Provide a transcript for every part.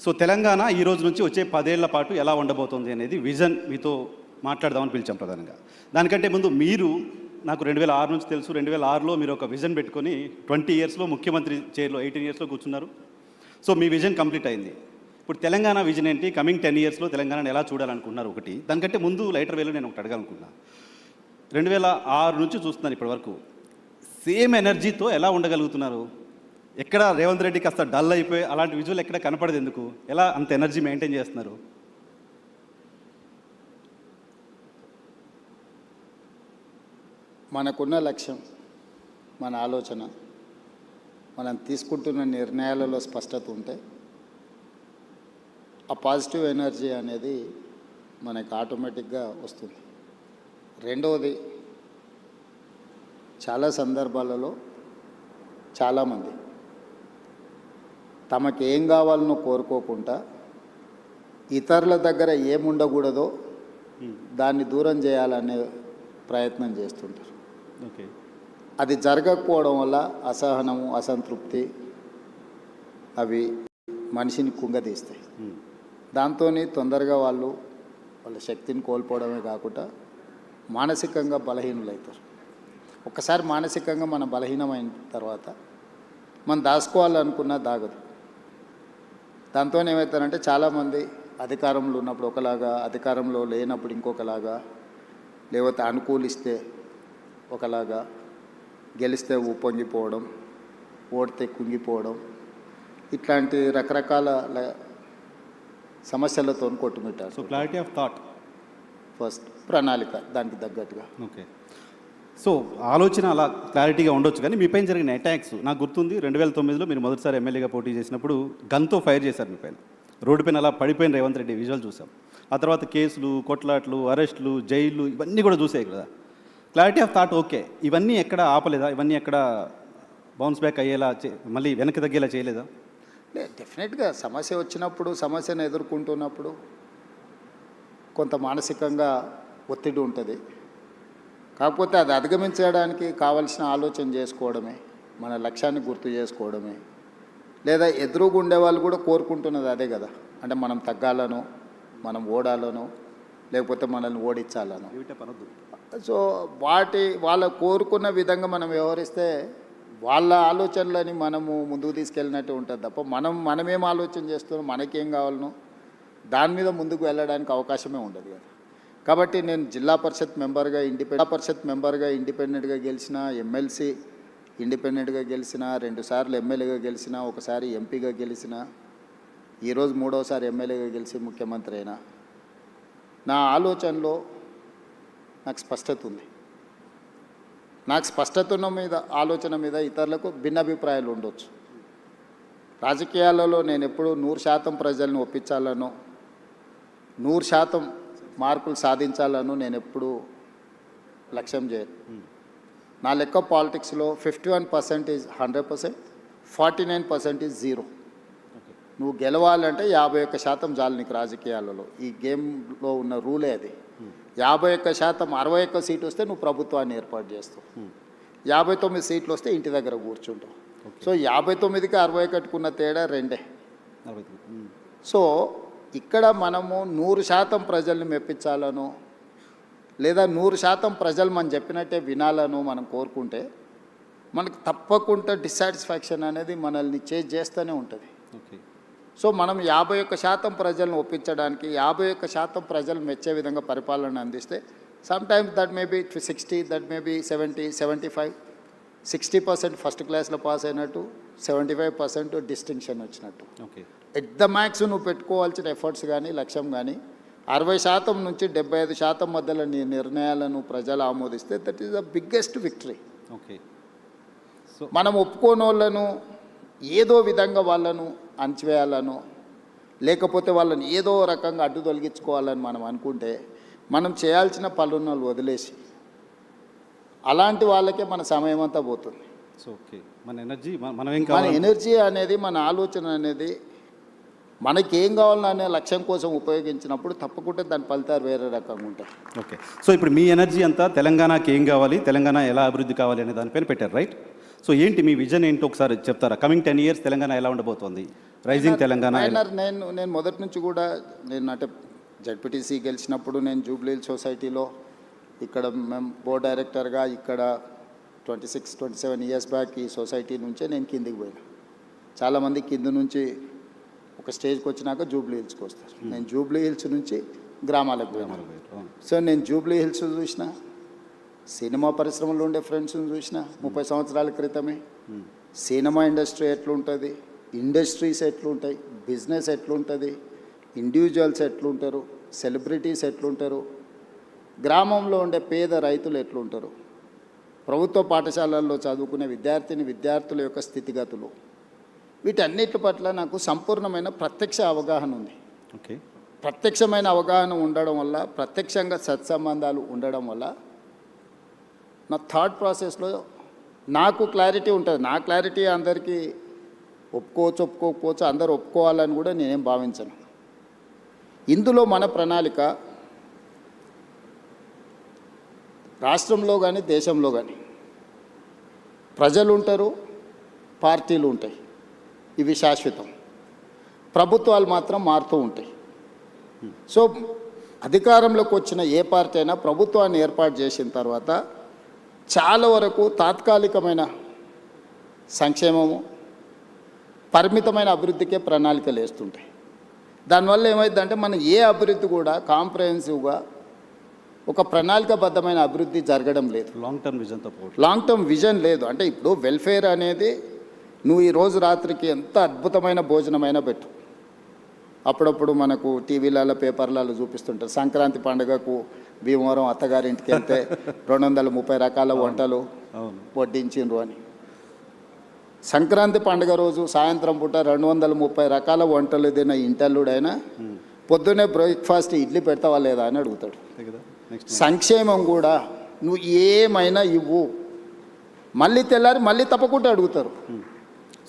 So Telangana ఈ రోజు నుంచి వచ్చే 10 ఏళ్ల పాటు ఎలా ఉండబోతోంది అనేది విజన్ మీతో మాట్లాడదామని పిలిచాం ప్రధానంగా. దానికంటే ముందు మీరు నాకు 2006 నుంచి తెలుసు. 2006లో మీరు ఒక విజన్ పెట్టుకొని 20 ఇయర్స్లో ముఖ్యమంత్రి చైర్లో 18 ఇయర్స్లో కూర్చున్నారు. సో మీ విజన్ కంప్లీట్ అయింది. ఇప్పుడు తెలంగాణ విజన్ ఏంటి? కమింగ్ 10 ఇయర్స్లో తెలంగాణను ఎలా చూడాలనుకుంటున్నారు ఒకటి. దానికంటే ముందు లైటర్ వేలో నేను ఒకటి అడగాలనుకున్నా. 2006 నుంచి చూస్తున్నాను ఇప్పటి వరకు సేమ్ ఎనర్జీతో ఎలా ఉండగలుగుతున్నారు? ఎక్కడ రేవంత్ రెడ్డి కాస్త డల్ అయిపోయి అలాంటి విజువల్ ఎక్కడ కనపడదు ఎందుకు? ఎలా అంత ఎనర్జీ మెయింటైన్ చేస్తున్నారు? మనకున్న లక్ష్యం, మన ఆలోచన, మనం తీసుకుంటున్న నిర్ణయాలలో స్పష్టత ఉంటే ఆ పాజిటివ్ ఎనర్జీ అనేది మనకు ఆటోమేటిక్గా వస్తుంది. రెండవది, చాలా సందర్భాలలో చాలామంది తమకు ఏం కావాలనో కోరుకోకుండా ఇతరుల దగ్గర ఏముండకూడదో దాన్ని దూరం చేయాలనే ప్రయత్నం చేస్తుంటారు. ఓకే, అది జరగకపోవడం వల్ల అసహనము, అసంతృప్తి అవి మనిషిని కుంగదీస్తాయి. దాంతో తొందరగా వాళ్ళ శక్తిని కోల్పోవడమే కాకుండా మానసికంగా బలహీనులవుతారు. ఒక్కసారి మానసికంగా మనం బలహీనమైన తర్వాత మనం దాచుకోవాలనుకున్నా దాగదు. దాంతో ఏమవుతారంటే చాలామంది అధికారంలో ఉన్నప్పుడు ఒకలాగా, అధికారంలో లేనప్పుడు ఇంకొకలాగా, లేకపోతే అనుకూలిస్తే ఒకలాగా, గెలిస్తే ఉప్పొంగిపోవడం, ఓడితే కుంగిపోవడం, ఇట్లాంటి రకరకాల సమస్యలతో కొట్టుమిట్టారు. So clarity of thought first, ప్రణాళిక దానికి తగ్గట్టుగా. ఓకే, సో ఆలోచన అలా క్లారిటీగా ఉండొచ్చు. కానీ మీ పైన జరిగిన అటాక్స్ నాకు గుర్తుంది. 2009లో మీరు మొదటిసారి ఎమ్మెల్యేగా పోటీ చేసినప్పుడు గన్తో ఫైర్ చేశారు మీ పైన. రోడ్డు పైన అలా పడిపోయిన రేవంత్ రెడ్డి విజువల్ చూసాం. ఆ తర్వాత కేసులు, కొట్లాట్లు, అరెస్టులు, జైళ్ళు ఇవన్నీ కూడా చూసాయి కదా. క్లారిటీ ఆఫ్ థాట్ ఓకే, ఇవన్నీ ఎక్కడ ఆపలేదా? ఇవన్నీ ఎక్కడ బౌన్స్ బ్యాక్ అయ్యేలా మళ్ళీ వెనక్కి తగ్గేలా చేయలేదా? లేదు, డెఫినెట్గా సమస్య వచ్చినప్పుడు, సమస్యను ఎదుర్కొంటున్నప్పుడు కొంత మానసికంగా ఒత్తిడి ఉంటుంది. కాకపోతే అది అధిగమించడానికి కావలసిన ఆలోచన చేసుకోవడమే, మన లక్ష్యాన్ని గుర్తు చేసుకోవడమే. లేదా ఎదురుగా ఉండే వాళ్ళు కూడా కోరుకుంటున్నది అదే కదా, అంటే మనం తగ్గాలనో, మనం ఓడాలనో, లేకపోతే మనల్ని ఓడించాలనో. సో వాళ్ళ కోరుకున్న విధంగా మనం వ్యవహరిస్తే వాళ్ళ ఆలోచనలని మనము ముందుకు తీసుకెళ్ళినట్టు ఉంటుంది తప్ప మనమేం ఆలోచన చేస్తున్నాం, మనకేం కావాలనో దాని మీద ముందుకు వెళ్ళడానికి అవకాశమే ఉండదు కదా. కాబట్టి నేను జిల్లా పరిషత్ మెంబర్గా ఇండిపెండెంట్గా గెలిచిన, ఎమ్మెల్సీ ఇండిపెండెంట్గా గెలిచిన, 2 సార్లు ఎమ్మెల్యేగా గెలిచిన, ఒకసారి ఎంపీగా గెలిచిన, ఈరోజు 3వసారి ఎమ్మెల్యేగా గెలిచి ముఖ్యమంత్రి అయినా. నా ఆలోచనలో నాకు స్పష్టత ఉంది. నాకు స్పష్టత ఉన్న మీద, ఆలోచన మీద ఇతరులకు భిన్నాభిప్రాయాలు ఉండొచ్చు. రాజకీయాలలో నేను ఎప్పుడు 100% ప్రజలను ఒప్పించాలనో, 100% మార్కులు సాధించాలను నేను ఎప్పుడు లక్ష్యం చేయను. నా లెక్క పాలిటిక్స్లో 51% ఈజ్ 100%, 49% ఈజ్ 0. నువ్వు గెలవాలంటే 51% చాలు నీకు రాజకీయాలలో. ఈ గేమ్లో ఉన్న రూలే అది. 51%, 61 సీటు వస్తే నువ్వు ప్రభుత్వాన్ని ఏర్పాటు చేస్తావు. 59 సీట్లు వస్తే ఇంటి దగ్గర కూర్చుంటావు. సో 59కి 61కున్న తేడా 2. సో ఇక్కడ మనము 100% ప్రజల్ని మెప్పించాలను, లేదా 100% ప్రజలు మనం చెప్పినట్టే వినాలను మనం కోరుకుంటే మనకు తప్పకుండా డిస్సాటిస్ఫాక్షన్ అనేది మనల్ని చేస్తూనే ఉంటుంది. సో మనం 51% ప్రజలను ఒప్పించడానికి, 51% ప్రజలు మెచ్చే విధంగా పరిపాలన అందిస్తే sometimes that may be 60, that may be 70, 75, 60% first క్లాస్లో పాస్ అయినట్టు, 75% డిస్టింక్షన్ వచ్చినట్టు. ఓకే, ఎట్ ద మ్యాక్స్ నువ్వు పెట్టుకోవాల్సిన ఎఫర్ట్స్ కానీ, లక్ష్యం కానీ 60% నుంచి 75% మధ్యలో నీ నిర్ణయాలను ప్రజలు ఆమోదిస్తే that is the biggest victory. Okay, so మనం ఒప్పుకోని వాళ్ళను ఏదో విధంగా వాళ్ళను అణచివేయాలను, లేకపోతే వాళ్ళని ఏదో రకంగా అడ్డు తొలగించుకోవాలని మనం అనుకుంటే మనం చేయాల్సిన పనులను వదిలేసి అలాంటి వాళ్ళకే మన సమయం అంతా పోతుంది. సో ఓకే, మన ఎనర్జీ అనేది, మన ఆలోచన అనేది మనకేం కావాలనే లక్ష్యం కోసం ఉపయోగించినప్పుడు తప్పకుండా దాని ఫలితాలు వేరే రకంగా ఉంటాయి. ఓకే, సో ఇప్పుడు మీ ఎనర్జీ అంతా తెలంగాణకి ఏం కావాలి, తెలంగాణ ఎలా అభివృద్ధి కావాలి అనే దానిపైన పెట్టారు, రైట్? సో ఏంటి మీ విజన్ ఏంటో ఒకసారి చెప్తారా? కమింగ్ 10 years తెలంగాణ ఎలా ఉండబోతోంది? రైజింగ్ తెలంగాణ నేను మొదటి నుంచి కూడా నేను అంటే జడ్పీటీసీ గెలిచినప్పుడు నేను జూబ్లీ హిల్స్ సొసైటీలో ఇక్కడ మేము బోర్డ్ డైరెక్టర్గా ఇక్కడ 27 ఇయర్స్ బ్యాక్ ఈ సొసైటీ నుంచే నేను కిందికి పోయినా. చాలామంది కింద నుంచి ఒక స్టేజ్కి వచ్చినాక జూబ్లీ హిల్స్కి వస్తారు. నేను జూబ్లీ హిల్స్ నుంచి గ్రామాలకు పోయినా. సో నేను జూబ్లీ హిల్స్ చూసిన, సినిమా పరిశ్రమలో ఉండే ఫ్రెండ్స్ని చూసిన 30 సంవత్సరాల క్రితమే. సినిమా ఇండస్ట్రీ ఎట్లుంటుంది, ఇండస్ట్రీస్ ఎట్లుంటాయి, బిజినెస్ ఎట్లుంటుంది, ఇండివిజువల్స్ ఎట్లుంటారు, సెలబ్రిటీస్ ఎట్లుంటారు, గ్రామంలో ఉండే పేద రైతులు ఎట్లుంటారు, ప్రభుత్వ పాఠశాలల్లో చదువుకునే విద్యార్థుల యొక్క స్థితిగతులు, వీటన్నిటి పట్ల నాకు సంపూర్ణమైన ప్రత్యక్ష అవగాహన ఉంది. ఓకే. ప్రత్యక్షమైన అవగాహన ఉండడం వల్ల, ప్రత్యక్షంగా సత్సంబంధాలు ఉండడం వల్ల నా థాట్ ప్రాసెస్లో నాకు క్లారిటీ ఉంటుంది. నా క్లారిటీ అందరికీ ఒప్పుకోకపోవచ్చు, అందరూ ఒప్పుకోవాలని కూడా నేనేం భావించను. ఇందులో మన ప్రణాళిక రాష్ట్రంలో కానీ దేశంలో కానీ ప్రజలు ఉంటారు, పార్టీలు ఉంటాయి, ఇవి శాశ్వతం. ప్రభుత్వాలు మాత్రం మారుతూ ఉంటాయి. సో అధికారంలోకి వచ్చిన ఏ పార్టీ అయినా ప్రభుత్వాన్ని ఏర్పాటు చేసిన తర్వాత చాలా వరకు తాత్కాలికమైన సంక్షేమము, పరిమితమైన అభివృద్ధికే ప్రణాళికలు వేస్తుంటాయి. దానివల్ల ఏమైందంటే మనం ఏ అభివృద్ధి కూడా కాంప్రహెన్సివ్గా ఒక ప్రణాళికాబద్ధమైన అభివృద్ధి జరగడం లేదు. లాంగ్ టర్మ్ విజన్ లేదు. అంటే ఇప్పుడు వెల్ఫేర్ అనేది నువ్వు ఈ రోజు రాత్రికి ఎంత అద్భుతమైన భోజనమైనా పెట్టు, అప్పుడప్పుడు మనకు టీవీలలో పేపర్లలో చూపిస్తుంటారు సంక్రాంతి పండుగకు భీమవరం అత్తగారింటికి వెళ్తే 230 రకాల వంటలు వడ్డించిండ్రు అని. సంక్రాంతి పండుగ రోజు సాయంత్రం పూట 230 రకాల వంటలు తిన్న ఇంటల్లుడైనా పొద్దున్నే బ్రేక్ఫాస్ట్ ఇడ్లీ పెడతావా లేదా అని అడుగుతాడు. సంక్షేమం కూడా నువ్వు ఏమైనా ఇవ్వు, మళ్ళీ తెల్లారి మళ్ళీ తప్పకుండా అడుగుతారు.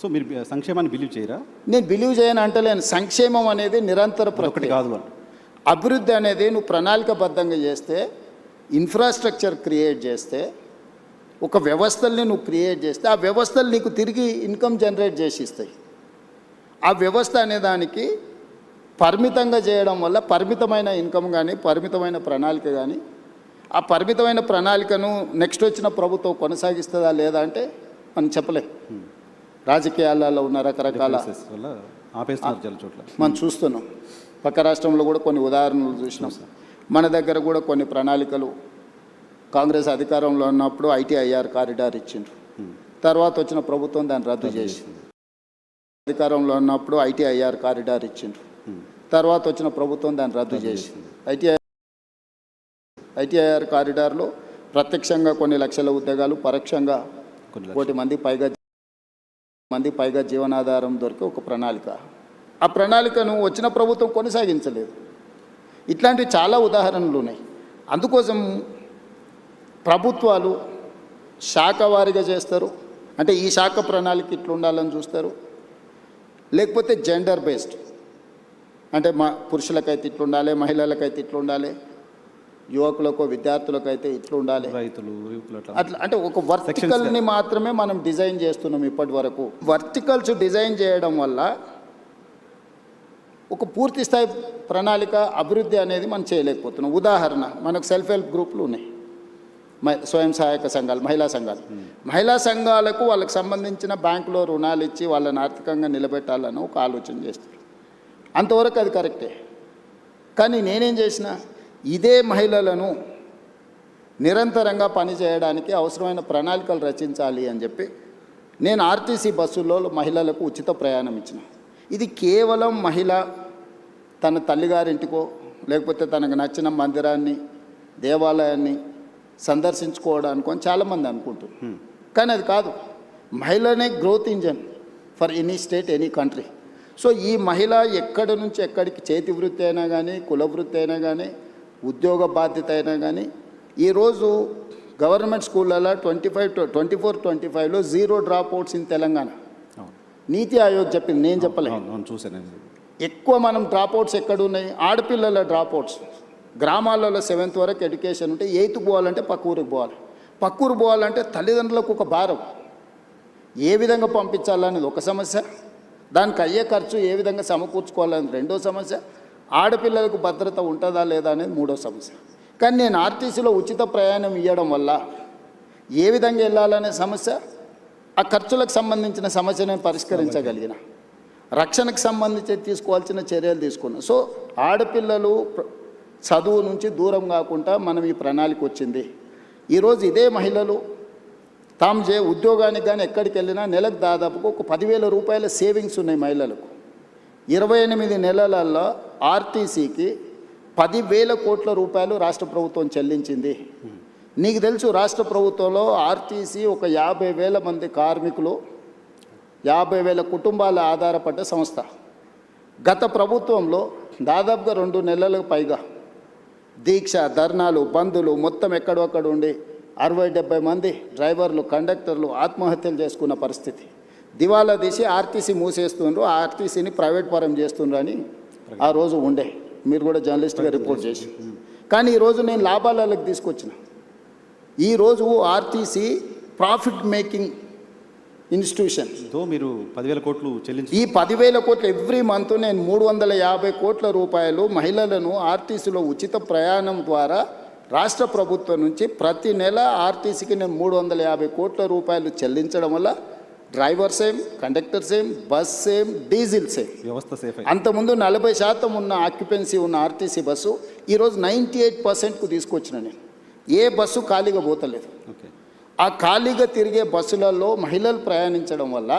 సో మీరు సంక్షేమాన్ని బిలీవ్ చేయరా? నేను బిలీవ్ చేయను అంటలేను. సంక్షేమం అనేది నిరంతర ప్రక్రియ కాదు. అభివృద్ధి అనేది నువ్వు ప్రణాళికబద్ధంగా చేస్తే, ఇన్ఫ్రాస్ట్రక్చర్ క్రియేట్ చేస్తే, ఒక వ్యవస్థల్ని నువ్వు క్రియేట్ చేస్తే ఆ వ్యవస్థలు నీకు తిరిగి ఇన్కమ్ జనరేట్ చేసి ఇస్తాయి. ఆ వ్యవస్థ అనే దానికి పరిమితంగా చేయడం వల్ల పరిమితమైన ఇన్కమ్ కానీ, పరిమితమైన ప్రణాళిక కానీ, ఆ పరిమితమైన ప్రణాళికను నెక్స్ట్ వచ్చిన ప్రభుత్వం కొనసాగిస్తుందా లేదా అంటే మనం చెప్పలేం. రాజకీయాలలో ఉన్న రకరకాల మనం చూస్తున్నాం. పక్క రాష్ట్రంలో కూడా కొన్ని ఉదాహరణలు చూసినాం. మన దగ్గర కూడా కొన్ని ప్రణాళికలు కాంగ్రెస్ అధికారంలో ఉన్నప్పుడు ఐటీఐఆర్ కారిడార్ ఇచ్చిండ్రు. తర్వాత వచ్చిన ప్రభుత్వం దాన్ని రద్దు చేసింది. అధికారంలో ఉన్నప్పుడు ఐటీఐఆర్ కారిడార్ ఇచ్చిండ్రు. తర్వాత వచ్చిన ప్రభుత్వం దాన్ని రద్దు చేసింది. ఐటీఐఆర్ కారిడార్లో ప్రత్యక్షంగా కొన్ని లక్షల ఉద్యోగాలు, పరోక్షంగా 1 మంది పైగా జీవనాధారం దొరికే ఒక ప్రణాళిక. ఆ ప్రణాళికను వచ్చిన ప్రభుత్వం కొనసాగించలేదు. ఇట్లాంటివి చాలా ఉదాహరణలు ఉన్నాయి. అందుకోసం ప్రభుత్వాలు శాఖవారీగా చేస్తారు. అంటే ఈ శాఖ ప్రణాళిక ఇట్లా ఉండాలని చూస్తారు. లేకపోతే జెండర్ బేస్డ్, అంటే పురుషులకైతే ఇట్లా ఉండాలి, మహిళలకైతే ఇట్లా ఉండాలి, యువకులకు విద్యార్థులకైతే ఇట్లా ఉండాలి, రైతులు అట్లా. అంటే ఒక వర్టికల్ని మాత్రమే మనం డిజైన్ చేస్తున్నాం ఇప్పటి వరకు. వర్టికల్స్ డిజైన్ చేయడం వల్ల ఒక పూర్తి స్థాయి ప్రణాళిక అభివృద్ధి అనేది మనం చేయలేకపోతున్నాం. ఉదాహరణ, మనకు సెల్ఫ్ హెల్ప్ గ్రూపులు ఉన్నాయి, స్వయం సహాయక సంఘాలు, మహిళా సంఘాలకు వాళ్ళకి సంబంధించిన బ్యాంకులో రుణాలు ఇచ్చి వాళ్ళని ఆర్థికంగా నిలబెట్టాలని ఒక ఆలోచన చేస్తారు. అంతవరకు అది కరెక్టే. కానీ నేనేం చేసిన, ఇదే మహిళలను నిరంతరంగా పనిచేయడానికి అవసరమైన ప్రణాళికలు రచించాలి అని చెప్పి నేను ఆర్టీసీ బస్సుల్లో మహిళలకు ఉచిత ప్రయాణం ఇచ్చిన. ఇది కేవలం మహిళ తన తల్లిగారింటికో లేకపోతే తనకు నచ్చిన మందిరాన్ని, దేవాలయాన్ని సందర్శించుకోవడానికో అని చాలామంది అనుకుంటున్నారు. కానీ అది కాదు. మహిళనే growth engine for any state, any country. So ఈ మహిళ ఎక్కడి నుంచి ఎక్కడికి, చేతి వృత్తి అయినా కానీ, కుల వృత్తి అయినా కానీ, ఉద్యోగ బాధ్యత అయినా కానీ, ఈరోజు గవర్నమెంట్ స్కూళ్ళలో 24-25లో 0 డ్రాప్ అవుట్స్ ఇన్ తెలంగాణ. నీతి ఆయోగ్ చెప్పింది, నేను చెప్పలేదు, చూసాను. ఎక్కువ మనం డ్రాప్ అవుట్స్ ఎక్కడున్నాయి, ఆడపిల్లల డ్రాప్ అవుట్స్. గ్రామాలలో 7th వరకు ఎడ్యుకేషన్ ఉంటే 8th పోవాలంటే పక్క ఊరికి పోవాలి. పక్క ఊరు పోవాలంటే తల్లిదండ్రులకు ఒక భారం. ఏ విధంగా పంపించాలనేది ఒక సమస్య, దానికి అయ్యే ఖర్చు ఏ విధంగా సమకూర్చుకోవాలనేది రెండో సమస్య, ఆడపిల్లలకు భద్రత ఉంటుందా లేదా అనేది మూడో సమస్య. కానీ నేను ఆర్టీసీలో ఉచిత ప్రయాణం ఇవ్వడం వల్ల ఏ విధంగా వెళ్ళాలనే సమస్య, ఆ ఖర్చులకు సంబంధించిన సమస్యను నేను పరిష్కరించగలిగిన, రక్షణకు సంబంధించి తీసుకోవాల్సిన చర్యలు తీసుకున్నాను. సో ఆడపిల్లలు చదువు నుంచి దూరం కాకుండా మనం ఈ ప్రణాళిక వచ్చింది. ఈరోజు ఇదే మహిళలు తాము ఉద్యోగానికి కానీ ఎక్కడికి వెళ్ళినా నెలకు దాదాపుగా ఒక 10,000 రూపాయల సేవింగ్స్ ఉన్నాయి మహిళలకు. 28 నెలలలో ఆర్టీసీకి 10,000 కోట్ల రూపాయలు రాష్ట్ర ప్రభుత్వం చెల్లించింది. నీకు తెలుసు, రాష్ట్ర ప్రభుత్వంలో ఆర్టీసీ ఒక 50,000 మంది కార్మికులు, 50,000 కుటుంబాల ఆధారపడ్డ సంస్థ. గత ప్రభుత్వంలో దాదాపుగా 2 నెలలకు పైగా దీక్ష, ధర్నాలు, బంధులు మొత్తం ఎక్కడొక్కడ ఉండి 60-70 మంది డ్రైవర్లు, కండక్టర్లు ఆత్మహత్యలు చేసుకున్న పరిస్థితి. దివాలా తీసి ఆర్టీసీ మూసేస్తుండ్రు, ఆర్టీసీని ప్రైవేట్ పరం చేస్తుండ్రు అని ఆ రోజు ఉండే. మీరు కూడా జర్నలిస్ట్గా రిపోర్ట్ చేసి. కానీ ఈరోజు నేను లాభాలకు తీసుకొచ్చిన. ఈరోజు ఆర్టీసీ ప్రాఫిట్ మేకింగ్ ఇన్స్టిట్యూషన్. మీరు 10,000 కోట్లు చెల్లించి ఈ 10,000 కోట్లు ఎవ్రీ మంత్ నేను 350 కోట్ల రూపాయలు మహిళలను ఆర్టీసీలో ఉచిత ప్రయాణం ద్వారా రాష్ట్ర ప్రభుత్వం నుంచి ప్రతి నెల ఆర్టీసీకి నేను 350 కోట్ల రూపాయలు చెల్లించడం వల్ల driver same, conductor same, bus same, diesel same, వ్యవస్థ సేఫ్. అంతకుముందు 40% ఉన్న ఆక్యుపెన్సీ ఉన్న ఆర్టీసీ బస్సు ఈరోజు 98%కు తీసుకొచ్చిన నేను. ఏ బస్సు ఖాళీగా పోతలేదు. ఆ ఖాళీగా తిరిగే బస్సులలో మహిళలు ప్రయాణించడం వల్ల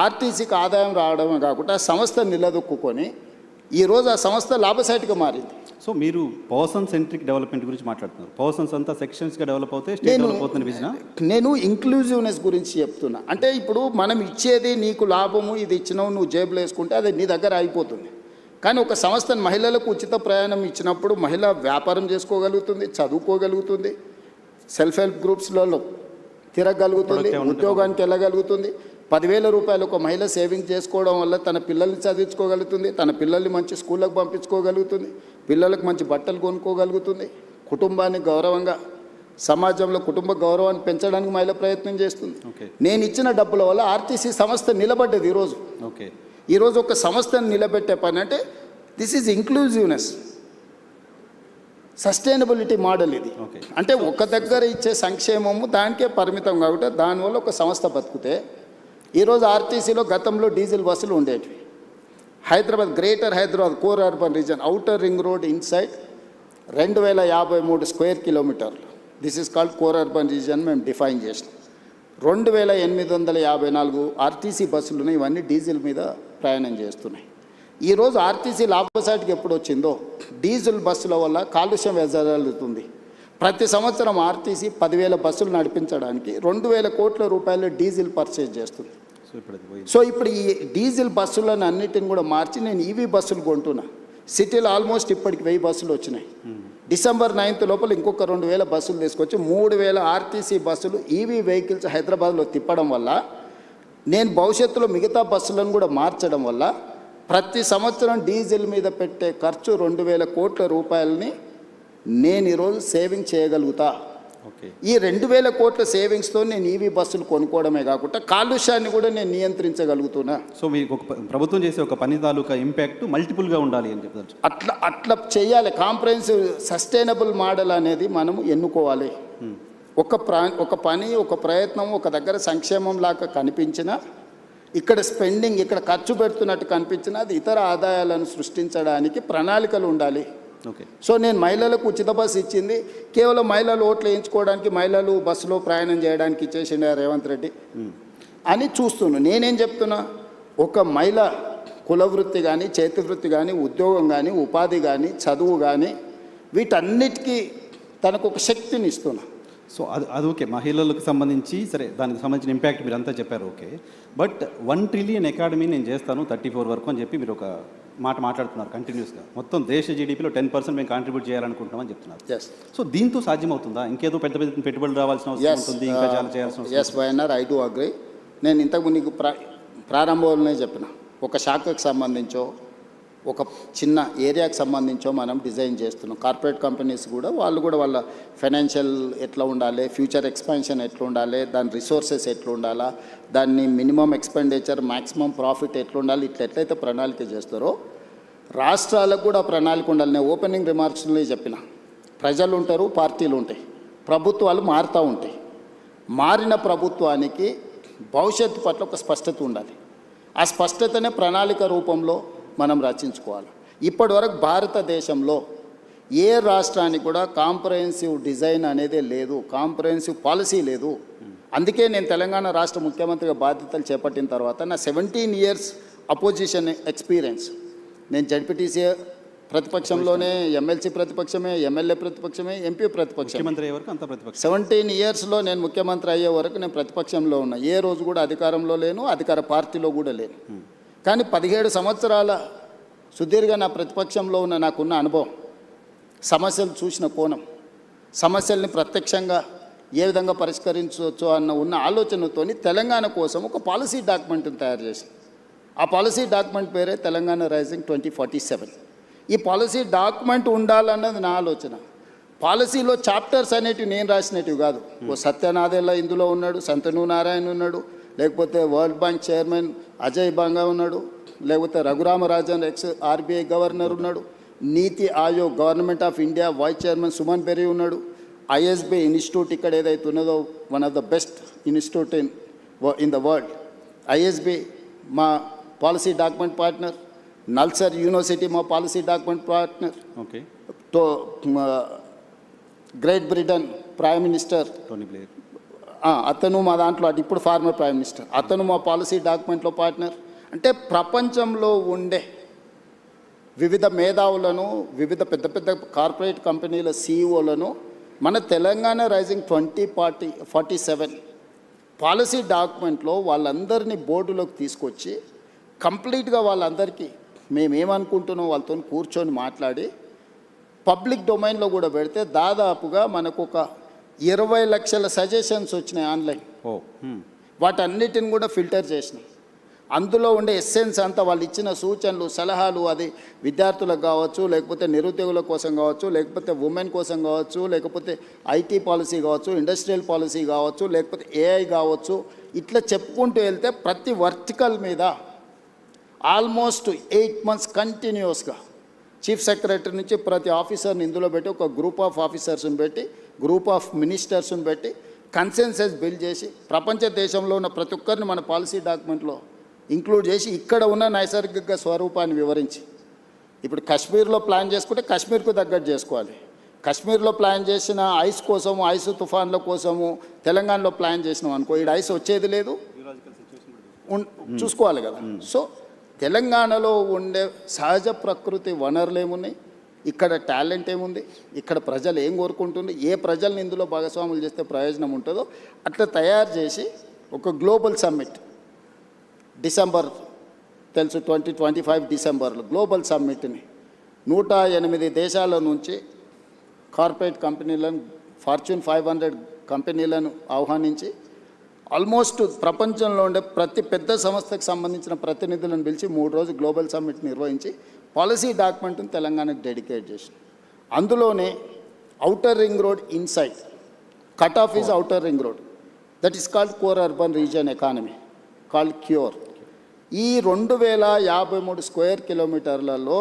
ఆర్టీసీకి ఆదాయం రావడమే కాకుండా ఆ సంస్థ నిలదొక్కుని ఈరోజు ఆ సంస్థ లాభసాటిగా మారింది. సో మీరు పర్సన్ సెంట్రిక్ డెవలప్మెంట్ గురించి మాట్లాడుతున్నారు. పర్సన్స్ అంతా సెక్షన్స్గా డెవలప్ అవుతే స్టేట్ డెవలప్ అవుతుంది విజన్. నేను ఇంక్లూజివ్నెస్ గురించి చెప్తున్నా. అంటే ఇప్పుడు మనం ఇచ్చేది నీకు లాభము, ఇది ఇచ్చినావు నువ్వు జేబులో వేసుకుంటే అది నీ దగ్గర అయిపోతుంది. కానీ ఒక సంస్థ మహిళలకు ఉచిత ప్రయాణం ఇచ్చినప్పుడు మహిళ వ్యాపారం చేసుకోగలుగుతుంది, చదువుకోగలుగుతుంది, సెల్ఫ్ హెల్ప్ గ్రూప్స్లలో తిరగలుగుతుంది, ఉద్యోగానికి వెళ్ళగలుగుతుంది. 10,000 రూపాయలు ఒక మహిళ సేవింగ్ చేసుకోవడం వల్ల తన పిల్లల్ని చదివించుకోగలుగుతుంది, తన పిల్లల్ని మంచి స్కూళ్ళకు పంపించుకోగలుగుతుంది, పిల్లలకు మంచి బట్టలు కొనుక్కోగలుగుతుంది, కుటుంబాన్ని గౌరవంగా సమాజంలో కుటుంబ గౌరవాన్ని పెంచడానికి మహిళ ప్రయత్నం చేస్తుంది. నేను ఇచ్చిన డబ్బుల వల్ల ఆర్టీసీ సంస్థ నిలబడ్డది. ఈరోజు ఒక సంస్థను నిలబెట్టే పని అంటే this is inclusiveness, sustainability model ఇది. అంటే ఒక దగ్గర ఇచ్చే సంక్షేమము దానికే పరిమితం కాబట్టి దానివల్ల ఒక సంస్థ బతుకుతే. ఈరోజు ఆర్టీసీలో గతంలో డీజిల్ బస్సులు ఉండేవి. Hyderabad, greater Hyderabad core urban region, outer ring road inside 2,053 square కిలోమీటర్లు. This is called core urban region మేము డిఫైన్ చేసినాం. 2,854 ఆర్టీసీ బస్సులు ఉన్నాయి. ఇవన్నీ డీజిల్ మీద ప్రయాణం చేస్తున్నాయి. ఈరోజు ఆర్టీసీ లాభసాటికి ఎప్పుడు వచ్చిందో డీజిల్ బస్సుల వల్ల కాలుష్యం వెదజల్లుతుంది. ప్రతి సంవత్సరం ఆర్టీసీ 10,000 బస్సులు నడిపించడానికి 2,000 కోట్ల రూపాయలు డీజిల్ పర్చేజ్ చేస్తుంది. సో ఇప్పుడు ఈ డీజిల్ బస్సులను అన్నిటిని కూడా మార్చి నేను ఈవీ బస్సులు కొంటున్నా. సిటీలో ఆల్మోస్ట్ ఇప్పటికి 1000 బస్సులు వచ్చినాయి. డిసెంబర్ 9th లోపల ఇంకొక 2,000 బస్సులు తీసుకొచ్చి 3,000 ఆర్టీసీ బస్సులు ఈవీ వెహికల్స్ హైదరాబాద్లో తిప్పడం వల్ల, నేను భవిష్యత్తులో మిగతా బస్సులను కూడా మార్చడం వల్ల ప్రతి సంవత్సరం డీజిల్ మీద పెట్టే ఖర్చు 2,000 కోట్ల రూపాయలని నేను ఈరోజు సేవింగ్ చేయగలుగుతా. ఈ 2,000 కోట్ల సేవింగ్స్తో నేను ఈవీ బస్సులు కొనుక్కోవడమే కాకుండా కాలుష్యాన్ని కూడా నేను నియంత్రించగలుగుతున్నా. సో మీకు ఒక ప్రభుత్వం చేసే ఒక పని తాలూకా ఇంపాక్ట్ మల్టిపుల్గా ఉండాలి అని చెప్తారు. అట్లా చేయాలి. కాంప్రహెన్సివ్ సస్టైనబుల్ మోడల్ అనేది మనం ఎన్నుకోవాలి. ఒక పని, ఒక ప్రయత్నం ఒక దగ్గర సంక్షేమం లాగా కనిపించినా, ఇక్కడ స్పెండింగ్, ఇక్కడ ఖర్చు పెడుతున్నట్టు కనిపించినా అది ఇతర ఆదాయాలను సృష్టించడానికి ప్రణాళికలు ఉండాలి. సో నేను మహిళలకు ఉచిత బస్సు ఇచ్చింది కేవలం మహిళలు ఓట్లు వేయించుకోవడానికి, మహిళలు బస్సులో ప్రయాణం చేయడానికి ఇచ్చేసిండే రేవంత్ రెడ్డి అని చూస్తున్నాను. నేనేం చెప్తున్నా, ఒక మహిళ కులవృత్తి కానీ, చేతి వృత్తి కానీ, ఉద్యోగం కానీ, ఉపాధి కానీ, చదువు కానీ వీటన్నిటికీ తనకు ఒక శక్తిని ఇస్తున్నా. సో అది ఓకే, మహిళలకు సంబంధించి సరే, దానికి సంబంధించిన ఇంపాక్ట్ మీరు అంతా చెప్పారు. ఓకే, బట్ 1 ట్రిలియన్ ఎకాడమీ నేను చేస్తాను 34 వరకు అని చెప్పి మీరు ఒక మాట మాట్లాడుతున్నారు కంటిన్యూస్గా. మొత్తం దేశ జీడీపీలో 10% మేము కాంట్రిబ్యూట్ చేయాలనుకుంటున్నామని చెప్తున్నారు. సో దీంతో సాధ్యమవుతుందా? ఇంకేదో పెద్ద పెద్ద పెట్టుబడులు రావాల్సిన అవసరం ఉంటుంది, ఇంకా చాలా చేయాల్సిన అవసరం. Yes YNR, I do agree. నేను ఇంతకు నీకు ప్రారంభంలోనే చెప్పిన, ఒక శాఖకు సంబంధించో ఒక చిన్న ఏరియాకి సంబంధించో మనం డిజైన్ చేస్తున్నాం. కార్పొరేట్ కంపెనీస్ కూడా వాళ్ళు కూడా వాళ్ళ ఫైనాన్షియల్ ఎట్లా ఉండాలి, ఫ్యూచర్ ఎక్స్పాన్షన్ ఎట్లా ఉండాలి, దాని రిసోర్సెస్ ఎట్లా ఉండాలా, దాన్ని మినిమం ఎక్స్పెండిచర్ మ్యాక్సిమం ప్రాఫిట్ ఎట్లా ఉండాలి, ఇట్లా ఎట్లయితే ప్రణాళిక చేస్తారో రాష్ట్రాలకు కూడా ప్రణాళిక ఉండాలి. నేను ఓపెనింగ్ రిమార్క్స్లో చెప్పిన, ప్రజలు ఉంటారు, పార్టీలు ఉంటాయి, ప్రభుత్వాలు మారుతూ ఉంటాయి. మారిన ప్రభుత్వానికి భవిష్యత్తు పట్ల ఒక స్పష్టత ఉండాలి. ఆ స్పష్టతనే ప్రణాళిక రూపంలో మనం రచించుకోవాలి. ఇప్పటి వరకు భారతదేశంలో ఏ రాష్ట్రానికి కూడా కాంప్రహెన్సివ్ డిజైన్ అనేది లేదు, కాంప్రహెన్సివ్ పాలసీ లేదు. అందుకే నేను తెలంగాణ రాష్ట్ర ముఖ్యమంత్రిగా బాధ్యతలు చేపట్టిన తర్వాత నా 17 years అపోజిషన్ ఎక్స్పీరియన్స్, నేను జడ్పీటీసీ ప్రతిపక్షంలోనే, ఎమ్మెల్సీ ప్రతిపక్షమే, ఎమ్మెల్యే ప్రతిపక్షమే, ఎంపీ ప్రతిపక్షం. ముఖ్యమంత్రి వరకు అంత ప్రతిపక్షం. 17 yearsలో నేను ముఖ్యమంత్రి అయ్యే వరకు నేను ప్రతిపక్షంలో ఉన్నా. ఏ రోజు కూడా అధికారంలో లేను, అధికార పార్టీలో కూడా లేను. కానీ 17 సంవత్సరాల సుదీర్ఘ నా ప్రతిపక్షంలో ఉన్న నాకున్న అనుభవం, సమస్యలు చూసిన కోణం, సమస్యల్ని ప్రత్యక్షంగా ఏ విధంగా పరిష్కరించవచ్చు అన్న ఉన్న ఆలోచనతోని తెలంగాణ కోసం ఒక పాలసీ డాక్యుమెంట్ని తయారు చేసి, ఆ పాలసీ డాక్యుమెంట్ పేరే తెలంగాణ రైజింగ్ 2047. ఈ పాలసీ డాక్యుమెంట్ ఉండాలన్నది నా ఆలోచన. పాలసీలో చాప్టర్స్ అనేటివి నేను రాసినటివి కాదు. ఓ సత్యనాథెల్ల ఇందులో ఉన్నాడు, సంతను నారాయణ ఉన్నాడు, లేకపోతే వరల్డ్ బ్యాంక్ చైర్మన్ అజయ్ బంగా ఉన్నాడు, లేకపోతే రఘురామరాజన్ ఎక్స్ ఆర్బీఐ గవర్నర్ ఉన్నాడు, నీతి Aayog government of India vice chairman Suman berry ఉన్నాడు, ఐఎస్బీ ఇన్స్టిట్యూట్ ఇక్కడ ఏదైతే ఉన్నదో one of the best institute in the world, ISB మా policy document partner, NALSAR university మా policy document partner, okay, great Britain prime minister Tony Blair అతను మా దాంట్లో ఇప్పుడు ఫార్మర్ ప్రైమ్ మినిస్టర్, అతను మా పాలసీ డాక్యుమెంట్లో పార్ట్నర్. అంటే ప్రపంచంలో ఉండే వివిధ మేధావులను, వివిధ పెద్ద పెద్ద కార్పొరేట్ కంపెనీల సీఈఓలను మన తెలంగాణ రైజింగ్ 2047 పాలసీ డాక్యుమెంట్లో వాళ్ళందరినీ బోర్డులోకి తీసుకొచ్చి కంప్లీట్గా వాళ్ళందరికీ మేమేమనుకుంటున్నాం వాళ్ళతో కూర్చొని మాట్లాడి పబ్లిక్ డొమైన్లో కూడా పెడితే దాదాపుగా మనకు ఒక 20 లక్షల సజెషన్స్ వచ్చినాయి ఆన్లైన్. వాటన్నిటిని కూడా ఫిల్టర్ చేసినాం. అందులో ఉండే ఎస్సెన్స్ అంతా వాళ్ళు ఇచ్చిన సూచనలు, సలహాలు, అది విద్యార్థులకు కావచ్చు, లేకపోతే నిరుద్యోగుల కోసం కావచ్చు, లేకపోతే ఉమెన్ కోసం కావచ్చు, లేకపోతే ఐటీ పాలసీ కావచ్చు, ఇండస్ట్రియల్ పాలసీ కావచ్చు, లేకపోతే ఏఐ కావచ్చు, ఇట్లా చెప్పుకుంటూ వెళ్తే ప్రతి వర్టికల్ మీద ఆల్మోస్ట్ 8 months కంటిన్యూస్గా చీఫ్ సెక్రటరీ నుంచి ప్రతి ఆఫీసర్ని ఇందులో పెట్టి, ఒక గ్రూప్ ఆఫ్ ఆఫీసర్స్ని పెట్టి, గ్రూప్ ఆఫ్ మినిస్టర్స్ని పెట్టి కన్సెన్సస్ బిల్డ్ చేసి ప్రపంచ దేశంలో ఉన్న ప్రతి ఒక్కరిని మన పాలసీ డాక్యుమెంట్లో ఇంక్లూడ్ చేసి ఇక్కడ ఉన్న నైసర్గిక స్వరూపాన్ని వివరించి, ఇప్పుడు కాశ్మీర్లో ప్లాన్ చేసుకుంటే కాశ్మీర్కు తగ్గట్టు చేసుకోవాలి. కాశ్మీర్లో ప్లాన్ చేసిన ఐస్ కోసము, ఐస్ తుఫాన్ల కోసము తెలంగాణలో ప్లాన్ చేసినాం అనుకో, ఈ ఐస్ వచ్చేది లేదు, చూసుకోవాలి కదా. సో తెలంగాణలో ఉండే సహజ ప్రకృతి వనరులు ఏమున్నాయి, ఇక్కడ టాలెంట్ ఏముంది, ఇక్కడ ప్రజలు ఏం కోరుకుంటుంది, ఏ ప్రజల్ని ఇందులో భాగస్వాములు చేస్తే ప్రయోజనం ఉంటుందో అట్లా తయారు చేసి ఒక గ్లోబల్ సమ్మిట్ డిసెంబర్, తెలుసు 2025 డిసెంబర్లో గ్లోబల్ సమ్మిట్ని 108 దేశాల నుంచి కార్పొరేట్ కంపెనీలను, ఫార్చ్యూన్ 500 కంపెనీలను ఆహ్వానించి ఆల్మోస్ట్ ప్రపంచంలో ఉండే ప్రతి పెద్ద సంస్థకు సంబంధించిన ప్రతినిధులను పిలిచి 3 రోజు గ్లోబల్ సమ్మిట్ నిర్వహించి పాలసీ డాక్యుమెంట్ని తెలంగాణకు డెడికేట్ చేసి, అందులోనే outer ring road inside, cut off is outer ring road, that is called core urban region economy called cure. ఈ 2053 స్క్వేర్ కిలోమీటర్లలో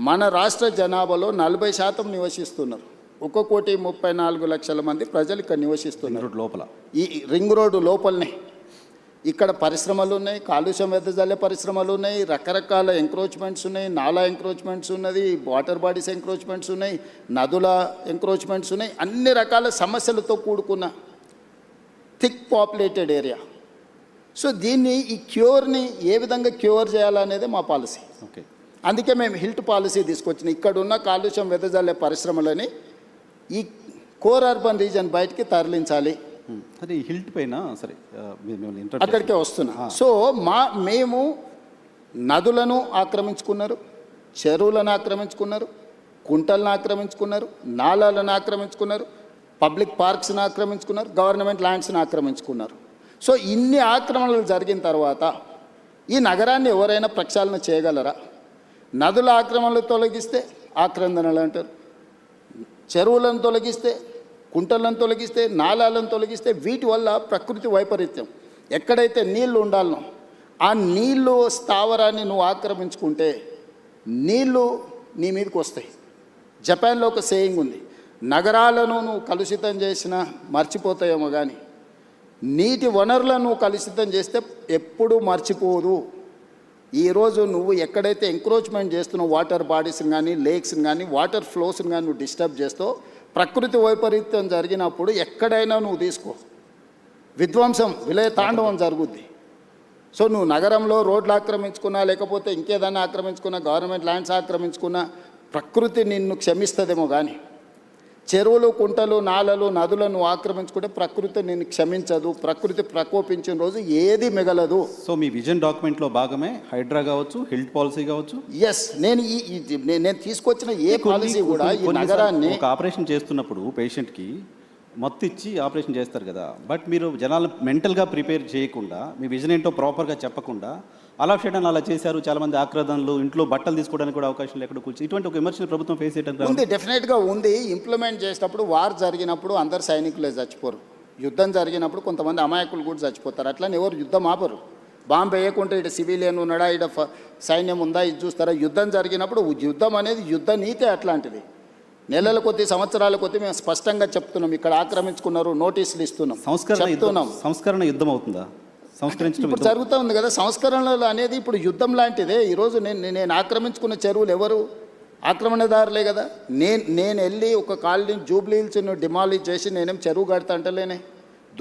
మన రాష్ట్ర జనాభాలో 40% నివసిస్తున్నారు. 1,34,00,000 మంది ప్రజలు ఇక్కడ నివసిస్తున్నారు లోపల, ఈ రింగ్ రోడ్డు లోపలనే. ఇక్కడ పరిశ్రమలు ఉన్నాయి, కాలుష్యం వెదజల్లే పరిశ్రమలు ఉన్నాయి, రకరకాల ఎంక్రోచ్మెంట్స్ ఉన్నాయి, నాలా ఎంక్రోచ్మెంట్స్ ఉన్నది, వాటర్ బాడీస్ ఎంక్రోచ్మెంట్స్ ఉన్నాయి, నదుల ఎంక్రోచ్మెంట్స్ ఉన్నాయి, అన్ని రకాల సమస్యలతో కూడుకున్న థిక్ పాపులేటెడ్ ఏరియా. సో దీన్ని, ఈ క్యూర్ని ఏ విధంగా క్యూర్ చేయాలనేది మా పాలసీ. ఓకే, అందుకే మేము హిల్ట్ పాలసీ తీసుకొచ్చినాం. ఇక్కడున్న కాలుష్యం వెదజల్లే పరిశ్రమలని ఈ కోర్ అర్బన్ రీజన్ బయటికి తరలించాలి. అది హిల్ట్ పైన సరే అక్కడికే వస్తున్నా. సో మేము నదులను ఆక్రమించుకున్నారు, చెరువులను ఆక్రమించుకున్నారు, కుంటలను ఆక్రమించుకున్నారు, నాలాలను ఆక్రమించుకున్నారు, పబ్లిక్ పార్క్స్ని ఆక్రమించుకున్నారు, గవర్నమెంట్ ల్యాండ్స్ని ఆక్రమించుకున్నారు. సో ఇన్ని ఆక్రమణలు జరిగిన తర్వాత ఈ నగరాన్ని ఎవరైనా ప్రక్షాళన చేయగలరా? నదుల ఆక్రమణలు తొలగిస్తే ఆక్రందనలు అంటారు, చెరువులను తొలగిస్తే, కుంటలను తొలగిస్తే, నాలాలను తొలగిస్తే, వీటి వల్ల ప్రకృతి వైపరీత్యం. ఎక్కడైతే నీళ్లు ఉండాలనో ఆ నీళ్ళు స్థావరాన్ని నువ్వు ఆక్రమించుకుంటే నీళ్ళు నీ మీదకి వస్తాయి. జపాన్లో ఒక సేయింగ్ ఉంది, నగరాలను నువ్వు కలుషితం చేసినా మర్చిపోతాయేమో కానీ నీటి వనరులను నువ్వు కలుషితం చేస్తే ఎప్పుడూ మర్చిపోదు. ఈరోజు నువ్వు ఎక్కడైతే ఎంక్రోచ్మెంట్ చేస్తున్నావు, వాటర్ బాడీస్ని కానీ, లేక్స్ని కానీ, వాటర్ ఫ్లోస్ని కానీ నువ్వు డిస్టర్బ్ చేస్తావు, ప్రకృతి వైపరీత్యం జరిగినప్పుడు ఎక్కడైనా నువ్వు తీసుకో, విధ్వంసం, విలయ తాండవం జరుగుద్ది. సో నువ్వు నగరంలో రోడ్లు ఆక్రమించుకున్నా, లేకపోతే ఇంకేదైనా ఆక్రమించుకున్నా, గవర్నమెంట్ ల్యాండ్స్ ఆక్రమించుకున్నా ప్రకృతి నిన్ను క్షమిస్తుందేమో కానీ చెరువులు, కుంటలు, నాలలు, నదులను ఆక్రమించుకుంటే ప్రకృతి నిన్ను క్షమించదు. ప్రకృతి ప్రకోపించిన రోజు ఏది మిగలదు. సో మీ విజన్ డాక్యుమెంట్లో భాగమే హైడ్రా కావచ్చు, హెల్త్ పాలసీ కావచ్చు. ఎస్, నేను తీసుకొచ్చిన ఏ పాలసీ కూడా ఈ నగరాన్ని ఒక ఆపరేషన్ చేస్తున్నప్పుడు పేషెంట్కి మత్తు ఇచ్చి ఆపరేషన్ చేస్తారు కదా, బట్ మీరు జనాలు మెంటల్గా ప్రిపేర్ చేయకుండా, మీ విజన్ ఏంటో ప్రాపర్గా చెప్పకుండా అలా చేయడానికి అలా చేశారు. చాలామంది ఆక్రదనలు, ఇంట్లో బట్టలు తీసుకోవడానికి కూడా అవకాశం లేకుండా కూర్చి, ఇటువంటి ఒక విమర్శలు ప్రభుత్వం ఫేస్ చేయడం ఉంది. డెఫినెట్గా ఉంది. ఇంప్లిమెంట్ చేసేటప్పుడు వార్ జరిగినప్పుడు అందరు సైనికులే చచ్చిపోరు, యుద్ధం జరిగినప్పుడు కొంతమంది అమాయకులు కూడా చచ్చిపోతారు. అట్లని ఎవరు యుద్ధం ఆపరు. బాంబు వేయకుంటే ఇటు సివిలియన్ ఉన్నాడా, ఇటు సైన్యం ఉందా, ఇది చూస్తారా. యుద్ధం జరిగినప్పుడు యుద్ధం అనేది యుద్ధ నీతి అట్లాంటిది. నెలల కొద్ది, సంవత్సరాల కొద్ది మేము స్పష్టంగా చెప్తున్నాం, ఇక్కడ ఆక్రమించుకున్నారు, నోటీసులు ఇస్తున్నాం, సంస్కరణ యుద్ధం అవుతుందా? ఇప్పుడు జరుగుతూ ఉంది కదా సంస్కరణలు అనేది. ఇప్పుడు యుద్ధం లాంటిదే. ఈరోజు నేను ఆక్రమించుకున్న చెరువులు ఎవరు? ఆక్రమణదారులే కదా. నేను వెళ్ళి ఒక కాలనీ జూబ్లీ హిల్స్ డిమాలిష్ చేసి నేనేం చెరువు కడతా అంటలేనే.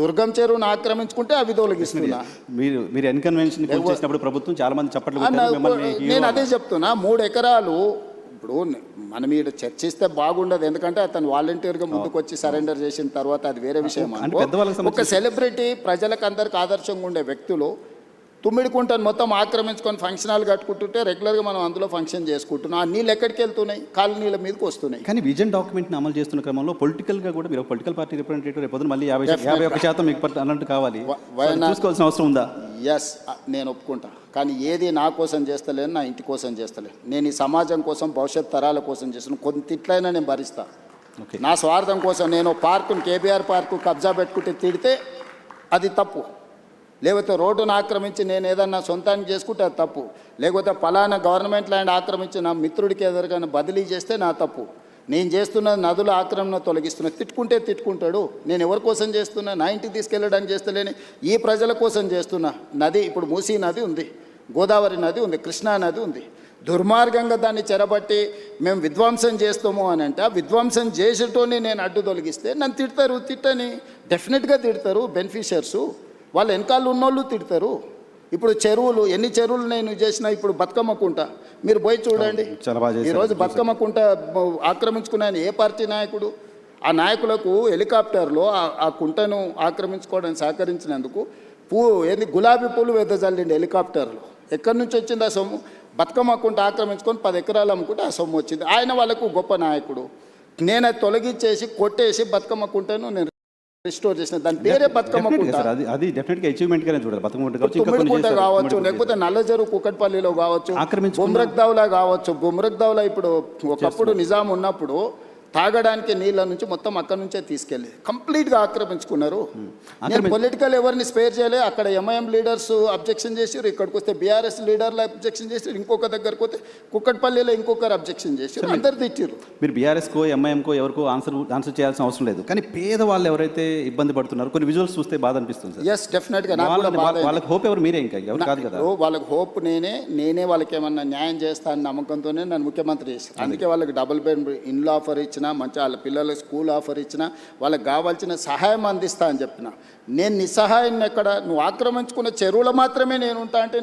దుర్గం చెరువును ఆక్రమించుకుంటే అవి తొలగిస్తున్నా. మీరు ఎన్కన్వెన్షన్ చేసినప్పుడు ప్రభుత్వం చాలా మంది చెప్పట్లేదు. నేను అదే చెప్తున్నా, 3 ఎకరాలు. ఇప్పుడు మనం ఈడ చర్చిస్తే బాగుండదు, ఎందుకంటే అతను వాలంటీర్గా ముందుకు వచ్చి సరెండర్ చేసిన తర్వాత అది వేరే విషయం. ఒక సెలబ్రిటీ, ప్రజలకు అందరికి ఆదర్శంగా ఉండే వ్యక్తులు తుమ్మిడికుంటను మొత్తం ఆక్రమించుకొని ఫంక్షన్ హాల్ కట్టుకుంటుంటే రెగ్యులర్గా మనం అందులో ఫంక్షన్ చేసుకుంటున్నాం. ఆ నీళ్ళు ఎక్కడికి వెళ్తున్నాయి? కాలనీల మీదకి వస్తున్నాయి. కానీ విజన్ డాక్యుమెంట్ని అమలు చేస్తున్న క్రమంలో పొలిటికల్గా కూడా మీరు పొలిటికల్ పార్టీ రిప్రజెంటేటివ్ రేపు మళ్ళీ 51% మీకు అన్నట్టు కావాలి, చూసుకోవాల్సిన అవసరం ఉందా? ఎస్, నేను ఒప్పుకుంటా. కానీ ఏది నా కోసం చేస్తలేను, నా ఇంటి కోసం చేస్తలేను. నేను ఈ సమాజం కోసం, భవిష్యత్ తరాల కోసం చేస్తున్నాను. కొంత తిట్లైనా నేను భరిస్తా. నా స్వార్థం కోసం నేను పార్కును, కేబీఆర్ పార్కు కబ్జా పెట్టుకుంటే తిడితే అది తప్పు. లేకపోతే రోడ్డును ఆక్రమించి నేను ఏదన్నా సొంతానికి చేసుకుంటే అది తప్పు. లేకపోతే పలానా గవర్నమెంట్ ల్యాండ్ ఆక్రమించి నా మిత్రుడికి ఎదురుగానే బదిలీ చేస్తే నా తప్పు. నేను చేస్తున్న నదుల ఆక్రమణ తొలగిస్తున్నా. తిట్టుకుంటే తిట్టుకుంటాడు. నేను ఎవరి కోసం చేస్తున్నా? నా ఇంటికి తీసుకెళ్ళడానికి చేస్తలేని, ఈ ప్రజల కోసం చేస్తున్నా. నది ఇప్పుడు మూసీ నది ఉంది, గోదావరి నది ఉంది, కృష్ణా నది ఉంది. దుర్మార్గంగా దాన్ని చెరబట్టి మేము విధ్వంసం చేస్తాము అని అంటే, ఆ విధ్వంసం చేసేటోని నేను అడ్డు తొలగిస్తే నన్ను తిడతారు. తిట్టని డెఫినెట్గా తిడతారు బెనిఫిషియర్సు. వాళ్ళు వెనకాల ఉన్నోళ్ళు తిడతారు. ఇప్పుడు చెరువులు, ఎన్ని చెరువులు నేను చేసినా, ఇప్పుడు బతుకమ్మ కుంట మీరు పోయి చూడండి. ఈరోజు బతుకమ్మ కుంట ఆక్రమించుకున్నాను ఏ పార్టీ నాయకుడు? ఆ నాయకులకు హెలికాప్టర్లో ఆ కుంటను ఆక్రమించుకోవడానికి సహకరించినందుకు గులాబీ పూలు వెదజల్లిండి హెలికాప్టర్లో. ఎక్కడి నుంచి వచ్చింది ఆ సొమ్ము? బతుకమ్మ కుంట ఆక్రమించుకొని 10 ఎకరాలు అమ్ముకుంటే ఆ సొమ్ము వచ్చింది. ఆయన వాళ్ళకు గొప్ప నాయకుడు. నేను అది తొలగించేసి కొట్టేసి బతుకమ్మ కుంటను నేను రిస్టోర్ చేసిన, దాని పేరే బతుకమ్మ కుంట. అది డెఫినెట్గా అచీవ్మెంట్ గానే చూడాలి. బతుకమ్మ కుంట కావచ్చు, లేకపోతే నల్లజరు కుకట్పల్లిలో కావచ్చు, బుమ్రక్దౌలా కావచ్చు. బుమ్రక్దౌలా ఇప్పుడు ఒకప్పుడు నిజాం ఉన్నప్పుడు తాగడానికి నీళ్ళ నుంచి మొత్తం అక్కడి నుంచే తీసుకెళ్ళి కంప్లీట్గా ఆక్రమించుకున్నారు. నేను పొలిటికల్ ఎవరిని స్పేర్ చేయలే. అక్కడ ఎంఐఎం లీడర్స్ అబ్జెక్షన్ చేసారు, ఇక్కడికి వస్తే బీఆర్ఎస్ లీడర్లు అబ్జెక్షన్ చేసారు, ఇంకొక దగ్గరకు వస్తే కుక్కట్పల్లిలో ఇంకొకరు అబ్జెక్షన్ చేసారు, అందరు తిట్టారు. మీరు బీఆర్ఎస్కో ఎంఐఎంకో ఎవరికో ఆన్సర్ చేయాల్సిన అవసరం లేదు. కానీ పేదవాళ్ళు ఎవరైతే ఇబ్బంది పడుతున్నారు, కొన్ని విజువల్స్ చూస్తే బాధ అనిపిస్తుంది సార్. ఎస్, డెఫినెట్గా వాళ్ళకి హోప్ ఎవరు? మీరే, ఇంకా ఎవరు కాదు కదా. వాళ్ళకి హోప్ నేనే వాళ్ళకి ఏమన్నా న్యాయం చేస్తానని నమ్మకంతోనే నన్ను ముఖ్యమంత్రి చేశాను. అందుకే వాళ్ళకి డబుల్ బెడ్ ఇండ్లు ఆఫర్ ఇచ్చిన, మంచి వాళ్ళ పిల్లలకు స్కూల్ ఆఫర్ ఇచ్చిన, వాళ్ళకి కావాల్సిన సహాయం అందిస్తా అని చెప్పిన. నేను నిస్సహాయాన్ని ఎక్కడ? నువ్వు ఆక్రమించుకున్న చెరువులు మాత్రమే నేను ఉంటా అంటే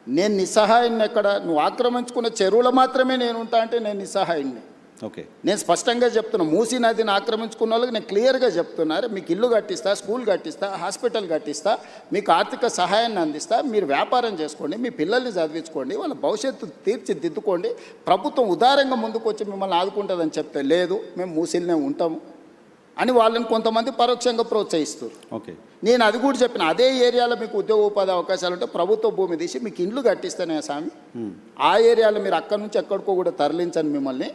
నేను నిస్సహాయాన్ని ఎక్కడ? నువ్వు ఆక్రమించుకున్న చెరువులు మాత్రమే నేను ఉంటా అంటే నేను నిస్సహాయాన్ని. ఓకే. నేను స్పష్టంగా చెప్తున్నా, మూసీ నదిని ఆక్రమించుకున్న వాళ్ళకి నేను క్లియర్గా చెప్తున్నారు, మీకు ఇల్లు కట్టిస్తా, స్కూల్ కట్టిస్తా, హాస్పిటల్ కట్టిస్తా, మీకు ఆర్థిక సహాయాన్ని అందిస్తా, మీరు వ్యాపారం చేసుకోండి, మీ పిల్లల్ని చదివించుకోండి, వాళ్ళ భవిష్యత్తు తీర్చిదిద్దుకోండి, ప్రభుత్వం ఉదారంగా ముందుకు వచ్చి మిమ్మల్ని ఆదుకుంటుందని చెప్తే లేదు మేము మూసీలనే ఉంటాము అని వాళ్ళని కొంతమంది పరోక్షంగా ప్రోత్సహిస్తారు. ఓకే. నేను అది కూడా చెప్పిన, అదే ఏరియాలో మీకు ఉద్యోగ ఉపాధి అవకాశాలు ఉంటే ప్రభుత్వ భూమి తీసి మీకు ఇండ్లు కట్టిస్తానే స్వామి, ఆ ఏరియాలో మీరు అక్కడి నుంచి ఎక్కడికో కూడా తరలించండి మిమ్మల్ని.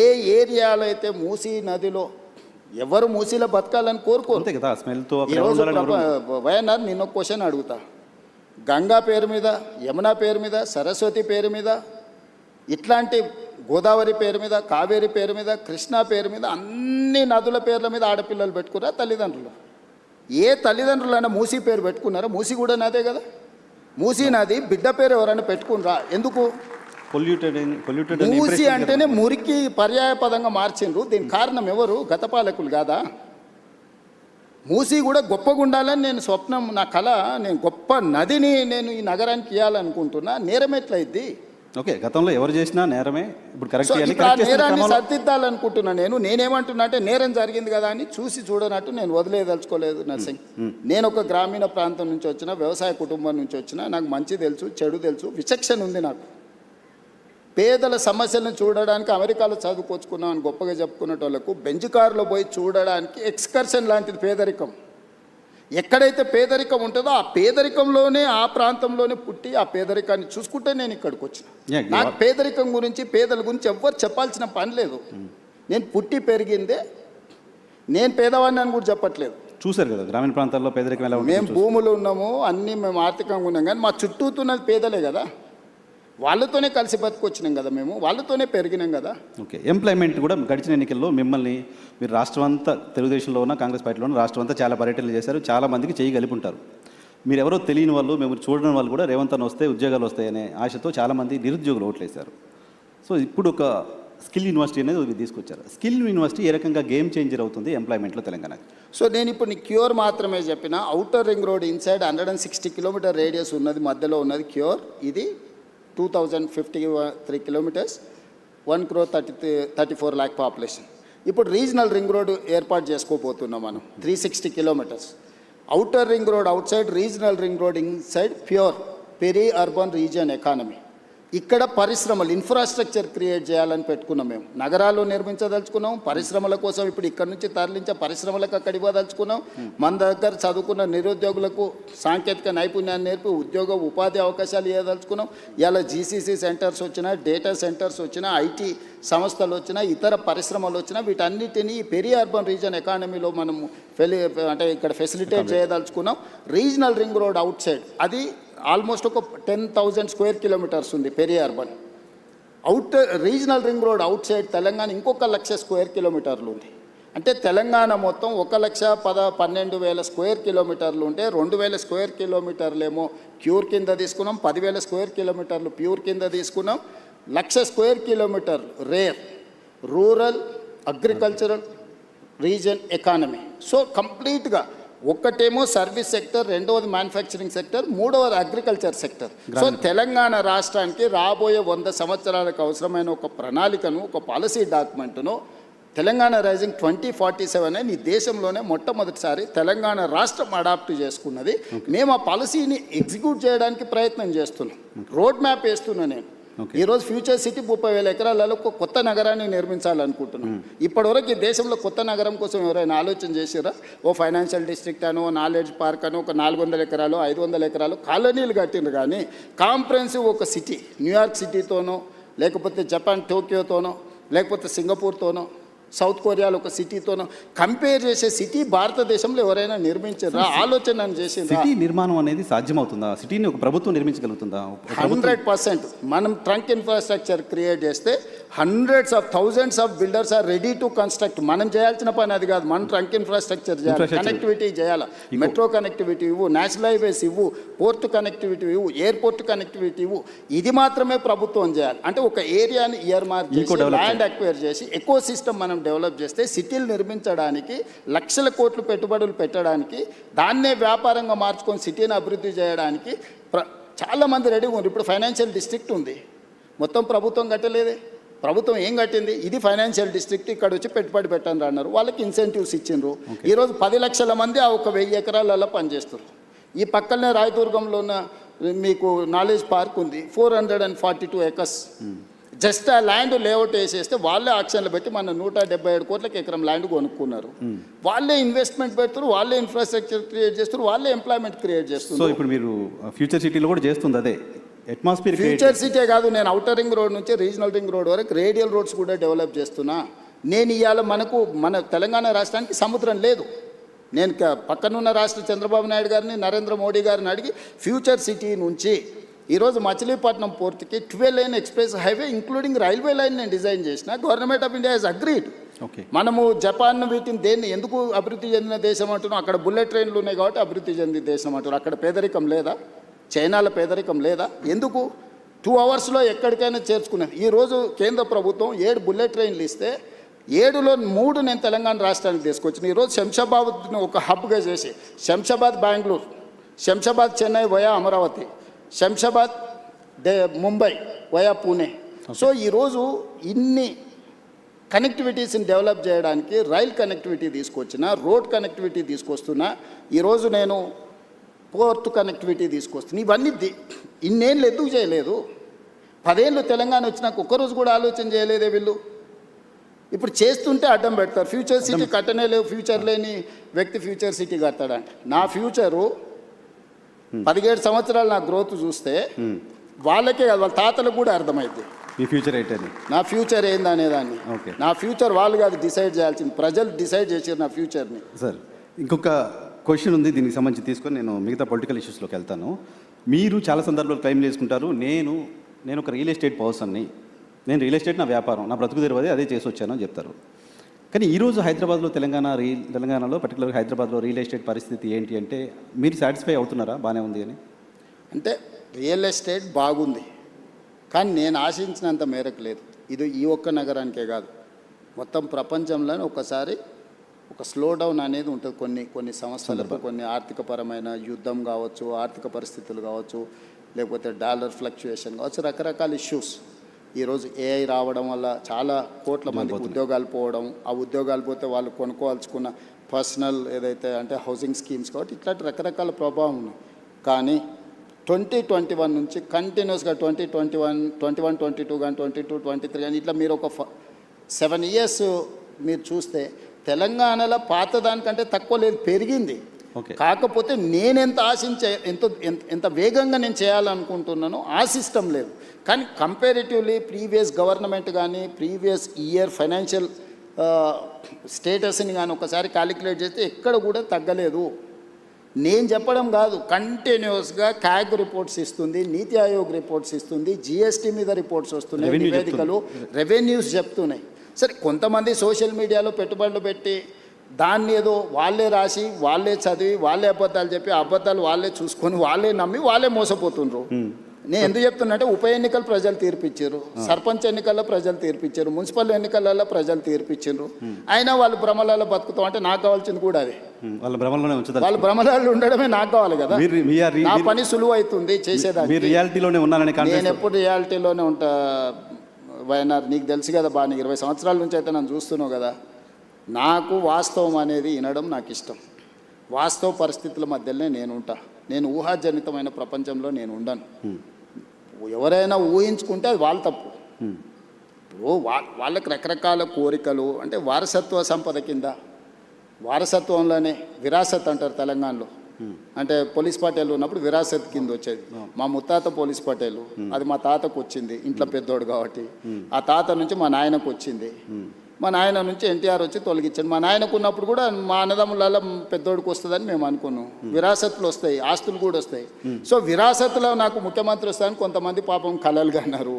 ఏ ఏరియాలో అయితే మూసీ నదిలో ఎవరు మూసీలో బతకాలని కోరుకోరు. ఈరోజు వైఎన్ఆర్ నిన్న ఒక క్వశ్చన్ అడుగుతా, గంగా పేరు మీద, యమునా పేరు మీద, సరస్వతి పేరు మీద, ఇట్లాంటి గోదావరి పేరు మీద, కావేరి పేరు మీద, కృష్ణా పేరు మీద, అన్ని నదుల పేర్ల మీద ఆడపిల్లలు పెట్టుకున్నారా తల్లిదండ్రులు? ఏ తల్లిదండ్రులైనా మూసీ పేరు పెట్టుకున్నారా? మూసీ కూడా నదే కదా. మూసీ నది బిడ్డ పేరు ఎవరైనా పెట్టుకున్నారా? ఎందుకు? మూసీ అంటేనే మురికి పర్యాయ పదంగా మార్చిండ్రు. దీనికి కారణం ఎవరు? గత పాలకులు కాదా? మూసీ కూడా గొప్పగా ఉండాలని నేను స్వప్నం, నా కళ, నేను గొప్ప నదిని నేను ఈ నగరానికి ఇవ్వాలనుకుంటున్నా. నేరం ఎట్లయిద్ది? ఓకే, గతంలో ఎవరు చేసినా నేరమే. ఇప్పుడు నేరాన్ని సరిదిద్దాలనుకుంటున్నా. నేనేమంటున్నా అంటే, నేరం జరిగింది కదా అని చూసి చూడనట్టు నేను వదిలేదలుచుకోలేదు నర్సింగ్. నేను ఒక గ్రామీణ ప్రాంతం నుంచి వచ్చిన, వ్యవసాయ కుటుంబం నుంచి వచ్చిన, నాకు మంచి తెలుసు, చెడు తెలుసు, విచక్షణ ఉంది నాకు. పేదల సమస్యలను చూడడానికి అమెరికాలో చదువుకొచ్చుకున్నాం అని గొప్పగా చెప్పుకునేటోళ్లకు బెంచ్ కారులో పోయి చూడడానికి ఎక్స్కర్షన్ లాంటిది పేదరికం. ఎక్కడైతే పేదరికం ఉంటుందో ఆ పేదరికంలోనే, ఆ ప్రాంతంలోనే పుట్టి ఆ పేదరికాన్ని చూసుకుంటే నేను ఇక్కడికి వచ్చిన. నాకు పేదరికం గురించి, పేదల గురించి ఎవ్వరు చెప్పాల్సిన పని లేదు. నేను పుట్టి పెరిగిందే, నేను పేదవాడిని అని కూడా చెప్పట్లేదు. చూసారు కదా గ్రామీణ ప్రాంతాల్లో పేదరికం ఎలా ఉంది. మేము భూములు ఉన్నాము, అన్నీ మేము ఆర్థికంగా ఉన్నాం, కానీ మా చుట్టూతున్నది పేదలే కదా. వాళ్ళతోనే కలిసి బతుకొచ్చినాం కదా, మేము వాళ్ళతోనే పెరిగినాం కదా. ఓకే. ఎంప్లాయ్మెంట్ కూడా గడిచిన ఎన్నికల్లో మిమ్మల్ని మీరు రాష్ట్రం అంతా, తెలుగుదేశంలో ఉన్న, కాంగ్రెస్ పార్టీలో ఉన్న రాష్ట్రం అంతా చాలా పర్యటనలు చేశారు, చాలా మందికి చేయగలిపి ఉంటారు. మీరు ఎవరో తెలియని వాళ్ళు, మేము చూడని వాళ్ళు కూడా రేవంత్ అన్న వస్తే ఉద్యోగాలు వస్తాయనే ఆశతో చాలామంది నిరుద్యోగులు ఓట్లేశారు. సో ఇప్పుడు ఒక స్కిల్ యూనివర్సిటీ అనేది తీసుకొచ్చారు. స్కిల్ యూనివర్సిటీ ఏ రకంగా గేమ్ చేంజర్ అవుతుంది ఎంప్లాయ్మెంట్లో తెలంగాణకి? సో నేను ఇప్పుడు నీ క్యూర్ మాత్రమే చెప్పిన. Outer ring road inside 160 kilometer radius ఉన్నది, మధ్యలో ఉన్నది క్యూర్. ఇది 2053 కిలోమీటర్స్, 1,34 lakh పాపులేషన్. ఇప్పుడు రీజనల్ రింగ్ రోడ్ ఏర్పాటు చేసుకోబోతున్నాం మనం, 360 kilometers. Outer ring road outside, regional ring road inside, PURE peri urban region economy. ఇక్కడ పరిశ్రమలు, ఇన్ఫ్రాస్ట్రక్చర్ క్రియేట్ చేయాలని పెట్టుకున్నాం. మేము నగరాల్లో నిర్మించదలుచుకున్నాం, పరిశ్రమల కోసం ఇప్పుడు ఇక్కడ నుంచి తరలించే పరిశ్రమలకు అక్కడ ఇవ్వదలుచుకున్నాం. మన దగ్గర చదువుకున్న నిరుద్యోగులకు సాంకేతిక నైపుణ్యాన్ని నేర్పి ఉద్యోగ ఉపాధి అవకాశాలు ఇవ్వదలుచుకున్నాం. ఇలా జీసీసీ సెంటర్స్ వచ్చినా, డేటా సెంటర్స్ వచ్చినా, ఐటీ సంస్థలు వచ్చినా, ఇతర పరిశ్రమలు వచ్చినా, వీటన్నిటినీ పెరీ అర్బన్ రీజియన్ ఎకానమీలో మనము అంటే ఇక్కడ ఫెసిలిటేట్ చేయదలుచుకున్నాం. Regional ring road outside అది ఆల్మోస్ట్ ఒక 10,000 స్క్వేర్ కిలోమీటర్స్ ఉంది peri urban. Regional ring road outside Telangana ఇంకొక 1,00,000 స్క్వేర్ కిలోమీటర్లు ఉంది. అంటే తెలంగాణ మొత్తం 1,12,000 స్క్వేర్ కిలోమీటర్లు ఉంటే 2,000 స్క్వేర్ కిలోమీటర్లేమో క్యూర్ కింద తీసుకున్నాం, 10,000 స్క్వేర్ కిలోమీటర్లు ప్యూర్ కింద తీసుకున్నాం, 1,00,000 స్క్వేర్ కిలోమీటర్లు rare rural agricultural region economy. So కంప్లీట్గా ఒకటేమో సర్వీస్ సెక్టర్, రెండవది మ్యానుఫ్యాక్చరింగ్ సెక్టర్, మూడవది అగ్రికల్చర్ సెక్టర్. సో తెలంగాణ రాష్ట్రానికి రాబోయే 100 సంవత్సరాలకు అవసరమైన ఒక ప్రణాళికను, ఒక పాలసీ డాక్యుమెంట్ను తెలంగాణ రైజింగ్ 2047 అని ఈ దేశంలోనే మొట్టమొదటిసారి తెలంగాణ రాష్ట్రం అడాప్ట్ చేసుకున్నది. మేము ఆ పాలసీని ఎగ్జిక్యూట్ చేయడానికి ప్రయత్నం చేస్తున్నాం, రోడ్ మ్యాప్ వేస్తున్నా. నేను ఈరోజు ఫ్యూచర్ సిటీ 30,000 ఎకరాలలో ఒక కొత్త నగరాన్ని నిర్మించాలనుకుంటున్నాం. ఇప్పటివరకు ఈ దేశంలో కొత్త నగరం కోసం ఎవరైనా ఆలోచన చేసారా? ఓ ఫైనాన్షియల్ డిస్ట్రిక్ట్ అనో, నాలెడ్జ్ పార్క్ అనో, ఒక 400 ఎకరాలు 500 ఎకరాలు కాలనీలు కట్టిండ్రు. కానీ కాంప్రహెన్సివ్ ఒక సిటీ, న్యూయార్క్ సిటీతోనో, లేకపోతే జపాన్ టోక్యోతోనో, లేకపోతే సింగపూర్తోనో, సౌత్ కొరియాలో ఒక సిటీతోనో కంపేర్ చేసే సిటీ భారతదేశంలో ఎవరైనా నిర్మించారా? ఆలోచన చేసింది. సిటీ నిర్మాణం అనేది సాధ్యమవుతుందా? సిటీని ఒక ప్రభుత్వం నిర్మించగలుగుతుందా? 100%. మనం ట్రంక్ ఇన్ఫ్రాస్ట్రక్చర్ క్రియేట్ చేస్తే hundreds of thousands of builders are ready to construct. మనం చేయాల్సిన పని అది కాదు, మనం ట్రంక్ ఇన్ఫ్రాస్ట్రక్చర్ చేయాలి, కనెక్టివిటీ చేయాలి, మెట్రో కనెక్టివిటీ ఇవ్వు, నేషనల్ హైవేస్ ఇవ్వు, పోర్ట్ కనెక్టివిటీ ఇవ్వు, ఎయిర్పోర్ట్ కనెక్టివిటీ ఇవ్వు. ఇది మాత్రమే ప్రభుత్వం చేయాలి. అంటే ఒక ఏరియాని ఇయర్ మార్క్ చేసి, ల్యాండ్ అక్వైర్ చేసి, ఎకో సిస్టమ్ మనం డెవలప్ చేస్తే సిటీలు నిర్మించడానికి, లక్షల కోట్లు పెట్టుబడులు పెట్టడానికి, దాన్నే వ్యాపారంగా మార్చుకొని సిటీని అభివృద్ధి చేయడానికి చాలామంది రెడీగా ఉన్నారు. ఇప్పుడు ఫైనాన్షియల్ డిస్ట్రిక్ట్ ఉంది, మొత్తం ప్రభుత్వం కట్టలేదే. ప్రభుత్వం ఏం కట్టింది, ఇది ఫైనాన్షియల్ డిస్ట్రిక్ట్, ఇక్కడ వచ్చి పెట్టుబడి పెట్టండి అన్నారు. వాళ్ళకి ఇన్సెంటివ్స్ ఇచ్చిండ్రు. ఈరోజు 10 లక్షల మంది ఆ ఒక 1000 ఎకరాలలో పనిచేస్తారు. ఈ పక్కనే రాయదుర్గంలో ఉన్న మీకు నాలెడ్జ్ పార్క్ ఉంది, 442 ఎకర్స్. జస్ట్ ఆ ల్యాండ్ లేఅవుట్ వేసేస్తే వాళ్ళే ఆక్షన్లు పెట్టి మన 177 కోట్లకి ఎకరం ల్యాండ్ కొనుక్కున్నారు. వాళ్ళే ఇన్వెస్ట్మెంట్ పెడతారు, వాళ్ళే ఇన్ఫ్రాస్ట్రక్చర్ క్రియేట్ చేస్తారు, వాళ్ళే ఎంప్లాయ్మెంట్ క్రియేట్ చేస్తారు. సో ఇప్పుడు మీరు ఫ్యూచర్ సిటీలో కూడా చేస్తుంది అదే అట్మాస్ఫియర్. ఫ్యూచర్ సిటీ కాదు, నేను ఔటర్ రింగ్ రోడ్ నుంచి రీజనల్ రింగ్ రోడ్ వరకు రేడియల్ రోడ్స్ కూడా డెవలప్ చేస్తున్నా. నేను ఇవాళ మన తెలంగాణ రాష్ట్రానికి సముద్రం లేదు. నేను పక్కనున్న రాష్ట్ర చంద్రబాబు నాయుడు గారిని, నరేంద్ర మోడీ గారిని అడిగి ఫ్యూచర్ సిటీ నుంచి ఈరోజు మచిలీపట్నం పోర్ట్కి 12 line express highway including railway line నేను డిజైన్ చేసిన. Government of India has agreed. మనము జపాన్ వీటిని దేన్ని ఎందుకు అభివృద్ధి చెందిన దేశం అంటున్నాం? అక్కడ బుల్లెట్ ట్రైన్లు ఉన్నాయి కాబట్టి అభివృద్ధి చెందిన దేశం అంటున్నారు. అక్కడ పేదరికం లేదా? చైనాలో పేదరికం లేదా? ఎందుకు 2 అవర్స్లో ఎక్కడికైనా చేర్చుకునేది. ఈరోజు కేంద్ర ప్రభుత్వం 7 బుల్లెట్ ట్రైన్లు ఇస్తే 7లో 3 నేను తెలంగాణ రాష్ట్రానికి తీసుకొచ్చిన. ఈరోజు శంషాబాద్ను ఒక హబ్గా చేసి Shamshabad Bengaluru, Shamshabad Chennai via Amaravati, Shamshabad Mumbai via Pune. So ఈరోజు ఇన్ని కనెక్టివిటీస్ని డెవలప్ చేయడానికి రైల్ కనెక్టివిటీ తీసుకొచ్చిన, రోడ్ కనెక్టివిటీ తీసుకొస్తున్నా. ఈరోజు నేను పోర్ట్ కనెక్టివిటీ తీసుకొస్తుంది. ఇవన్నీ ఇన్నేళ్ళు ఎందుకు చేయలేదు? 10 ఏళ్ళు తెలంగాణ వచ్చినాక ఒక్కరోజు కూడా ఆలోచన చేయలేదే వీళ్ళు. ఇప్పుడు చేస్తుంటే అడ్డం పెడతారు. ఫ్యూచర్ సిటీ కట్టనే లేవు, ఫ్యూచర్ లేని వ్యక్తి ఫ్యూచర్ సిటీ కడతాడంట. నా ఫ్యూచరు 17 సంవత్సరాలు నా గ్రోత్ చూస్తే వాళ్ళకే కాదు, వాళ్ళ తాతలకు కూడా అర్థమైంది మీ ఫ్యూచర్ ఏంటని, నా ఫ్యూచర్ ఏందనేదాన్ని. నా ఫ్యూచర్ వాళ్ళు కాదు డిసైడ్ చేయాల్సింది, ప్రజలు డిసైడ్ చేసారు నా ఫ్యూచర్ని. సార్ ఇంకొక క్వశ్చన్ ఉంది, దీనికి సంబంధించి తీసుకొని నేను మిగతా పొలిటికల్ ఇష్యూస్లోకి వెళ్తాను. మీరు చాలా సందర్భాలు క్లెయిమ్ చేసుకుంటారు, నేను ఒక రియల్ ఎస్టేట్ పర్సన్ని, నేను రియల్ ఎస్టేట్ నా వ్యాపారం, నా బ్రతుకు తెరవది అదే చేసి వచ్చాను అని చెప్తారు. కానీ ఈరోజు హైదరాబాద్లో తెలంగాణలో పర్టికులర్గా హైదరాబాద్లో రియల్ ఎస్టేట్ పరిస్థితి ఏంటి అంటే మీరు సాటిస్ఫై అవుతున్నారా బాగానే ఉంది అని? అంటే రియల్ ఎస్టేట్ బాగుంది, కానీ నేను ఆశించినంత మేరకు లేదు. ఇది ఈ ఒక్క నగరానికే కాదు, మొత్తం ప్రపంచంలోనే ఒకసారి ఒక స్లో డౌన్ అనేది ఉంటుంది. కొన్ని సంవత్సరాలకు కొన్ని ఆర్థికపరమైన యుద్ధం కావచ్చు, ఆర్థిక పరిస్థితులు కావచ్చు, లేకపోతే డాలర్ ఫ్లక్చుయేషన్ కావచ్చు, రకరకాల ఇష్యూస్. ఈరోజు ఏఐ రావడం వల్ల చాలా కోట్ల మందికి ఉద్యోగాలు పోవడం, ఆ ఉద్యోగాలు పోతే వాళ్ళు కొనుక్కోవాల్సుకున్న పర్సనల్ ఏదైతే అంటే హౌసింగ్ స్కీమ్స్ కాబట్టి ఇట్లాంటి రకరకాల ప్రభావం ఉన్నాయి. కానీ 2021 నుంచి కంటిన్యూస్గా 2021, 22 కానీ 22, 23 కానీ ఇట్లా మీరు ఒక 7 ఇయర్స్ మీరు చూస్తే తెలంగాణలో పాత దానికంటే తక్కువ లేదు, పెరిగింది. కాకపోతే నేనెంత ఆశించే ఎంత వేగంగా నేను చేయాలనుకుంటున్నానో ఆ సిస్టమ్ లేదు. కానీ కంపారిటివ్లీ ప్రీవియస్ గవర్నమెంట్ కానీ ప్రీవియస్ ఇయర్ ఫైనాన్షియల్ స్టేటస్ని కానీ ఒకసారి క్యాలిక్యులేట్ చేస్తే ఎక్కడ కూడా తగ్గలేదు. నేను చెప్పడం కాదు, కంటిన్యూస్గా క్యాగ్ రిపోర్ట్స్ ఇస్తుంది, నీతి ఆయోగ్ రిపోర్ట్స్ ఇస్తుంది, జిఎస్టీ మీద రిపోర్ట్స్ వస్తున్నాయి, నివేదికలు రెవెన్యూస్ చెప్తున్నాయి. సరే కొంతమంది సోషల్ మీడియాలో పెట్టుబడులు పెట్టి దాన్ని ఏదో వాళ్ళే రాసి వాళ్ళే చదివి వాళ్ళే అబద్ధాలు చెప్పి అబద్ధాలు వాళ్ళే చూసుకొని వాళ్ళే నమ్మి వాళ్ళే మోసపోతుండ్రు. నేను ఎందుకు చెప్తున్నట్టే ఉప ఎన్నికలు ప్రజలు తీర్పిచ్చారు, సర్పంచ్ ఎన్నికల్లో ప్రజలు తీర్పిచ్చారు, మున్సిపల్ ఎన్నికలలో ప్రజలు తీర్పిచ్చారు. అయినా వాళ్ళు భ్రమలలో బతుకుతాం అంటే నాకు కావాల్సింది కూడా అదే. వాళ్ళ భ్రమలలో ఉండడమే నాకు కావాలి కదా. నా పని సులువు అవుతుంది చేసేదాన్ని. నేను ఎప్పుడు రియాలిటీలోనే ఉంటా వైఎన్ఆర్, నీకు తెలుసు కదా బాగా, నీకు 20 సంవత్సరాల నుంచి అయితే నన్ను చూస్తున్నావు కదా. నాకు వాస్తవం అనేది వినడం నాకు ఇష్టం. వాస్తవ పరిస్థితుల మధ్యలోనే నేను ఉంటా. నేను ఊహాజనితమైన ప్రపంచంలో నేను ఉండను. ఎవరైనా ఊహించుకుంటే అది వాళ్ళ తప్పు. వాళ్ళకి రకరకాల కోరికలు అంటే వారసత్వ సంపద కింద, వారసత్వంలోనే విరాసత్ అంటారు తెలంగాణలో. అంటే పోలీస్ పటేల్ ఉన్నప్పుడు విరాసత్ కింద వచ్చేది. మా ముత్తాత పోలీస్ పటేలు, అది మా తాతకు వచ్చింది ఇంట్లో పెద్దోడు కాబట్టి. ఆ తాత నుంచి మా నాయనకు వచ్చింది, మా నాయన నుంచి ఎన్టీఆర్ వచ్చి తొలగించాడు. మా నాయనకు ఉన్నప్పుడు కూడా మా అన్నదమ్ములలో పెద్దోడికి వస్తుందని మేము అనుకున్నాం. విరాసత్తులు వస్తాయి, ఆస్తులు కూడా వస్తాయి. సో విరాసత్తులో నాకు ముఖ్యమంత్రి వస్తాయని కొంతమంది పాపం కలలుగా అన్నారు.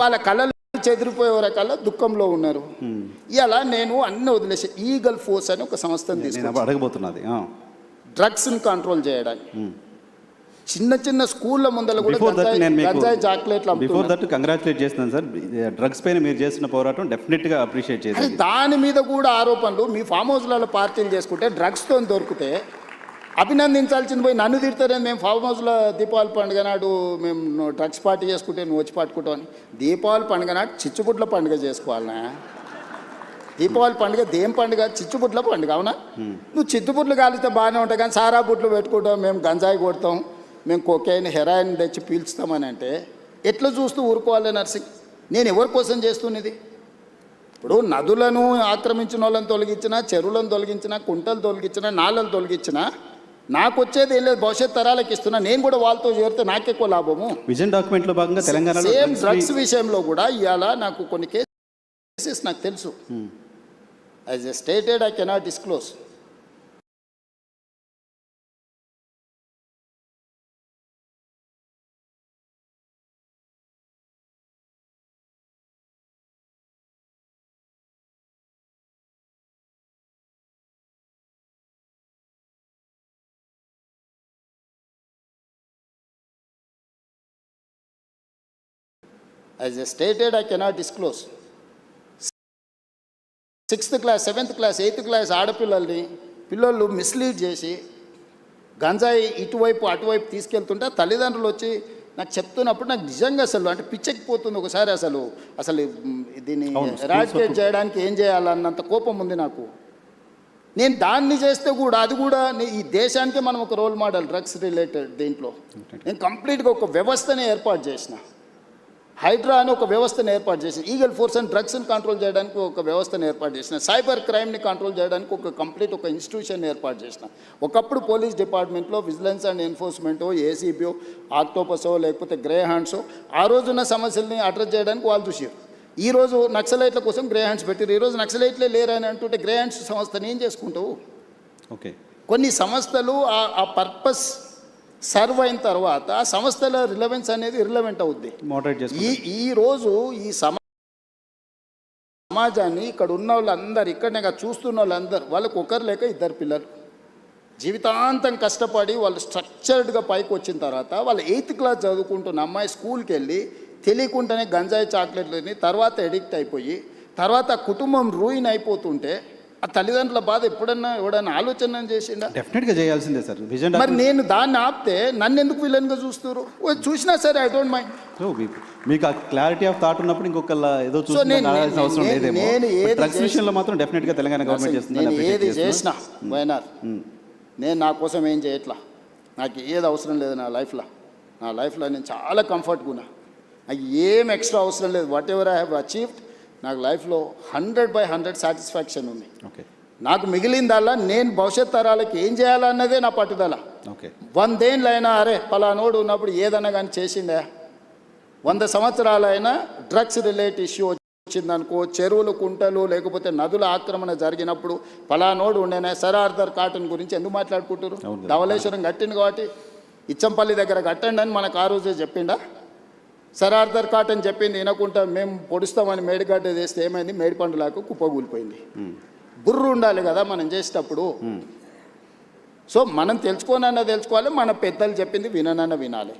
వాళ్ళ కళలు చెదిరిపోయే రకాల దుఃఖంలో ఉన్నారు. ఇలా నేను అన్ని వదిలేసి ఈగల్ ఫోర్స్ అని ఒక సంస్థను తీసుకున్నాను డ్రగ్స్ని కంట్రోల్ చేయడానికి. చిన్న చిన్న స్కూళ్ళ ముందర కూడా గంజాయి చాక్లెట్లు. బిఫోర్ దట్ కంగ్రాచులేట్ చేస్తున్నాను సార్, డ్రగ్స్ పైన మీరు చేసిన పోరాటం డెఫినెట్గా అప్రిషియేట్ చేయాలి. దాని మీద కూడా ఆరోపణలు. మీ ఫామ్ హౌస్లలో పార్టీలు చేసుకుంటే డ్రగ్స్తో దొరికితే అభినందించాల్సింది పోయి నన్ను తిడతారని మేము ఫామ్ హౌస్లో దీపావళి పండుగ నాడు మేము డ్రగ్స్ పార్టీ చేసుకుంటే నువ్వు వచ్చి పట్టుకుంటావు అని. దీపావళి పండుగ నాడు చిచ్చుబుడ్ల పండుగ చేసుకోవాలనా? దీపావళి పండుగ దేం పండుగ? చిచ్చుబుడ్ల పండుగ, అవునా? నువ్వు చిచ్చుబుడ్లు కాలిస్తే బాగానే ఉంటాయి, కానీ సారా బుడ్లు పెట్టుకుంటాం, మేము గంజాయి కొడతాం, మేము కొకైన్ హెరాయిన్ తెచ్చి పీల్చుతామని అంటే ఎట్లా చూస్తూ ఊరుకోవాలి నర్సింగ్? నేను ఎవరి కోసం చేస్తున్నది? ఇప్పుడు నదులను ఆక్రమించిన వాళ్ళని తొలగించినా, చెరువులను తొలగించినా, కుంటలు తొలగించినా, నాళ్ళను తొలగించినా నాకు వచ్చేది ఏం లేదు, భవిష్యత్ తరాలకు ఇస్తున్నా. నేను కూడా వాళ్ళతో చేరితే నాకెక్కువ లాభము. విజన్ డాక్యుమెంట్లో భాగంగా తెలంగాణలో సేమ్ డ్రగ్స్ విషయంలో కూడా ఇవాళ నాకు కొన్ని కేసెస్ నాకు తెలుసు. As a stated I cannot disclose. As I stated, I cannot disclose. 6th class, 7th class, 8th class పిల్లలు మిస్లీడ్ చేసి గంజాయి ఇటువైపు అటువైపు తీసుకెళ్తుంటే తల్లిదండ్రులు వచ్చి నాకు చెప్తున్నప్పుడు నాకు నిజంగా అసలు అంటే పిచ్చెక్కిపోతుంది ఒకసారి. అసలు దీన్ని ఎరాడికేట్ చేయడానికి ఏం చేయాలన్నంత కోపం ఉంది నాకు. నేను దాన్ని చేస్తే కూడా అది కూడా ఈ దేశానికే మనం ఒక రోల్ మోడల్ డ్రగ్స్ రిలేటెడ్ దీంట్లో. నేను కంప్లీట్గా ఒక వ్యవస్థని ఏర్పాటు చేసిన. హైడ్రా అని ఒక వ్యవస్థను ఏర్పాటు చేసిన, ఈగల్ ఫోర్స్ అండ్ డ్రగ్స్ని కంట్రోల్ చేయడానికి ఒక వ్యవస్థను ఏర్పాటు చేసిన, సైబర్ క్రైమ్ని కంట్రోల్ చేయడానికి ఒక ఇన్స్టిట్యూషన్ ఏర్పాటు చేసిన. ఒకప్పుడు పోలీస్ డిపార్ట్మెంట్లో విజిలెన్స్ అండ్ ఎన్ఫోర్స్మెంటో, ఏసీబీఓ, ఆక్టోపసో లేకపోతే గ్రే హ్యాండ్సో ఆ రోజున్న సమస్యల్ని అడ్రస్ చేయడానికి వాళ్ళు చూసారు. ఈరోజు నక్సలైట్ల కోసం గ్రే హ్యాండ్స్ పెట్టారు. ఈరోజు నక్సలైట్లే లేరని అంటుంటే గ్రే హ్యాండ్స్ సంస్థని ఏం చేసుకుంటావు? ఓకే, కొన్ని సంస్థలు ఆ పర్పస్ సర్వ్ అయిన తర్వాత ఆ సంస్థల రిలవెన్స్ అనేది ఇర్రిలవెంట్ అవుద్ది. ఈరోజు ఈ సమాజాన్ని ఇక్కడ ఉన్న వాళ్ళందరూ, ఇక్కడనే చూస్తున్న వాళ్ళందరూ, వాళ్ళకు ఒకరు లేక ఇద్దరు పిల్లలు జీవితాంతం కష్టపడి వాళ్ళు స్ట్రక్చర్డ్గా పైకి వచ్చిన తర్వాత వాళ్ళ 8th క్లాస్ చదువుకుంటున్న అమ్మాయి స్కూల్కి వెళ్ళి తెలియకుండానే గంజాయి చాక్లెట్లని తర్వాత ఎడిక్ట్ అయిపోయి తర్వాత కుటుంబం రూయిన్ అయిపోతుంటే ఆ తల్లిదండ్రుల బాధ ఎవడన్నా ఆలోచన చేసిండా? డెఫినెట్గా చేయాల్సిందే సార్. విజన్ మరి నేను దాన్ని ఆపితే నన్ను ఎందుకు విలన్గా చూస్తారు? చూసినా సరే ఐ డోంట్ మైండ్. మీకు ఆ క్లారిటీ ఆఫ్ థాట్ ఉన్నప్పుడు ఇంకొకళ్ళ ఏదో అవసరం లేదేమో. డ్రగ్స్ విషయంలో మాత్రం డెఫినెట్గా తెలంగాణ గవర్నమెంట్ చేస్తుంది. నేను ఏది చేసినా వైనార్ నేను నా కోసం ఏం చేయట్లా. నాకు ఏది అవసరం లేదు నా లైఫ్లో నేను చాలా కంఫర్ట్గా ఉన్నా. నాకు ఏం ఎక్స్ట్రా అవసరం లేదు. What ever I have achieved నాకు లైఫ్లో 100/100 సాటిస్ఫాక్షన్ ఉంది. ఓకే, నాకు మిగిలిందల్లా నేను భవిష్యత్ తరాలకి ఏం చేయాలన్నదే నా పట్టుదల. ఓకే, 100 ఏళ్ళైనా అరే పలానోడు ఉన్నప్పుడు ఏదన్నా కానీ చేసిండే, 100 సంవత్సరాలైనా డ్రగ్స్ రిలేటెడ్ ఇష్యూ వచ్చిందనుకో, చెరువులు, కుంటలు లేకపోతే నదుల ఆక్రమణ జరిగినప్పుడు పలానోడు ఉండేనా. సర్ ఆర్థర్ కాటన్ గురించి ఎందుకు మాట్లాడుకుంటారు? ధవళేశ్వరం కట్టింది కాబట్టి ఇచ్చంపల్లి దగ్గర కట్టండి అని మనకు ఆ రోజే చెప్పిండా? సర్ ఆర్థర్ కాటన్ చెప్పింది వినకుండా మేము పొడుస్తామని మేడిగడ్డ చేస్తే ఏమైంది? మేడిపండులాకు కుప్పగూలిపోయింది. బుర్రు ఉండాలి కదా మనం చేసేటప్పుడు. సో మనం తెలుసుకోవాలి, మన పెద్దలు చెప్పింది వినాలి.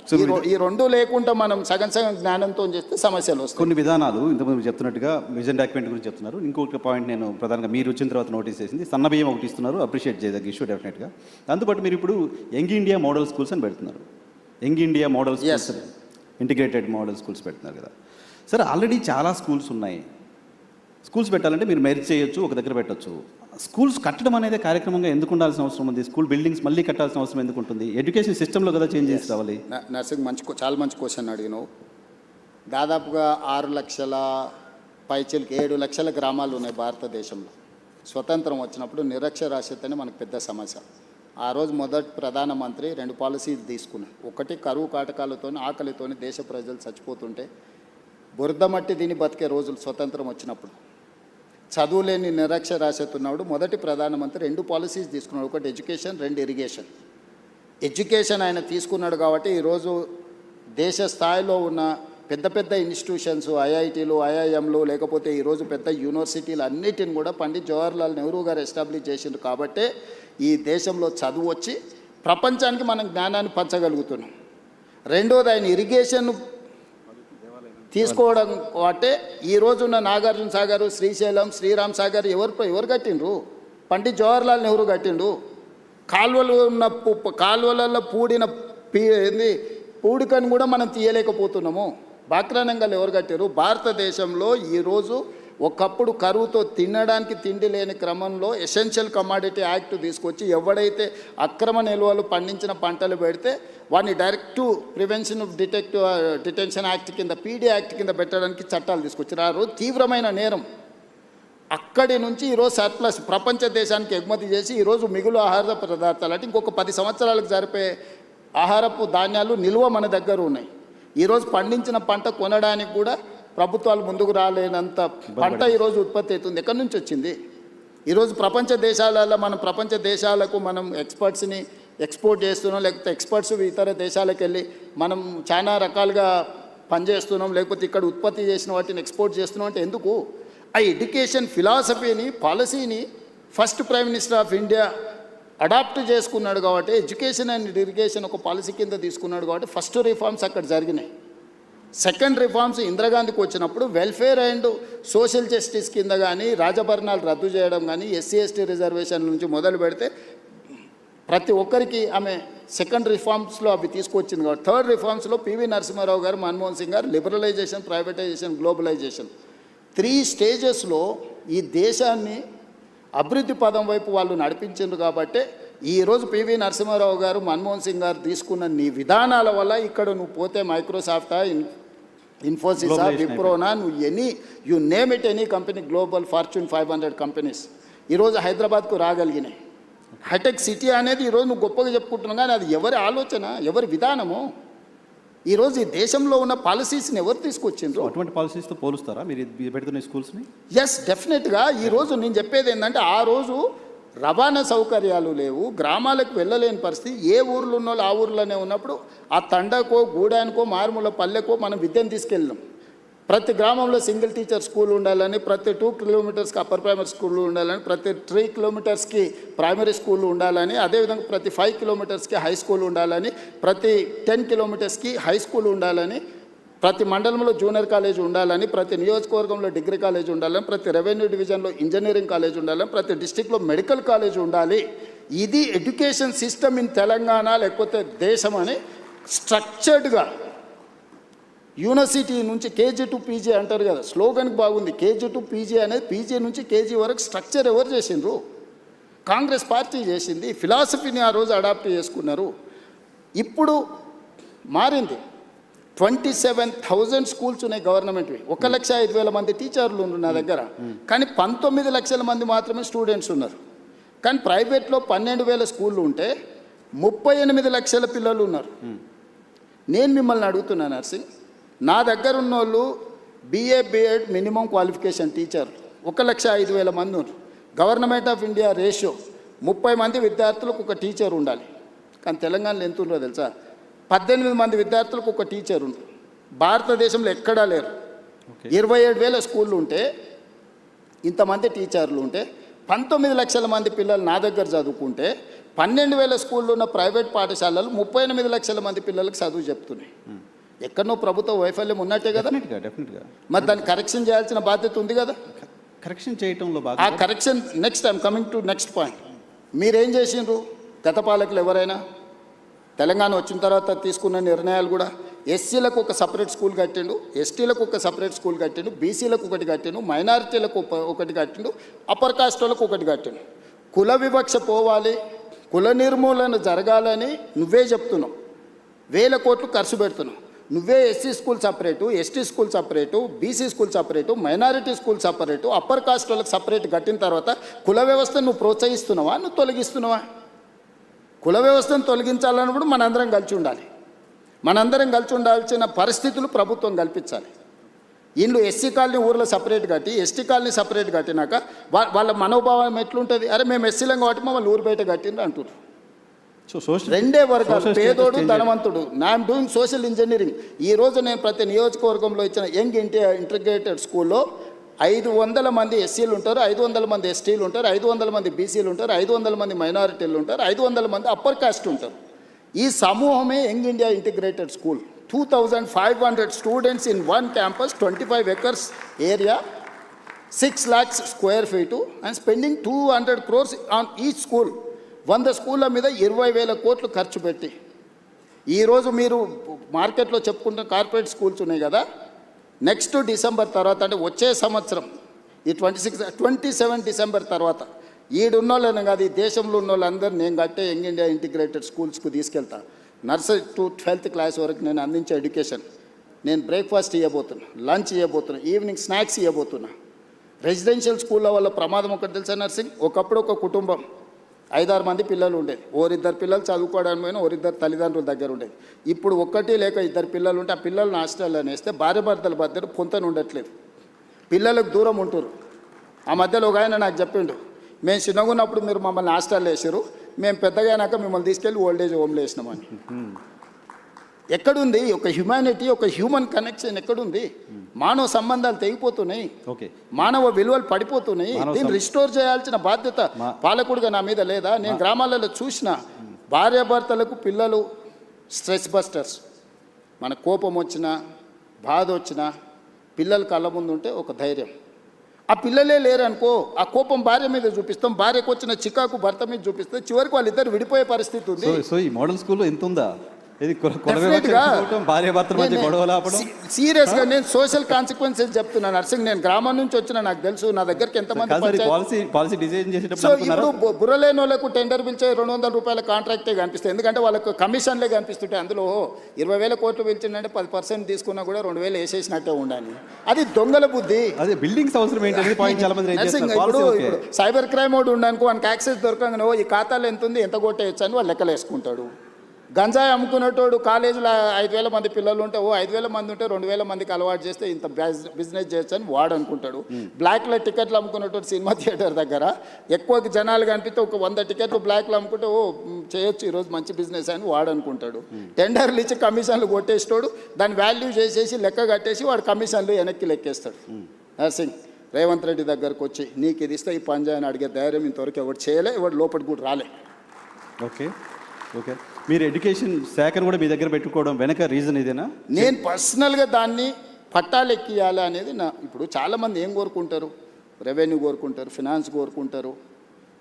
ఈ రెండు లేకుండా మనం సగం జ్ఞానంతో చేస్తే సమస్యలు వస్తాయి. కొన్ని విధానాలు ఇంతకుముందు చెప్తున్నట్టుగా విజన్ డాక్యుమెంట్ గురించి చెప్తున్నారు. ఇంకొక పాయింట్ నేను ప్రధానంగా మీరు వచ్చిన తర్వాత నోటీస్ చేసింది, సన్నబియ్యం ఒకటి ఇస్తున్నారు, అప్రిషియేట్ చేయదగ్గ ఇష్యూ డెఫినెట్గా. దాంతోపాటు మీరు ఇప్పుడు యంగ్ ఇండియా మోడల్ స్కూల్స్ అని పెడుతున్నారు. Young India model schools, integrated model schools పెడుతున్నారు కదా సార్. ఆల్రెడీ చాలా స్కూల్స్ ఉన్నాయి. స్కూల్స్ పెట్టాలంటే మీరు మెరిట్ చేయొచ్చు, ఒక దగ్గర పెట్టచ్చు. స్కూల్స్ కట్టడం అనేది కార్యక్రమంగా ఎందుకు ఉండాల్సిన అవసరం ఉంది? స్కూల్ బిల్డింగ్స్ మళ్ళీ కట్టాల్సిన అవసరం ఎందుకు ఉంటుంది? ఎడ్యుకేషన్ సిస్టంలో కదా చేంజ్ చేసి రావాలి. నర్సింగ్ చాలా మంచి క్వశ్చన్ అడిగినావు. దాదాపుగా 6 లక్షల పైచీలకి 7 లక్షల గ్రామాలు ఉన్నాయి భారతదేశంలో. స్వతంత్రం వచ్చినప్పుడు నిరక్షరాస్యతనే మనకు పెద్ద సమస్య. ఆ రోజు మొదటి ప్రధానమంత్రి 2 పాలసీలు తీసుకున్నారు. ఒకటి, కరువు కాటకాలతో ఆకలితో దేశ ప్రజలు చచ్చిపోతుంటే బురద మట్టి దీన్ని బతికే రోజులు స్వతంత్రం వచ్చినప్పుడు. చదువులేని నిరక్షరాస్యత ఉన్నప్పుడు మొదటి ప్రధానమంత్రి 2 పాలసీస్ తీసుకున్నాడు. ఒకటి ఎడ్యుకేషన్, 2 ఇరిగేషన్. ఎడ్యుకేషన్ ఆయన తీసుకున్నాడు కాబట్టి ఈరోజు దేశ స్థాయిలో ఉన్న పెద్ద ఇన్స్టిట్యూషన్స్, ఐఐటీలు, ఐఐఎంలు లేకపోతే ఈరోజు పెద్ద యూనివర్సిటీలు అన్నిటిని కూడా పండిత్ జవహర్లాల్ నెహ్రూ గారు ఎస్టాబ్లిష్ చేసిండ్రు. కాబట్టి ఈ దేశంలో చదువు వచ్చి ప్రపంచానికి మనం జ్ఞానాన్ని పంచగలుగుతున్నాం. రెండోది ఆయన ఇరిగేషన్ తీసుకోవడం అంటే ఈ రోజున్న నాగార్జున సాగర్, శ్రీశైలం, శ్రీరామ్ సాగర్ ఎవరు కట్టిండ్రు? పండిత్ జవహర్లాల్ నెహ్రూ కట్టిండు. కాలువలు ఉన్న కాలువలలో పూడిన పూడికను కూడా మనం తీయలేకపోతున్నాము. బాక్రానంగాలు ఎవరు కట్టారు? భారతదేశంలో ఈరోజు ఒకప్పుడు కరువుతో తినడానికి తిండి లేని క్రమంలో ఎసెన్షియల్ కమాడిటీ యాక్ట్ తీసుకొచ్చి ఎవడైతే అక్రమ నిల్వలు పండించిన పంటలు పెడితే వాడిని direct prevention of detention act కింద పీడీ యాక్ట్ కింద పెట్టడానికి చట్టాలు తీసుకొచ్చారు. ఆ రోజు తీవ్రమైన నేరం. అక్కడి నుంచి ఈరోజు సర్ప్లస్ ప్రపంచ దేశానికి ఎగుమతి చేసి ఈరోజు మిగులు ఆహార పదార్థాలు అంటే ఇంకొక 10 సంవత్సరాలకు జరిపే ఆహారపు ధాన్యాలు నిల్వ మన దగ్గర ఉన్నాయి. ఈరోజు పండించిన పంట కొనడానికి కూడా ప్రభుత్వాలు ముందుకు రాలేనంత పంట ఈరోజు ఉత్పత్తి అవుతుంది. ఎక్కడి నుంచి వచ్చింది? ఈరోజు ప్రపంచ దేశాలలో ప్రపంచ దేశాలకు మనం ఎక్స్పర్ట్స్ని ఎక్స్పోర్ట్ చేస్తున్నాం, లేకపోతే ఎక్స్పర్ట్స్ ఇతర దేశాలకు వెళ్ళి మనం చాలా రకాలుగా పనిచేస్తున్నాం, లేకపోతే ఇక్కడ ఉత్పత్తి చేసిన వాటిని ఎక్స్పోర్ట్ చేస్తున్నాం అంటే ఎందుకు? ఆ ఎడ్యుకేషన్ ఫిలాసఫీని పాలసీని first prime minister of India adopt చేసుకున్నాడు కాబట్టి, ఎడ్యుకేషన్ అండ్ ఇరిగేషన్ ఒక పాలసీ కింద తీసుకున్నాడు కాబట్టి ఫస్ట్ రిఫార్మ్స్ అక్కడ జరిగినాయి. సెకండ్ రిఫార్మ్స్ ఇందిరాగాంధీకి వచ్చినప్పుడు వెల్ఫేర్ అండ్ సోషల్ జస్టిస్ కింద కానీ రాజభరణాలు రద్దు చేయడం కానీ ఎస్సీ ఎస్టీ రిజర్వేషన్ నుంచి మొదలు పెడితే ప్రతి ఒక్కరికి ఆమె సెకండ్ రిఫార్మ్స్లో అవి తీసుకొచ్చింది కాబట్టి, థర్డ్ రిఫార్మ్స్లో పివి నరసింహారావు గారు, మన్మోహన్ సింగ్ గారు లిబరలైజేషన్, ప్రైవేటైజేషన్, గ్లోబలైజేషన్ 3 స్టేజెస్లో ఈ దేశాన్ని అభివృద్ధి పదం వైపు వాళ్ళు నడిపించారు. కాబట్టి ఈరోజు పివి నరసింహారావు గారు, మన్మోహన్ సింగ్ గారు తీసుకున్న నీ విధానాల వల్ల ఇక్కడ నువ్వు పోతే మైక్రోసాఫ్టా, ఇన్ఫోసిసా, విప్రోనా, నువ్వు you name it any company, global fortune 500 companies ఈరోజు హైదరాబాద్కు రాగలిగినాయి. హైటెక్ సిటీ అనేది ఈరోజు నువ్వు గొప్పగా చెప్పుకుంటున్నావు, కానీ అది ఎవరి ఆలోచన, ఎవరి విధానము? ఈరోజు ఈ దేశంలో ఉన్న పాలసీస్ని ఎవరు తీసుకొచ్చిండ్రు? అటువంటి పాలసీస్తో పోలుస్తారా మీరు పెడుతున్న స్కూల్స్ని? ఎస్, డెఫినెట్గా. ఈరోజు నేను చెప్పేది ఏంటంటే, ఆ రోజు రవాణా సౌకర్యాలు లేవు, గ్రామాలకు వెళ్ళలేని పరిస్థితి. ఏ ఊర్లో ఉన్న వాళ్ళు ఆ ఊర్లోనే ఉన్నప్పుడు ఆ తండకో, గూడానికో, మారుమూల పల్లెకో మనం విద్యను తీసుకెళ్ళినాం. ప్రతి గ్రామంలో సింగిల్ టీచర్ స్కూల్ ఉండాలని, ప్రతి 2 కిలోమీటర్స్కి అప్పర్ ప్రైమరీ స్కూల్ ఉండాలని, ప్రతి 3 కిలోమీటర్స్కి ప్రైమరీ స్కూల్ ఉండాలని, అదేవిధంగా ప్రతి 5 కిలోమీటర్స్కి హై స్కూల్ ఉండాలని, ప్రతి 10 కిలోమీటర్స్కి హై స్కూల్ ఉండాలని, ప్రతి మండలంలో జూనియర్ కాలేజ్ ఉండాలని, ప్రతి నియోజకవర్గంలో డిగ్రీ కాలేజ్ ఉండాలని, ప్రతి రెవెన్యూ డివిజన్లో ఇంజనీరింగ్ కాలేజ్ ఉండాలని, ప్రతి డిస్టిక్లో మెడికల్ కాలేజ్ ఉండాలి. ఇది ఎడ్యుకేషన్ సిస్టమ్ ఇన్ తెలంగాణ లేకపోతే దేశం అని స్ట్రక్చర్డ్గా యూనివర్సిటీ నుంచి కేజీ టు పీజీ అంటారు కదా, స్లోగన్కి బాగుంది. కేజీ టు పీజీ అనేది పీజీ నుంచి కేజీ వరకు స్ట్రక్చర్ ఎవరు చేసిండ్రు? కాంగ్రెస్ పార్టీ చేసింది. ఫిలాసఫీని ఆ రోజు అడాప్ట్ చేసుకున్నారు. ఇప్పుడు మారింది. 27,000 స్కూల్స్ ఉన్నాయి గవర్నమెంట్వి. 1,05,000 మంది టీచర్లు ఉన్నారు నా దగ్గర, కానీ 19 లక్షల మంది మాత్రమే స్టూడెంట్స్ ఉన్నారు. కానీ ప్రైవేట్లో 12,000 స్కూళ్ళు ఉంటే 38 లక్షల పిల్లలు ఉన్నారు. నేను మిమ్మల్ని అడుగుతున్నాను నర్సింగ్, నా దగ్గర ఉన్న వాళ్ళు BA B.Ed మినిమం క్వాలిఫికేషన్ టీచర్లు 1,05,000 మంది ఉన్నారు. గవర్నమెంట్ ఆఫ్ ఇండియా రేషియో 30 మంది విద్యార్థులకు ఒక టీచర్ ఉండాలి. కానీ తెలంగాణలో ఎంత ఉందో తెలుసా? 18 మంది విద్యార్థులకు ఒక టీచర్ ఉంది. భారతదేశంలో ఎక్కడా లేరు. 27,000 స్కూళ్ళు ఉంటే, ఇంతమంది టీచర్లు ఉంటే, 19 లక్షల మంది పిల్లలు నా దగ్గర చదువుకుంటే, 12,000 స్కూళ్ళు ఉన్న ప్రైవేట్ పాఠశాలలు 38 లక్షల మంది పిల్లలకు చదువు చెప్తున్నాయి. ఎక్కడనో ప్రభుత్వ వైఫల్యం ఉన్నట్టే కదా. డెఫినెట్గా. మరి దాన్ని కరెక్షన్ చేయాల్సిన బాధ్యత ఉంది కదా. కరెక్షన్ చేయటంలో ఆ correction next I'm coming to next point. మీరేం చేసిండ్రు? గత పాలకులు ఎవరైనా తెలంగాణ వచ్చిన తర్వాత తీసుకున్న నిర్ణయాలు కూడా ఎస్సీలకు ఒక సపరేట్ స్కూల్ కట్టిండు, ఎస్టీలకు ఒక సపరేట్ స్కూల్ కట్టిండు, బీసీలకు ఒకటి కట్టిండు, మైనారిటీలకు ఒకటి కట్టిండు, అప్పర్ కాస్ట్ వాళ్ళకు ఒకటి కట్టిండు. కుల వివక్ష పోవాలి, కుల నిర్మూలన జరగాలని నువ్వే చెప్తున్నావు. 1,000 కోట్లు ఖర్చు పెడుతున్నావు. నువ్వే SC school separate, ST school separate, BC school separate, minority school separate, upper caste వాళ్ళకి సపరేట్ కట్టిన తర్వాత కుల వ్యవస్థను నువ్వు ప్రోత్సహిస్తున్నావా, నువ్వు తొలగిస్తున్నావా? కుల వ్యవస్థను తొలగించాలన్నప్పుడు మనందరం కలిసి ఉండాలి. మనందరం కలిసి ఉండాల్సిన పరిస్థితులు ప్రభుత్వం కల్పించాలి. వీళ్ళు ఎస్సీ కాలనీ ఊర్లో సపరేట్ కట్టి, ఎస్టీ కాలనీ సపరేట్ కట్టినాక వాళ్ళ మనోభావం ఎట్లుంటుంది? అరే మేము ఎస్సీలం కాబట్టి మమ్మల్ని ఊరు బయట కట్టిండ్రు అంటున్నారు. రెండే వర్గాలు, పేదోడు, ధనవంతుడు. I'm doing social engineering. ఈరోజు నేను ప్రతి నియోజకవర్గంలో ఇచ్చిన యంగ్ ఇంటిగ్రేటెడ్ స్కూల్లో 500 మంది ఎస్సీలు ఉంటారు, 500 మంది ఎస్టీలు ఉంటారు, 500 మంది బీసీలు ఉంటారు, 500 మంది మైనారిటీలు ఉంటారు, 500 మంది అప్పర్ కాస్ట్ ఉంటారు. ఈ సమూహమే young India integrated school. 2,500 students in one campus, 25 acres area, 6 lakhs square feet, and spending 200 crores on each school. 100 స్కూళ్ళ మీద 20,000 కోట్లు ఖర్చు పెట్టి ఈరోజు మీరు మార్కెట్లో చెప్పుకుంటున్న కార్పొరేట్ స్కూల్స్ ఉన్నాయి కదా, నెక్స్ట్ డిసెంబర్ తర్వాత అంటే వచ్చే సంవత్సరం ఈ 27 డిసెంబర్ తర్వాత ఈడున్న వాళ్ళని కాదు, ఈ దేశంలో ఉన్న వాళ్ళందరూ నేను కట్టే యంగ్ ఇండియా ఇంటిగ్రేటెడ్ స్కూల్స్కు తీసుకెళ్తా. నర్సరీ టు 12th క్లాస్ వరకు నేను అందించే ఎడ్యుకేషన్, నేను బ్రేక్ఫాస్ట్ ఇవ్వబోతున్నా, లంచ్ ఇవ్వబోతున్నా, ఈవినింగ్ స్నాక్స్ ఇవ్వబోతున్నా. రెసిడెన్షియల్ స్కూల్లో వాళ్ళ ప్రమాదం ఒకటి తెలుసా నర్సింగ్, ఒకప్పుడు ఒక కుటుంబం 5-6 మంది పిల్లలు ఉండేది, ఓరిద్దరు పిల్లలు చదువుకోవడానికి పోయినా ఓరిద్దరు తల్లిదండ్రుల దగ్గర ఉండేది. ఇప్పుడు ఒక్కటి లేక 2 పిల్లలు ఉంటే ఆ పిల్లల్ని హాస్టల్లో వేస్తే భార్య భర్తల మధ్య పొంతన ఉండట్లేదు, పిల్లలకు దూరం ఉంటురు. ఆ మధ్యలో ఒక ఆయన నాకు చెప్పిండు, మేము చిన్నగా ఉన్నప్పుడు మీరు మమ్మల్ని హాస్టల్లో వేసారు, మేము పెద్దగా అయినాక మిమ్మల్ని తీసుకెళ్ళి ఓల్డేజ్ హోమ్లో వేసినామని. ఎక్కడుంది ఒక హ్యుమానిటీ, ఒక హ్యూమన్ కనెక్షన్ ఎక్కడుంది? మానవ సంబంధాలు తెగిపోతున్నాయి, మానవ విలువలు పడిపోతున్నాయి. దీన్ని రిస్టోర్ చేయాల్సిన బాధ్యత పాలకుడిగా నా మీద లేదా? నేను గ్రామాలలో చూసిన భార్యాభర్తలకు పిల్లలు స్ట్రెస్ బస్టర్స్. మన కోపం వచ్చినా బాధ వచ్చినా పిల్లలు కళ్ళ ముందు ఉంటే ఒక ధైర్యం. ఆ పిల్లలే లేరనుకో, ఆ కోపం భార్య మీద చూపిస్తాం, భార్యకు వచ్చిన చికాకు భర్త మీద చూపిస్తే చివరికి వాళ్ళిద్దరు విడిపోయే పరిస్థితి ఉంది. సో ఈ మోడల్ స్కూల్లో ఎంత ఉందా? సీరియస్గా నేను సోషల్ కాన్సిక్వెన్సెస్ చెప్తున్నాను నర్సింగ్. నేను గ్రామం నుంచి వచ్చిన, నాకు తెలుసు నా దగ్గరికి ఎంతమంది. సో ఇప్పుడు బుర్రలేని వాళ్ళకు టెండర్ పిలిచే 200 రూపాయల కాంట్రాక్టే కనిపిస్తాయి, ఎందుకంటే వాళ్ళకు కమిషన్లే కనిపిస్తుంటాయి. అందులో 20,000 కోట్లు పిలిచిందంటే 10% తీసుకున్నా కూడా 2,000 వేసేసినట్టే ఉండాలి. అది దొంగల బుద్ధి. అదే బిల్డింగ్స్ అవసరం ఏంటనేది పాయింట్ చాలా మంది నర్సింగ్. ఇప్పుడు సైబర్ క్రైమ్ ఒకటి ఉండనుకో, వానికి యాక్సెస్ దొరకగానే ఈ ఖాతాలో ఎంత ఉంది, ఎంత కొట్టేయచ్చు అని వాళ్ళు లెక్కలు వేసుకుంటాడు. గంజాయి అమ్ముకునేటోడు కాలేజీలో 5,000 మంది పిల్లలు ఉంటే 5,000 మంది ఉంటే 2,000 మందికి అలవాటు చేస్తే ఇంత బిజినెస్ చేయొచ్చు అని వాడు అనుకుంటాడు. బ్లాక్లో టికెట్లు అమ్ముకునేటోడు సినిమా థియేటర్ దగ్గర ఎక్కువ జనాలు కనిపిస్తే ఒక 100 టికెట్లు బ్లాక్లో అమ్ముకుంటే చేయొచ్చు ఈరోజు మంచి బిజినెస్ అని వాడు అనుకుంటాడు. టెండర్లు ఇచ్చి కమిషన్లు కొట్టేస్తాడు, దాని వాల్యూ చేసేసి లెక్క కట్టేసి వాడు కమిషన్లు వెనక్కి లెక్కేస్తాడు. నర్సింగ్ రేవంత్ రెడ్డి దగ్గరకు వచ్చి నీకు ఇది ఇస్తే ఈ పంజాయని అడిగే ధైర్యం ఇంతవరకు ఎవరు చేయలే, ఎవరు లోపలికి కూడా రాలే. ఓకే మీరు ఎడ్యుకేషన్ శాఖను కూడా మీ దగ్గర పెట్టుకోవడం వెనక రీజన్ ఇదేనా? నేను పర్సనల్గా దాన్ని పట్టాలు ఎక్కియాలి అనేది నా. ఇప్పుడు చాలామంది ఏం కోరుకుంటారు, రెవెన్యూ కోరుకుంటారు, ఫినాన్స్ కోరుకుంటారు,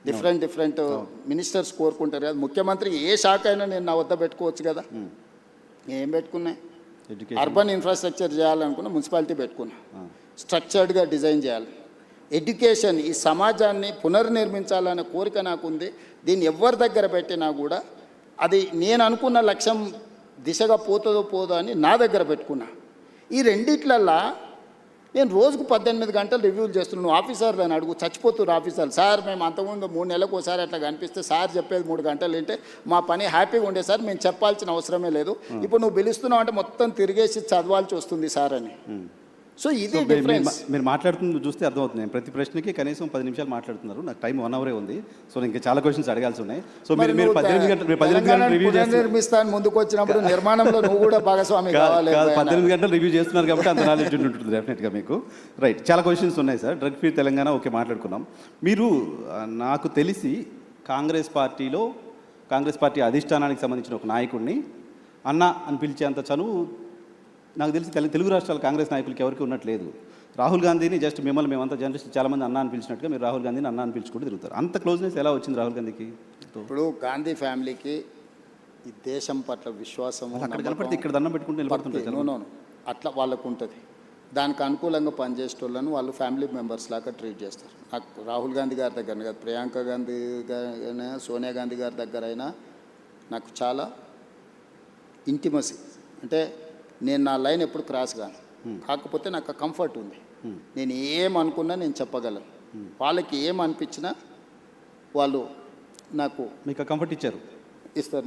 డిఫరెంట్ మినిస్టర్స్ కోరుకుంటారు కదా. ముఖ్యమంత్రి ఏ శాఖ అయినా నేను నా వద్ద పెట్టుకోవచ్చు కదా. ఏం పెట్టుకున్నా, అర్బన్ ఇన్ఫ్రాస్ట్రక్చర్ చేయాలనుకున్నా, మున్సిపాలిటీ పెట్టుకున్నా, స్ట్రక్చర్డ్గా డిజైన్ చేయాలి. ఎడ్యుకేషన్ ఈ సమాజాన్ని పునర్నిర్మించాలనే కోరిక నాకుంది. దీన్ని ఎవరి దగ్గర పెట్టినా కూడా అది నేను అనుకున్న లక్ష్యం దిశగా పోతుందో పోదో అని నా దగ్గర పెట్టుకున్నా. ఈ రెండిట్లల్లా నేను రోజుకు 18 గంటలు రివ్యూలు చేస్తున్నాను. నువ్వు ఆఫీసర్లు అని అడుగు, చచ్చిపోతున్నారు ఆఫీసర్లు. సార్ మేము అంతకుముందు 3 నెలలకు ఒకసారి అట్లా కనిపిస్తే సార్ చెప్పేది 3 గంటలు వింటే మా పని హ్యాపీగా ఉండే సార్, మేము చెప్పాల్సిన అవసరమే లేదు. ఇప్పుడు నువ్వు పిలుస్తున్నావు అంటే మొత్తం తిరిగేసి చదవాల్సి వస్తుంది సార్ అని. సో ఇది డిఫరెన్స్. మీరు మాట్లాడుతుంది చూస్తే అర్థమవుతుంది. నేను ప్రతి ప్రశ్నకి కనీసం 10 నిమిషాలు మాట్లాడుతున్నారు. నాకు టైం 1 అవరే ఉంది. సో ఇంకా చాలా క్వశ్చన్స్ అడగాల్సి ఉన్నాయి. సో మీరు 18 గంటలు రివ్యూ నిర్మిస్తాను ముందుకు వచ్చినప్పుడు నిర్మాణంలో నువ్వు కూడా భాగస్వామి కావాలి. 18 గంటలు రివ్యూ చేస్తున్నారు కాబట్టి అంత నాలెడ్జ్ ఉంటుంది డెఫినెట్గా మీకు. రైట్, చాలా క్వశ్చన్స్ ఉన్నాయి sir. Drug free Telangana okay మాట్లాడుకున్నాం. మీరు నాకు తెలిసి కాంగ్రెస్ పార్టీ అధిష్టానానికి సంబంధించిన ఒక నాయకుడిని అన్న అని పిలిచేంత చనువు నాకు తెలిసి తెలుగు రాష్ట్రాల కాంగ్రెస్ నాయకులకి ఎవరికి ఉన్నట్లేదు. రాహుల్ గాంధీని జస్ట్ మిమ్మల్ని మేమంతా జర్నలిస్ట్ చాలామంది అన్న అని పిలిచినట్టుగా మీరు రాహుల్ గాంధీని అన్న అని పిలుచుకుంటూ తిరుగుతారు. అంత క్లోజ్నెస్ ఎలా వచ్చింది రాహుల్ గాంధీకి? ఇప్పుడు గాంధీ ఫ్యామిలీకి ఈ దేశం పట్ల విశ్వాసం అక్కడ కనపడితే ఇక్కడ దండం పెట్టుకుంటూ నిలబడుతుంటారు. అట్లా వాళ్ళకు ఉంటుంది. దానికి అనుకూలంగా పనిచేసేటోళ్ళను వాళ్ళు ఫ్యామిలీ మెంబర్స్ లాగా ట్రీట్ చేస్తారు. నాకు రాహుల్ గాంధీ గారి దగ్గర కాదు, ప్రియాంక గాంధీ గారైనా సోనియా గాంధీ గారి దగ్గర అయినా నాకు చాలా ఇంటిమసీ. అంటే నేను నా లైన్ ఎప్పుడు క్రాస్ కాను, కాకపోతే నాకు కంఫర్ట్ ఉంది. నేను ఏమనుకున్నా నేను చెప్పగలను. వాళ్ళకి ఏమనిపించినా వాళ్ళు నాకు మీకు కంఫర్ట్ ఇస్తారు.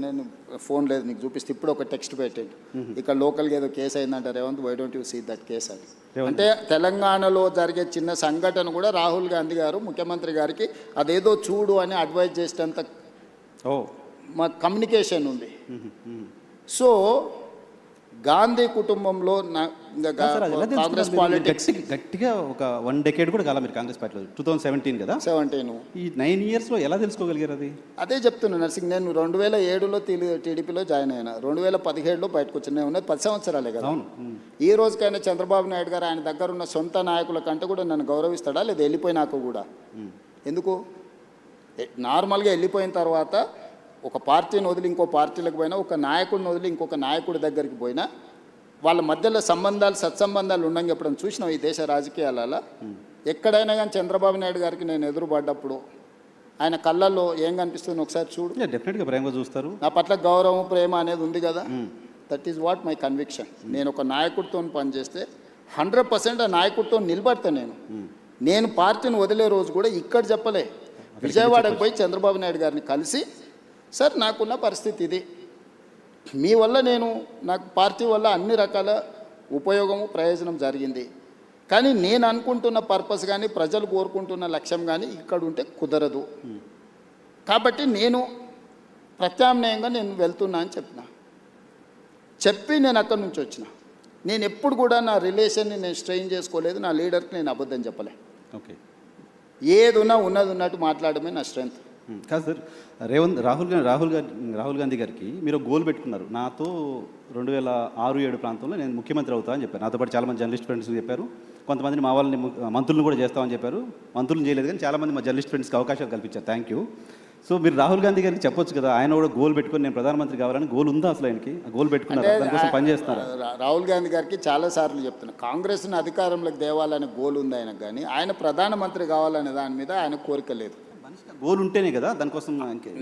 నేను ఫోన్ లేదు నీకు చూపిస్తే ఇప్పుడు ఒక టెక్స్ట్ పెట్టండి, ఇక్కడ లోకల్గా ఏదో కేసు అయిందంటే Revanth why don't you see that case అని. అంటే తెలంగాణలో జరిగే చిన్న సంఘటన కూడా రాహుల్ గాంధీ గారు ముఖ్యమంత్రి గారికి అదేదో చూడు అని అడ్వైజ్ చేసేంత మా కమ్యూనికేషన్ ఉంది. సో గాంధీ కుటుంబంలో కాంగ్రెస్ పాలిటిక్స్ గట్టిగా ఒక 1 decade కూడా కాలం మీరు కాంగ్రెస్ పార్టీలో 2017 కదా. 17 ఈ 9 yearsలో ఎలా తెలుసుకోగలిగారు? అది అదే చెప్తున్నా నర్సింగ్. నేను 2007లో టీడీపీలో జాయిన్ అయినా, 2017లో బయటకు వచ్చి నేను ఉన్నది 10 సంవత్సరాలే కదా. ఈ రోజుకైనా చంద్రబాబు నాయుడు గారు ఆయన దగ్గర ఉన్న సొంత నాయకుల కంటే కూడా నన్ను గౌరవిస్తాడా లేదా వెళ్ళిపోయినాక కూడా? ఎందుకు నార్మల్గా వెళ్ళిపోయిన తర్వాత ఒక పార్టీని వదిలి ఇంకో పార్టీలకు పోయినా, ఒక నాయకుడిని వదిలి ఇంకొక నాయకుడి దగ్గరికి పోయినా వాళ్ళ మధ్యలో సంబంధాలు సత్సంబంధాలు ఉండంగా ఎప్పుడైనా చూసినాం ఈ దేశ రాజకీయాలలో. ఎక్కడైనా కానీ చంద్రబాబు నాయుడు గారికి నేను ఎదురుపడ్డప్పుడు ఆయన కళ్ళల్లో ఏం కనిపిస్తుంది ఒకసారి చూడు. డెఫినెట్గా ప్రేమగా చూస్తారు. నా పట్ల గౌరవం ప్రేమ అనేది ఉంది కదా. That is what my conviction. నేను ఒక నాయకుడితో పనిచేస్తే 100% ఆ నాయకుడితో నిలబడతాను. నేను పార్టీని వదిలే రోజు కూడా ఇక్కడ చెప్పలే, విజయవాడకు పోయి చంద్రబాబు నాయుడు గారిని కలిసి, సార్ నాకున్న పరిస్థితి ఇది, మీ వల్ల నాకు పార్టీ వల్ల అన్ని రకాల ఉపయోగము ప్రయోజనం జరిగింది, కానీ నేను అనుకుంటున్న పర్పస్ కానీ ప్రజలు కోరుకుంటున్న లక్ష్యం కానీ ఇక్కడ ఉంటే కుదరదు, కాబట్టి నేను ప్రత్యామ్నాయంగా నేను వెళ్తున్నా అని చెప్పి నేను అక్కడి నుంచి వచ్చిన. నేను ఎప్పుడు కూడా నా రిలేషన్ని నేను స్ట్రెయిన్ చేసుకోలేదు, నా లీడర్కి నేను అబద్ధం చెప్పలే. ఓకే, ఏదున్నా ఉన్నది ఉన్నట్టు మాట్లాడమే నా స్ట్రెంగ్త్. కాదు సార్, రాహుల్ గాంధీ గారికి మీరు ఒక గోల్ పెట్టుకున్నారు. నాతో 2006-7 ప్రాంతంలో నేను ముఖ్యమంత్రి అవుతా అని చెప్పారు. నాతో పాటు చాలామంది జర్నలిస్ట్ ఫ్రెండ్స్ చెప్పారు. కొంతమందిని మా వాళ్ళని మంత్రులను కూడా చేస్తామని చెప్పారు. మంత్రులను చేయలేదు కానీ చాలామంది మా జర్నలిస్ట్ ఫ్రెండ్స్కి అవకాశాలు కల్పించారు. Thank you. సో మీరు రాహుల్ గాంధీ గారికి చెప్పొచ్చు కదా, ఆయన కూడా గోల్ పెట్టుకొని నేను ప్రధానమంత్రి కావాలని. గోల్ ఉందా అసలు ఆయనకి? ఆ గోల్ పెట్టుకున్నారు, దానికోసం పనిచేస్తున్నారు. రాహుల్ గాంధీ గారికి చాలాసార్లు చెప్తున్నా, కాంగ్రెస్ని అధికారంలోకి తేవాలనే గోల్ ఉంది ఆయనకు, కానీ ఆయన ప్రధానమంత్రి కావాలనే దాని మీద ఆయన కోరిక లేదు. గోల్ ఉంటేనే కదా దానికోసం.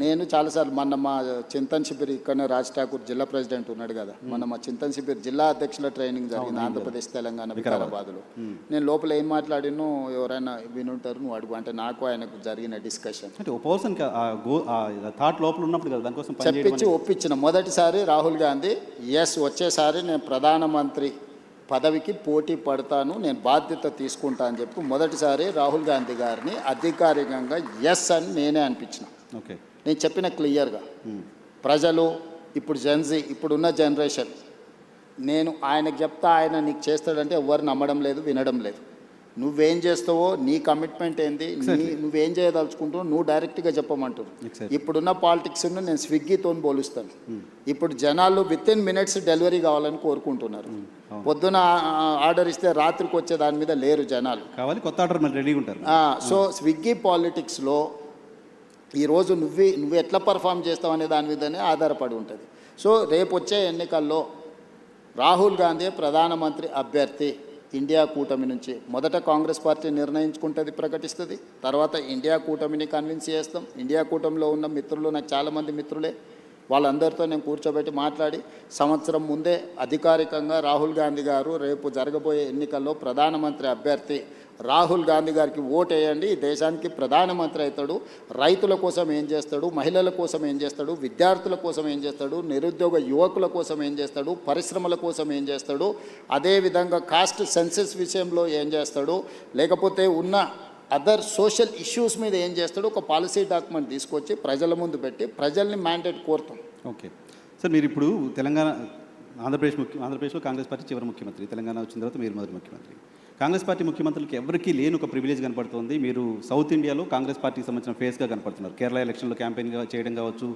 నేను చాలాసార్లు మొన్న మా చింతన్ శిబిర్ ఇక్కడనే రాజ్ ఠాకూర్ జిల్లా ప్రెసిడెంట్ ఉన్నాడు కదా, మొన్న మా చింతన్ శిబిర్ జిల్లా అధ్యక్షుల ట్రైనింగ్ జరిగింది ఆంధ్రప్రదేశ్ తెలంగాణ వికారాబాద్లో. నేను లోపల ఏం మాట్లాడినో ఎవరైనా వినుంటారు, నువ్వు అడుగు అంటే నాకు ఆయనకు జరిగిన డిస్కషన్ అంటే ఒక పర్సన్ థాట్ లోపల ఉన్నప్పుడు కదా దానికోసం చెప్పించి ఒప్పించిన. మొదటిసారి రాహుల్ గాంధీ వచ్చేసారి నేను ప్రధానమంత్రి పదవికి పోటీ పడతాను, నేను బాధ్యత తీసుకుంటా అని చెప్పి మొదటిసారి రాహుల్ గాంధీ గారిని అధికారికంగా ఎస్ అని నేనే అనిపించిన. ఓకే, నేను చెప్పిన క్లియర్గా ప్రజలు ఇప్పుడు ఇప్పుడున్న జనరేషన్, నేను ఆయనకు చెప్తా ఆయన నీకు చేస్తాడంటే ఎవరు నమ్మడం లేదు, వినడం లేదు. నువ్వేం చేస్తావో, నీ కమిట్మెంట్ ఏంది, నువ్వేం చేయదలుచుకుంటావో నువ్వు డైరెక్ట్గా చెప్పమంటున్నావు. ఇప్పుడున్న పాలిటిక్స్ను నేను స్విగ్గీతో పోలుస్తాను. ఇప్పుడు జనాలు వితిన్ మినిట్స్ డెలివరీ కావాలని కోరుకుంటున్నారు. పొద్దున ఆర్డర్ ఇస్తే రాత్రికి వచ్చే దాని మీద లేరు జనాలు, కావాలి కొత్త ఆర్డర్ మరి రెడీగా ఉంటారు. సో స్విగ్గీ పాలిటిక్స్లో ఈరోజు నువ్వు ఎట్లా పర్ఫామ్ చేస్తావు అనే దాని మీదనే ఆధారపడి ఉంటుంది. సో రేపు వచ్చే ఎన్నికల్లో రాహుల్ గాంధీ ప్రధానమంత్రి అభ్యర్థి ఇండియా కూటమి నుంచి. మొదట కాంగ్రెస్ పార్టీ నిర్ణయించుకుంటుంది, ప్రకటిస్తుంది, తర్వాత ఇండియా కూటమిని కన్విన్స్ చేస్తాం. ఇండియా కూటమిలో ఉన్న మిత్రులు నాకు చాలామంది మిత్రులే, వాళ్ళందరితో నేను కూర్చోబెట్టి మాట్లాడి సంవత్సరం ముందే అధికారికంగా రాహుల్ గాంధీ గారు రేపు జరగబోయే ఎన్నికల్లో ప్రధానమంత్రి అభ్యర్థి రాహుల్ గాంధీ గారికి ఓటేయండి, ఈ దేశానికి ప్రధానమంత్రి అవుతాడు, రైతుల కోసం ఏం చేస్తాడు, మహిళల కోసం ఏం చేస్తాడు, విద్యార్థుల కోసం ఏం చేస్తాడు, నిరుద్యోగ యువకుల కోసం ఏం చేస్తాడు, పరిశ్రమల కోసం ఏం చేస్తాడు, అదేవిధంగా కాస్ట్ సెన్సెస్ విషయంలో ఏం చేస్తాడు, లేకపోతే ఉన్న అదర్ సోషల్ ఇష్యూస్ మీద ఏం చేస్తాడు, ఒక పాలసీ డాక్యుమెంట్ తీసుకొచ్చి ప్రజల ముందు పెట్టి ప్రజల్ని మ్యాండేట్ కోరుతాం. ఓకే సార్, మీరు ఇప్పుడు ఆంధ్రప్రదేశ్లో కాంగ్రెస్ పార్టీ చివరి ముఖ్యమంత్రి, తెలంగాణ వచ్చిన తర్వాత మీరు మొదటి ముఖ్యమంత్రి. కాంగ్రెస్ పార్టీ ముఖ్యమంత్రులకి ఎవరికీ లేని ఒక ప్రివిలేజ్ కనపడుతుంది. మీరు సౌత్ ఇండియాలో కాంగ్రెస్ పార్టీకి సంబంధించిన ఫేస్గా కనపడుతున్నారు. కేరళ ఎలక్షన్లో క్యాంపెయిన్గా చేయడం కావచ్చు,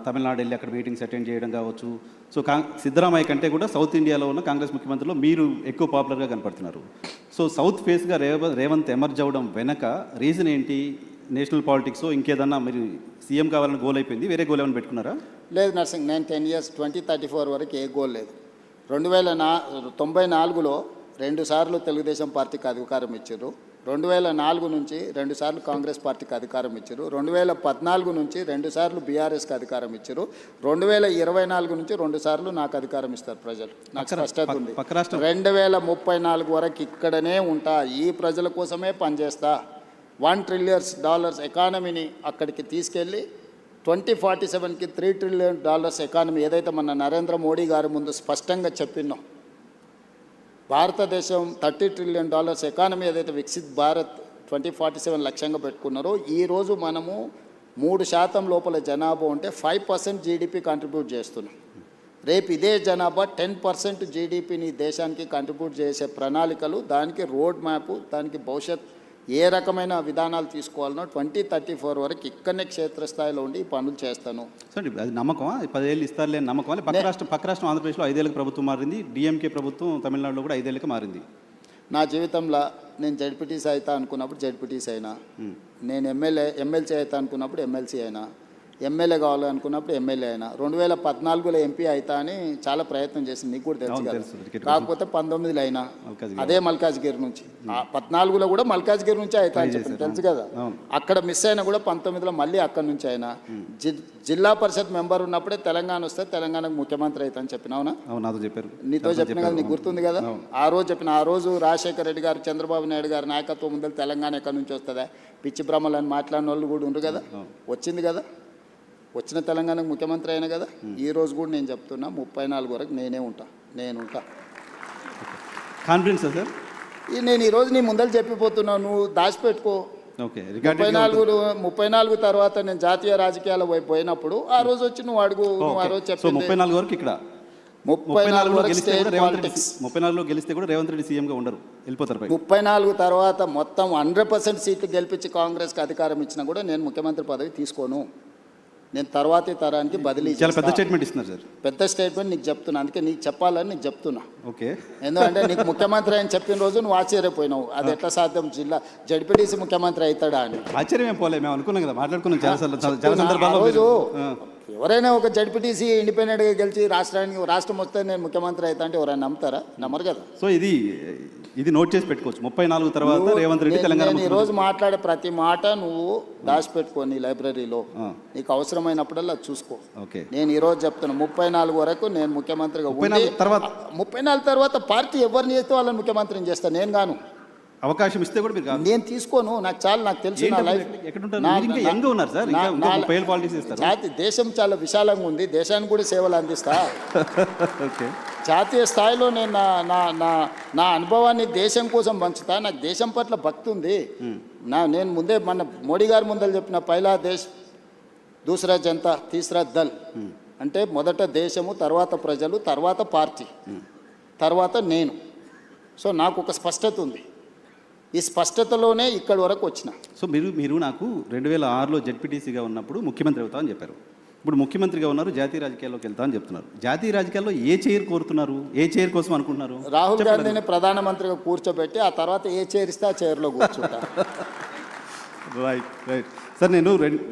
తమిళనాడు వెళ్ళి అక్కడ మీటింగ్స్ అటెండ్ చేయడం కావచ్చు. సో సిద్ధరామయ్య కంటే కూడా సౌత్ ఇండియాలో ఉన్న కాంగ్రెస్ ముఖ్యమంత్రులు మీరు ఎక్కువ పాపులర్గా కనపడుతున్నారు. సో సౌత్ ఫేస్గా రేవంత్ ఎమర్జ్ అవ్వడం వెనక రీజన్ ఏంటి? నేషనల్ పాలిటిక్స్ ఇంకేదన్నా మీరు సీఎం కావాలని గోల్ అయిపోయింది, వేరే గోల్ ఏమైనా పెట్టుకున్నారా? లేదు నర్సింగ్, నేను 10 years 2034 వరకు ఏ గోల్ లేదు. 1994లో 2 సార్లు తెలుగుదేశం పార్టీకి అధికారం ఇచ్చారు, 2004 నుంచి 2 సార్లు కాంగ్రెస్ పార్టీకి అధికారం ఇచ్చారు, 2014 నుంచి 2 సార్లు బీఆర్ఎస్కి అధికారం ఇచ్చారు, 2024 నుంచి 2 సార్లు నాకు అధికారం ఇస్తారు ప్రజలు. నాకు స్పష్టత ఉంది. 2034 వరకు ఇక్కడనే ఉంటా, ఈ ప్రజల కోసమే పనిచేస్తా. $1 trillion ఎకానమీని అక్కడికి తీసుకెళ్ళి 2047కి $3 trillion ఎకానమీ ఏదైతే మన నరేంద్ర మోడీ గారి ముందు స్పష్టంగా చెప్పినాం, భారతదేశం $30 trillion ఎకానమీ ఏదైతే వికసిత్ భారత్ 2047 లక్ష్యంగా పెట్టుకున్నారో, ఈరోజు మనము 3% లోపల జనాభా ఉంటే 5% జీడిపి కంట్రిబ్యూట్ చేస్తున్నాం. రేపు ఇదే జనాభా 10% జీడిపిని దేశానికి కంట్రిబ్యూట్ చేసే ప్రణాళికలు, దానికి రోడ్ మ్యాప్, దానికి భవిష్యత్ ఏ రకమైన విధానాలు తీసుకోవాలనో 2034 వరకు ఇక్కడనే క్షేత్రస్థాయిలో ఉండి ఈ పనులు చేస్తాను. సార్ అది నమ్మకమా? 10 ఏళ్ళు ఇస్తారు లేని నమ్మకమా? పక్క రాష్ట్రం ఆంధ్రప్రదేశ్లో 5 ఏళ్ళకి ప్రభుత్వం మారింది, డిఎంకే ప్రభుత్వం తమిళనాడులో కూడా 5 ఏళ్ళకి మారింది. నా జీవితంలో నేను జడ్పీటీసీ అవుతా అనుకున్నప్పుడు జడ్పీటీసీ అయినా, నేను ఎమ్మెల్సీ అవుతా అనుకున్నప్పుడు ఎమ్మెల్సీ అయినా, ఎమ్మెల్యే కావాలనుకున్నప్పుడు ఎమ్మెల్యే అయినా, 2014లో ఎంపీ అవుతా అని చాలా ప్రయత్నం చేసింది, నీకు కూడా తెలుసు అవును, కదా. తెలుసు. క్రికెట్ కాకపోతే 19లో అయినా మల్కాజ్గిరి. అదే మల్కాజ్గిరి నుంచి, 14లో కూడా మల్కాజ్గిరి నుంచి అవుతా అని చెప్పి తెలుసు కదా. అవును. అక్కడ మిస్ అయినా కూడా 19లో మళ్ళీ అక్కడ నుంచి అయినా జిల్లా పరిషత్ మెంబర్ ఉన్నప్పుడే తెలంగాణ వస్తే తెలంగాణకు ముఖ్యమంత్రి అవుతా అని చెప్పిన, అవునా? అవును, నాతో చెప్పారు. నీతో చెప్పిన కదా, నీకు గుర్తుంది కదా. ఆ రోజు చెప్పిన, ఆ రోజు రాజశేఖర రెడ్డి గారు, చంద్రబాబు నాయుడు గారు నాయకత్వం ముందు తెలంగాణ ఎక్కడి నుంచి వస్తుందా, పిచ్చి బ్రహ్మలని మాట్లాడిన వాళ్ళు కూడా ఉండరు కదా. వచ్చింది కదా, వచ్చిన తెలంగాణకు ముఖ్యమంత్రి అయినా కదా. ఈ రోజు కూడా నేను చెప్తున్నా 34 వరకు నేనే ఉంటా. Confidence sir? నేను ఈరోజు నీ ముందర చెప్పిపోతున్నావు, నువ్వు దాచిపెట్టుకో. ఓకే. 34 తర్వాత నేను జాతీయ రాజకీయాల వైపు పోయినప్పుడు ఆ రోజు వచ్చి నువ్వు అడుగు. నువ్వు ఆ రోజు సో చెప్పింది 34 వరకు ఇక్కడ 34 వరకు గెలిస్తే స్టేట్ కూడా రేవంత్ రెడ్డి పాలిటిక్స్. 34లో గెలిస్తే కూడా రేవంత్ రెడ్డి సీఎంగా ఉండరు, వెళ్ళిపోతారు పైకి. 34 తర్వాత మొత్తం 100% సీట్లు గెలిపించి కాంగ్రెస్కి అధికారం ఇచ్చినా కూడా నేను ముఖ్యమంత్రి పదవి తీసుకోను. నేను తర్వాతి తరానికి బదిలీ చాలా పెద్ద చేస్తా. స్టేట్మెంట్ ఇస్తున్నారు సార్. పెద్ద స్టేట్మెంట్ నీకు చెప్తున్నా, అందుకే నీకు చెప్పాలని నీకు చెప్తున్నా. ఓకే. ఎందుకంటే నీకు ముఖ్యమంత్రి అని చెప్పిన రోజు నువ్వు ఆశ్చర్యపోయినావు, అది ఎట్లా సాధ్యం, జడ్పీటీసీ ముఖ్యమంత్రి అవుతాడా అని. ఆశ్చర్యం ఏం పోలే, మేము అనుకున్నాం కదా, మాట్లాడుకున్నాం చాలా ఆ సందర్భాల్లో. రోజు ఎవరైనా ఒక జడ్పీటీసీ ఇండిపెండెంట్గా గెలిచి రాష్ట్రం వస్తే నేను ముఖ్యమంత్రి అవుతా అంటే ఎవరైనా నమ్ముతారా? నమ్మరు కదా. సో ఇది నోట్ చేసి పెట్టుకోవచ్చు. 34 తర్వాత రేవంత్ రెడ్డి తెలంగాణ నేను ఈరోజు మాట్లాడే ప్రతి మాట నువ్వు దాచిపెట్టుకో నీ లైబ్రరీలో, నీకు అవసరమైనప్పుడల్లా చూసుకో. ఓకే. నేను ఈరోజు చెప్తున్నా 34 వరకు నేను ముఖ్యమంత్రిగా ఉండి, 34 తర్వాత పార్టీ ఎవరిని చేస్తే వాళ్ళని ముఖ్యమంత్రిని చేస్తాను, నేను గాను. అవకాశం ఇస్తే కూడా మీరు కాదు. నేను తీసుకోను, నాకు తెలుసు నా లైఫ్. యంగ్ ఉన్నారు సార్, ఇంకా 30 ఏళ్ళ పాలిటిక్స్ ఇస్తారు. దేశం చాలా విశాలంగా ఉంది, దేశానికి కూడా సేవలు అందిస్తా. ఓకే. జాతీయ స్థాయిలో నేను నా అనుభవాన్ని దేశం కోసం పంచుతా. నాకు దేశం పట్ల భక్తి ఉంది. నేను ముందే మన మోడీ గారి ముందర చెప్పిన, పైలా దేశ్ దూసరా జనతా తీసరా దల్, అంటే మొదట దేశము, తర్వాత ప్రజలు, తర్వాత పార్టీ, తర్వాత నేను. సో నాకు ఒక స్పష్టత ఉంది, ఈ స్పష్టతలోనే ఇక్కడి వరకు వచ్చిన. సో మీరు నాకు 2006లో జెడ్పీటీసీగా ఉన్నప్పుడు ముఖ్యమంత్రి అవుతా అని చెప్పారు. ఇప్పుడు ముఖ్యమంత్రిగా ఉన్నారు, జాతీయ రాజకీయాల్లోకి వెళ్తా అని చెప్తున్నారు. జాతీయ రాజకీయాల్లో ఏ చైర్ కోరుతున్నారు, ఏ చైర్ కోసం అనుకుంటున్నారు? రాహుల్ గాంధీని ప్రధానమంత్రిగా కూర్చోబెట్టి ఆ తర్వాత ఏ చైర్ ఇస్తే ఆ చైర్లో కూర్చుంటా. Right sir.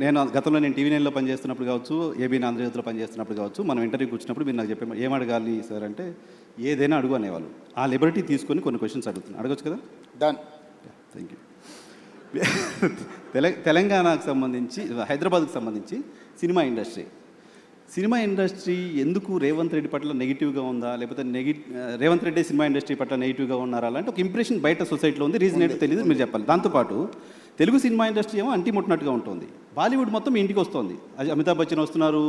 నేను గతంలో టీవీ 9లో పనిచేస్తున్నప్పుడు కావచ్చు, ఏబీ ఆంధ్రజ్యోతిలో పనిచేస్తున్నప్పుడు కావచ్చు, మనం ఇంటర్వ్యూకి వచ్చినప్పుడు మీరు నాకు చెప్పే ఏం అడగాలి సార్ అంటే ఏదైనా అడుగు అనేవాళ్ళు. ఆ లిబర్టీ తీసుకొని కొన్ని క్వశ్చన్స్ అడుగుతున్నాను, అడగచ్చు కదా? డన్. Thank you. తెలంగాణకు సంబంధించి, హైదరాబాద్కు సంబంధించి సినిమా ఇండస్ట్రీ ఎందుకు రేవంత్ రెడ్డి పట్ల నెగిటివ్గా ఉందా, లేకపోతే రేవంత్ రెడ్డి సినిమా ఇండస్ట్రీ పట్ల నెగిటివ్గా ఉన్నారా అలాంటి ఒక ఇంప్రెషన్ బయట సొసైటీలో ఉంది. రీజన్ ఏంటో తెలియదు, మీరు చెప్పాలి. దాంతోపాటు తెలుగు సినిమా ఇండస్ట్రీ ఏమో అంటిముట్టినట్టుగా ఉంటుంది. బాలీవుడ్ మొత్తం ఇంటికి వస్తుంది. అమితాబ్ బచ్చన్ వస్తున్నారు,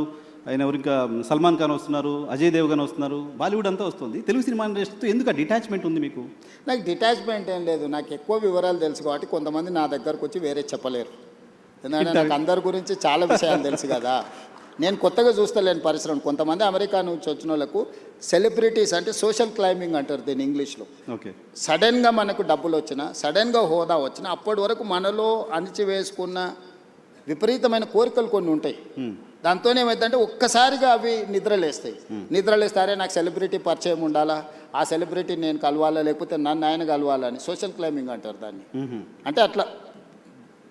ఆయన ఇంకా సల్మాన్ ఖాన్ వస్తున్నారు, అజయ్ దేవ్గన్ వస్తున్నారు, బాలీవుడ్ అంతా వస్తుంది. తెలుగు సినిమా ఇండస్ట్రీతో ఎందుకు డిటాచ్మెంట్ ఉంది మీకు? నాకు డిటాచ్మెంట్ ఏం లేదు, నాకు ఎక్కువ వివరాలు తెలుసు కాబట్టి కొంతమంది నా దగ్గరకు వచ్చి వేరే చెప్పలేరు. ఎందుకంటే నాకు అందరి గురించి చాలా విషయాలు తెలుసు కదా. నేను కొత్తగా చూస్తలేను పరిశ్రమ. కొంతమంది అమెరికా నుంచి వచ్చిన వాళ్ళకు సెలబ్రిటీస్ అంటే సోషల్ క్లైంబింగ్ అంటారు దీన్ని ఇంగ్లీష్లో. ఓకే. సడన్గా మనకు డబ్బులు వచ్చినా, సడన్గా హోదా వచ్చినా, అప్పటి వరకు మనలో అణిచివేసుకున్న విపరీతమైన కోరికలు కొన్ని ఉంటాయి. దాంతో ఏమైందంటే ఒక్కసారిగా అవి నిద్రలేస్తారే నాకు సెలబ్రిటీ పరిచయం ఉండాలా, ఆ సెలబ్రిటీ నేను కలవాలా, లేకపోతే నన్ను ఆయన కలవాలా అని సోషల్ క్లైంబింగ్ అంటారు దాన్ని. అంటే అట్లా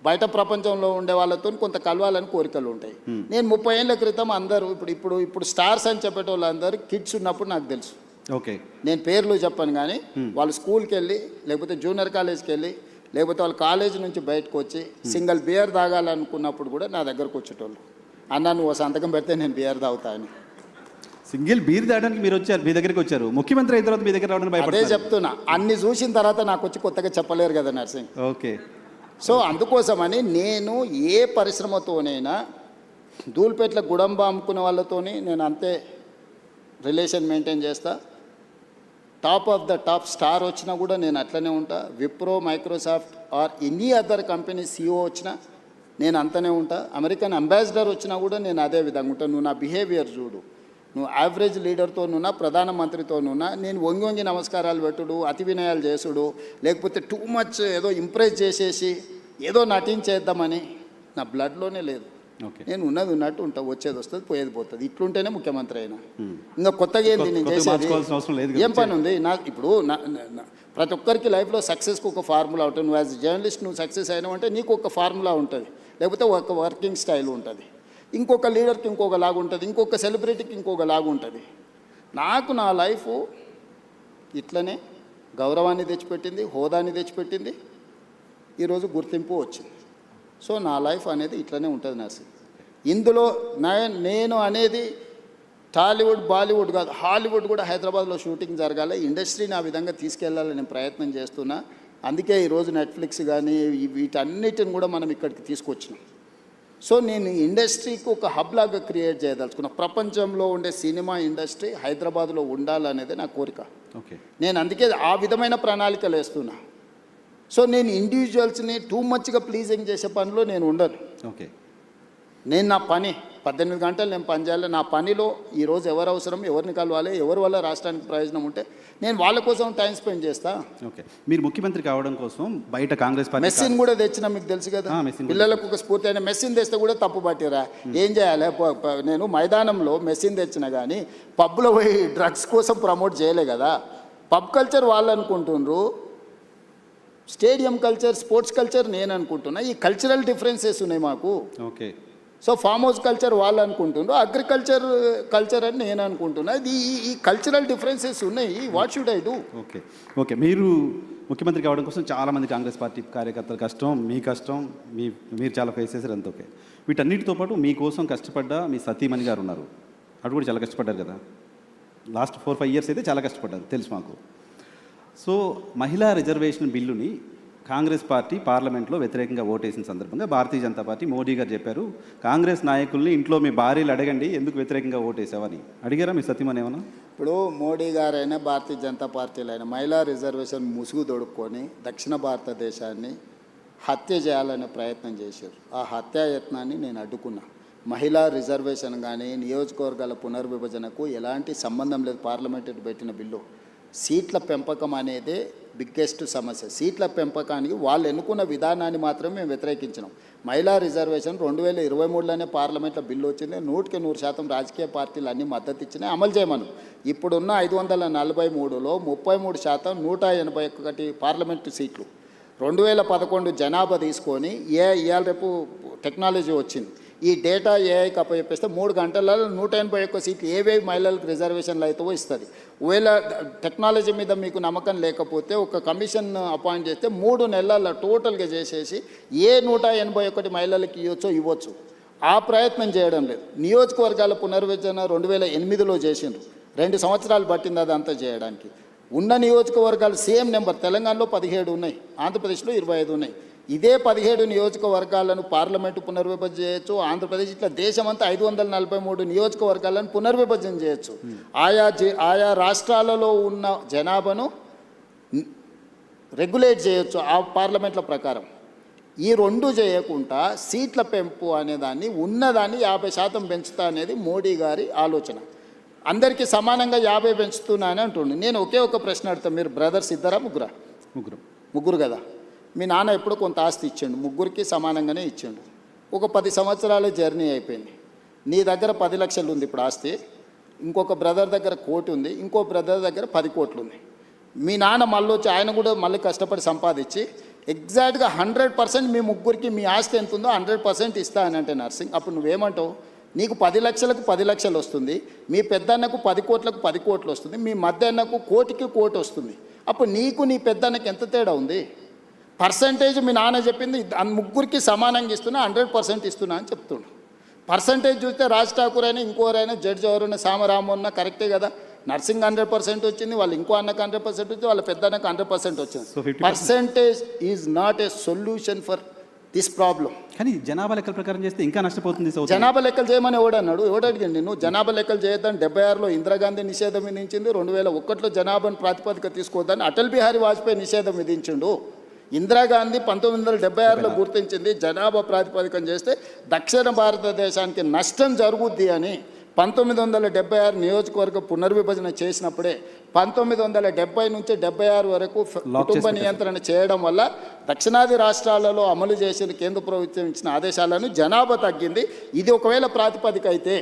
బయట ప్రపంచంలో ఉండే వాళ్ళతో కొంత కలవాలని కోరికలు ఉంటాయి. నేను 30 ఏళ్ళ క్రితం అందరూ ఇప్పుడు స్టార్స్ అని చెప్పేట వాళ్ళందరూ కిడ్స్ ఉన్నప్పుడు నాకు తెలుసు. ఓకే. నేను పేర్లు చెప్పను కానీ వాళ్ళు స్కూల్కి వెళ్ళి, లేకపోతే జూనియర్ కాలేజ్కి వెళ్ళి, లేకపోతే వాళ్ళ కాలేజ్ నుంచి బయటకు వచ్చి సింగిల్ బియర్ తాగాలనుకున్నప్పుడు కూడా నా దగ్గరకు వచ్చేటోళ్ళు. అన్న నువ్వు సంతకం పెడితే నేను బియర్ తాగుతా అని. సింగిల్ బీర్ తాగడానికి మీరు వచ్చారు, మీ దగ్గరికి వచ్చారు. ముఖ్యమంత్రి అయిన తర్వాత మీ దగ్గర రావడానికి అదే భయపడుతున్నారు. చెప్తున్నా, అన్ని చూసిన తర్వాత నాకు వచ్చి కొత్తగా చెప్పలేరు కదా నర్సింగ్. ఓకే. సో అందుకోసమని నేను ఏ పరిశ్రమతోనైనా, ధూల్పేట్ల గుడంబ అమ్ముకునే వాళ్ళతోని నేను అంతే రిలేషన్ మెయింటైన్ చేస్తా. Top of the top star వచ్చినా కూడా నేను అట్లనే ఉంటా. Wipro, Microsoft or any other company CEO వచ్చినా నేను అంతనే ఉంటా. అమెరికన్ అంబాసిడర్ వచ్చినా కూడా నేను అదే విధంగా ఉంటాను. నువ్వు నా బిహేవియర్ చూడు, నువ్వు యావరేజ్ లీడర్తోనున్నా, ప్రధానమంత్రితోనున్నా నేను వంగి నమస్కారాలు పెట్టుడు, అతి వినయాలు చేసుడు, లేకపోతే టూ మచ్ ఏదో ఇంప్రెస్ చేసేసి ఏదో నటించేద్దామని నా బ్లడ్లోనే లేదు. నేను ఉన్నది ఉన్నట్టు ఉంటా, వచ్చేది వస్తుంది, పోయేది పోతుంది. ఇట్లుంటేనే ముఖ్యమంత్రి అయినా. ఇంకా కొత్తగా ఏంది నేను చేసేది? ఏం పని ఉంది? ఇప్పుడు ప్రతి ఒక్కరికి లైఫ్లో సక్సెస్కి ఒక ఫార్ములా ఉంటుంది. నువ్వు యాజ్ జర్నలిస్ట్ నువ్వు సక్సెస్ అయినావు అంటే నీకు ఒక ఫార్ములా ఉంటుంది, లేకపోతే ఒక వర్కింగ్ స్టైల్ ఉంటుంది, ఇంకొక లీడర్కి ఇంకొక లాగా ఉంటుంది, ఇంకొక సెలబ్రిటీకి ఇంకొక లాగా ఉంటుంది. నాకు నా లైఫ్ ఇట్లనే గౌరవాన్ని తెచ్చిపెట్టింది, హోదాని తెచ్చిపెట్టింది, ఈరోజు గుర్తింపు వచ్చింది. సో నా లైఫ్ అనేది ఇట్లనే ఉంటుంది నర్సింగ్. ఇందులో నేను అనేది టాలీవుడ్ బాలీవుడ్ కాదు, హాలీవుడ్ కూడా హైదరాబాద్లో షూటింగ్ జరగాలి, ఇండస్ట్రీని ఆ విధంగా తీసుకెళ్లాలని నేను ప్రయత్నం చేస్తున్నా. అందుకే ఈరోజు నెట్ఫ్లిక్స్ కానీ వీటన్నిటిని కూడా మనం ఇక్కడికి తీసుకొచ్చినాం. సో నేను ఇండస్ట్రీకి ఒక హబ్ లాగా క్రియేట్ చేయదలుచుకున్నా. ప్రపంచంలో ఉండే సినిమా ఇండస్ట్రీ హైదరాబాద్లో ఉండాలనేది నా కోరిక. ఓకే, నేను అందుకే ఆ విధమైన ప్రణాళికలు వేస్తున్నా. సో నేను ఇండివిజువల్స్ని టూ మచ్గా ప్లీజింగ్ చేసే పనిలో నేను ఉండను. ఓకే, నేను నా పని 18 గంటలు నేను పని చేయాలి. నా పనిలో ఈరోజు ఎవరు అవసరం, ఎవరిని కలవాలి, ఎవరి వల్ల రాష్ట్రానికి ప్రయోజనం ఉంటే నేను వాళ్ళ కోసం టైం స్పెండ్ చేస్తా. ఓకే. మీరు ముఖ్యమంత్రి కావడం కోసం బయట కాంగ్రెస్ పార్టీ మెస్సీని కూడా తెచ్చినా మీకు తెలుసు కదా. పిల్లలకు ఒక స్ఫూర్తి అయిన మెస్సీని తెస్తే కూడా తప్పు పట్టిరా. ఏం చేయాలి? నేను మైదానంలో మెస్సీని తెచ్చినా కానీ పబ్లో పోయి డ్రగ్స్ కోసం ప్రమోట్ చేయలే కదా. పబ్ కల్చర్ వాళ్ళు అనుకుంటుండ్రు, స్టేడియం కల్చర్, స్పోర్ట్స్ కల్చర్ నేను అనుకుంటున్నా. ఈ కల్చరల్ డిఫరెన్సెస్ ఉన్నాయి మాకు. Okay. So farm house culture వాళ్ళు అనుకుంటుండ్రు, కల్చర్ అని నేను అనుకుంటున్నా. ఈ కల్చరల్ డిఫరెన్సెస్ ఉన్నాయి. What should I do? Okay, okay. మీరు ముఖ్యమంత్రి కావడం కోసం చాలామంది కాంగ్రెస్ పార్టీ కార్యకర్తల కష్టం, మీ కష్టం, మీరు చాలా ఫేస్ చేశారు, అంత ఓకే. వీటన్నిటితో పాటు మీకోసం కష్టపడ్డ మీ సతీమణి గారు ఉన్నారు. అటు కూడా చాలా కష్టపడ్డారు కదా. లాస్ట్ 4-5 ఇయర్స్ అయితే చాలా కష్టపడ్డారు, తెలుసు మాకు. సో మహిళా రిజర్వేషన్ బిల్లుని కాంగ్రెస్ పార్టీ పార్లమెంట్లో వ్యతిరేకంగా ఓటేసిన సందర్భంగా భారతీయ జనతా పార్టీ మోడీ గారు చెప్పారు, కాంగ్రెస్ నాయకుల్ని ఇంట్లో మీ భార్యలు అడగండి ఎందుకు వ్యతిరేకంగా ఓటేసావని. అడిగారా మీ సతీమణి ఏమన్నా? ఇప్పుడు మోడీ గారైనా భారతీయ జనతా పార్టీలైనా మహిళా రిజర్వేషన్ ముసుగు తొడుక్కొని దక్షిణ భారతదేశాన్ని హత్య చేయాలనే ప్రయత్నం చేశారు. ఆ హత్యాయత్నాన్ని నేను అడ్డుకున్నా. మహిళా రిజర్వేషన్ కానీ నియోజకవర్గాల పునర్విభజనకు ఎలాంటి సంబంధం లేదు. పార్లమెంటు పెట్టిన బిల్లు సీట్ల పెంపకం అనేదే బిగ్గెస్ట్ సమస్య. సీట్ల పెంపకానికి వాళ్ళు ఎన్నుకున్న విధానాన్ని మాత్రమే మేము వ్యతిరేకించినాం. మహిళా రిజర్వేషన్ 2023లోనే పార్లమెంట్లో బిల్లు వచ్చింది. 100% రాజకీయ పార్టీలు అన్నీ మద్దతు ఇచ్చినాయి, అమలు చేయమను. ఇప్పుడున్న 543లో 33% 181 పార్లమెంటు సీట్లు 2011 జనాభా తీసుకొని ఇవాళ రేపు టెక్నాలజీ వచ్చింది. ఈ డేటా ఏఐకి అప్పచెప్పేస్తే 3 గంటలలో 181 సీట్లు ఏవేవి మహిళలకు రిజర్వేషన్లు అవుతావో ఇస్తుంది. ఒకవేళ టెక్నాలజీ మీద మీకు నమ్మకం లేకపోతే ఒక కమిషన్ అపాయింట్ చేస్తే 3 నెలల్లో టోటల్గా చేసేసి ఏ 181 మహిళలకు ఇవ్వచ్చు. ఆ ప్రయత్నం చేయడం లేదు. నియోజకవర్గాల పునర్విభజన 2008లో చేసిండ్రు. 2 సంవత్సరాలు పట్టింది అదంతా చేయడానికి. ఉన్న నియోజకవర్గాలు సేమ్ నెంబర్, తెలంగాణలో 17 ఉన్నాయి, ఆంధ్రప్రదేశ్లో 25 ఉన్నాయి. ఇదే 17 నియోజకవర్గాలను పార్లమెంటు పునర్విభజన చేయొచ్చు. ఆంధ్రప్రదేశ్ ఇట్లా దేశమంతా 543 నియోజకవర్గాలను పునర్విభజన చేయొచ్చు. ఆయా రాష్ట్రాలలో ఉన్న జనాభాను రెగ్యులేట్ చేయొచ్చు ఆ పార్లమెంట్ల ప్రకారం. ఈ 2 చేయకుండా సీట్ల పెంపు అనేదాన్ని ఉన్నదాన్ని 50% పెంచుతా అనేది మోడీ గారి ఆలోచన. అందరికీ సమానంగా 50 పెంచుతున్నా అని అంటుండే. నేను ఒకే ఒక ప్రశ్న అడుగుతాను, మీరు బ్రదర్స్ ఇద్దరా ముగ్గురు కదా. మీ నాన్న ఎప్పుడు కొంత ఆస్తి ఇచ్చిండు, ముగ్గురికి సమానంగానే ఇచ్చిండు. ఒక 10 సంవత్సరాల జర్నీ అయిపోయింది. నీ దగ్గర 10 లక్షలు ఉంది ఇప్పుడు ఆస్తి, ఇంకొక బ్రదర్ దగ్గర 1 కోటి ఉంది, ఇంకో బ్రదర్ దగ్గర 10 కోట్లు ఉంది. మీ నాన్న మళ్ళీ వచ్చి ఆయన కూడా మళ్ళీ కష్టపడి సంపాదించి ఎగ్జాక్ట్గా 100% మీ ముగ్గురికి మీ ఆస్తి ఎంత ఉందో 100% ఇస్తా అని అంటే నర్సింగ్, అప్పుడు నువ్వేమంటావు? నీకు 10 లక్షలకు 10 లక్షలు వస్తుంది, మీ పెద్దన్నకు 10 కోట్లకు 10 కోట్లు వస్తుంది, మీ మధ్యన్నకు 1 కోటికి 1 కోటి వస్తుంది. అప్పుడు నీకు నీ పెద్దన్నకి ఎంత తేడా ఉంది? పర్సంటేజ్ మీ నాన్న చెప్పింది ముగ్గురికి సమానంగా ఇస్తున్నా, 100% ఇస్తున్నా అని చెప్తుండు. పర్సంటేజ్ చూస్తే రాజ్ ఠాకూర్ అయినా ఇంకోరైనా జడ్జి ఎవరైనా సామరామన్న కరెక్టే కదా. నర్సింగ్ 100% వచ్చింది, వాళ్ళు ఇంకో అన్నకు 100% వచ్చింది, వాళ్ళ పెద్ద అన్నకు 100% వచ్చింది. Percentage is not a solution for this problem. కానీ జనాభా లెక్కల ప్రకారం చేస్తే ఇంకా నష్టపోతుంది. జనాభా లెక్కలు చేయమని ఎవడన్నాడు? ఎవడడిగండి? నువ్వు జనాభా లెక్కలు చేయొద్దని 76లో ఇందిరాగాంధీ నిషేధం విధించింది, 2001లో జనాభాను ప్రాతిపదిక తీసుకోవద్దని అటల్ బిహారీ వాజ్పేయి నిషేధం విధించిండు. ఇందిరాగాంధీ 1976లో గుర్తించింది జనాభా ప్రాతిపదికం చేస్తే దక్షిణ భారతదేశానికి నష్టం జరుగుద్ది అని. 1976 నియోజకవర్గ పునర్విభజన చేసినప్పుడే 1970 నుంచి 76 వరకు కుటుంబ నియంత్రణ చేయడం వల్ల దక్షిణాది రాష్ట్రాలలో అమలు చేసిన కేంద్ర ప్రభుత్వం ఇచ్చిన ఆదేశాలను జనాభా తగ్గింది. ఇది ఒకవేళ ప్రాతిపదిక అయితే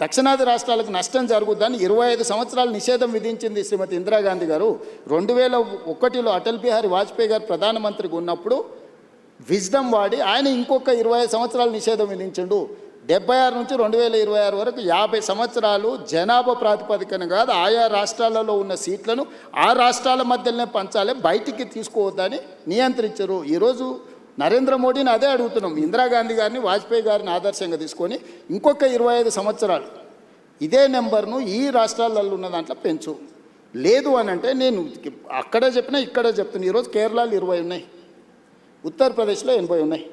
దక్షిణాది రాష్ట్రాలకు నష్టం జరుగుద్దని 25 సంవత్సరాలు నిషేధం విధించింది శ్రీమతి ఇందిరాగాంధీ గారు. 2001లో అటల్ బిహారీ వాజ్పేయి గారు ప్రధానమంత్రిగా ఉన్నప్పుడు విజ్డమ్ వాడి ఆయన ఇంకొక 25 సంవత్సరాలు నిషేధం విధించిండు. 76 నుంచి 2026 వరకు 50 సంవత్సరాలు జనాభా ప్రాతిపదికన కాదు, ఆయా రాష్ట్రాలలో ఉన్న సీట్లను ఆ రాష్ట్రాల మధ్యలోనే పంచాలి, బయటికి తీసుకోవద్దని నియంత్రించరు. ఈరోజు నరేంద్ర మోడీని అదే అడుగుతున్నాం. ఇందిరాగాంధీ గారిని వాజ్పేయి గారిని ఆదర్శంగా తీసుకొని ఇంకొక 25 సంవత్సరాలు ఇదే నెంబర్ను ఈ రాష్ట్రాలలో ఉన్న దాంట్లో పెంచు. లేదు అని అంటే నేను అక్కడే చెప్పినా ఇక్కడే చెప్తున్నా. ఈరోజు కేరళలో 20 ఉన్నాయి, ఉత్తరప్రదేశ్లో 80 ఉన్నాయి.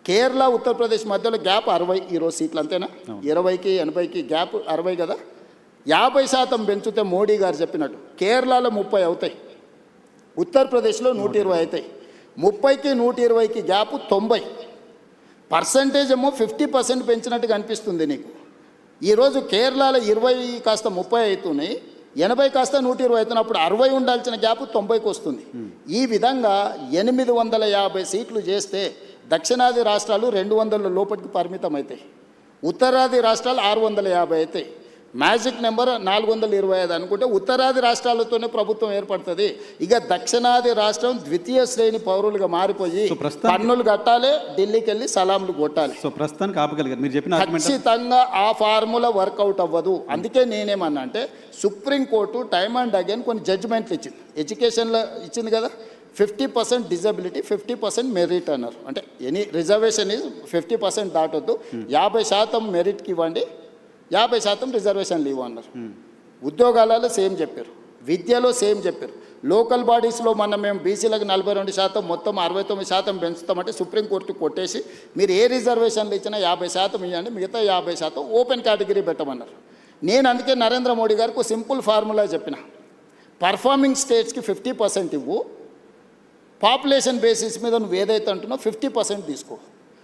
కేరళ ఉత్తరప్రదేశ్ మధ్యలో గ్యాప్ 60 ఈరోజు సీట్లు, అంతేనా? 20కి 80కి గ్యాప్ 60 కదా. 50% పెంచితే మోడీ గారు చెప్పినట్టు కేరళలో 30 అవుతాయి, ఉత్తరప్రదేశ్లో 120 అవుతాయి. 30కి 120కి గ్యాప్ 90%. ఏమో 50% పెంచినట్టుగా అనిపిస్తుంది నీకు. ఈరోజు కేరళలో 20 కాస్త 30 అవుతున్నాయి, 80 కాస్త 120 అవుతున్నప్పుడు 60 ఉండాల్సిన గ్యాప్ 90కి వస్తుంది. ఈ విధంగా 850 సీట్లు చేస్తే దక్షిణాది రాష్ట్రాలు 200 లోపలికి పరిమితం అవుతాయి, ఉత్తరాది రాష్ట్రాలు 650 అవుతాయి. మ్యాజిక్ నెంబర్ 425 అనుకుంటే ఉత్తరాది రాష్ట్రాలతోనే ప్రభుత్వం ఏర్పడుతుంది. ఇక దక్షిణాది రాష్ట్రం ద్వితీయ శ్రేణి పౌరులుగా మారిపోయి పన్నులు కట్టాలి, ఢిల్లీకి వెళ్ళి సలాంలు కొట్టాలి. సో ప్రస్తుతానికి ఆపగలిగారు మీరు చెప్పిన ఖచ్చితంగా ఆ ఫార్ములా వర్కౌట్ అవ్వదు. అందుకే నేనేమన్నా అంటే సుప్రీంకోర్టు టైమ్ అండ్ అగైన్ కొన్ని జడ్జిమెంట్లు ఇచ్చింది. ఎడ్యుకేషన్లో ఇచ్చింది కదా, 50% డిజబిలిటీ, 50% మెరిట్ అన్నారు. అంటే ఎనీ రిజర్వేషన్ ఈజ్ 50% దాటొద్దు, 50% మెరిట్కి ఇవ్వండి, 50% రిజర్వేషన్లు ఇవ్వన్నారు. ఉద్యోగాలలో సేమ్ చెప్పారు, విద్యలో సేమ్ చెప్పారు. లోకల్ బాడీస్లో మేము బీసీలకు 42%, మొత్తం 69% పెంచుతామంటే సుప్రీంకోర్టు కొట్టేసి మీరు ఏ రిజర్వేషన్లు ఇచ్చినా 50% ఇవ్వండి, మిగతా 50% ఓపెన్ కేటగిరీ పెట్టమన్నారు. నేను అందుకే నరేంద్ర మోడీ గారికి సింపుల్ ఫార్ములా చెప్పిన, పర్ఫార్మింగ్ స్టేట్స్కి 50% ఇవ్వు, పాపులేషన్ బేసిస్ మీద నువ్వు ఏదైతే అంటున్నావు 50% తీసుకో.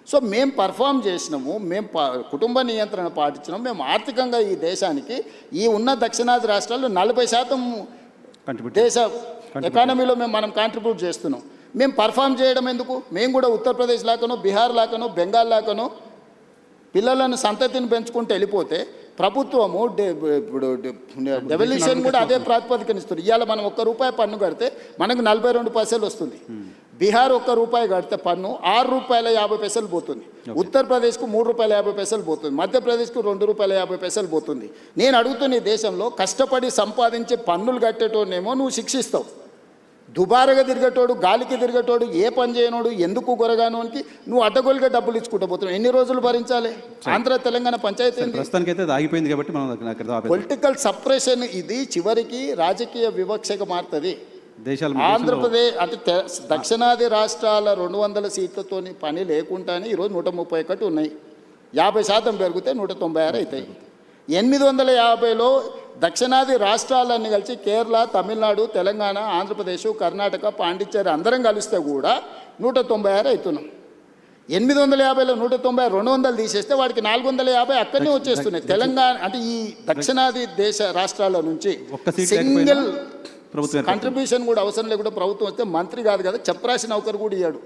సో మేము పర్ఫామ్ చేసినాము, మేము కుటుంబ నియంత్రణ పాటించినాము, మేము ఆర్థికంగా ఈ దేశానికి ఈ ఉన్న దక్షిణాది రాష్ట్రాల్లో 40% దేశ ఎకానమీలో మనం కాంట్రిబ్యూట్ చేస్తున్నాం. మేము పర్ఫామ్ చేయడం ఎందుకు? మేము కూడా ఉత్తరప్రదేశ్ లాకనో, బీహార్ లాకనో, బెంగాల్ లాకనో పిల్లలను సంతతిని పెంచుకుంటూ వెళ్ళిపోతే ప్రభుత్వము ఇప్పుడు డెవల్యూషన్ కూడా అదే ప్రాతిపదికనిస్తుంది. ఇవాళ మనం ₹1 పన్ను కడితే మనకు 42 పైసలు వస్తుంది. బీహార్ ₹1 కడితే పన్ను ₹6.50 పోతుంది, ఉత్తరప్రదేశ్కు ₹3.50 పోతుంది, మధ్యప్రదేశ్కు ₹2.50 పోతుంది. నేను అడుగుతున్న ఈ దేశంలో కష్టపడి సంపాదించి పన్నులు కట్టేటోనేమో నువ్వు శిక్షిస్తావు, దుబారగా తిరిగేటోడు, గాలికి తిరిగేటోడు, ఏ పని చేయనోడు, ఎందుకు కొరగానోనికి నువ్వు అడ్డగోలుగా డబ్బులు ఇచ్చుకుంటూ పోతున్నావు. ఎన్ని రోజులు భరించాలి? ఆంధ్ర తెలంగాణ పంచాయతీ ఆగిపోయింది కాబట్టి పొలిటికల్ సప్రెషన్ ఇది చివరికి రాజకీయ వివక్షగా మారుతుంది. ఆంధ్రప్రదేశ్ అంటే దక్షిణాది రాష్ట్రాల 200 సీట్లతో పని లేకుండానే ఈరోజు 131 ఉన్నాయి, 50% పెరిగితే 196 అవుతాయి. 850లో దక్షిణాది రాష్ట్రాలన్నీ కలిసి కేరళ, తమిళనాడు, తెలంగాణ, ఆంధ్రప్రదేశ్, కర్ణాటక, పాండిచ్చేరి అందరం కలిస్తే కూడా 196 అవుతున్నాం. 850లో 190, 200 తీసేస్తే వాడికి 450 అక్కడనే వచ్చేస్తున్నాయి. తెలంగాణ అంటే ఈ దక్షిణాది దేశ రాష్ట్రాల నుంచి సింగిల్ కంట్రిబ్యూషన్ కూడా అవసరం లేకుండా ప్రభుత్వం వస్తే మంత్రి కాదు కదా, చెప్పరాసిన నౌకరు కూడా ఇయ్యాడు.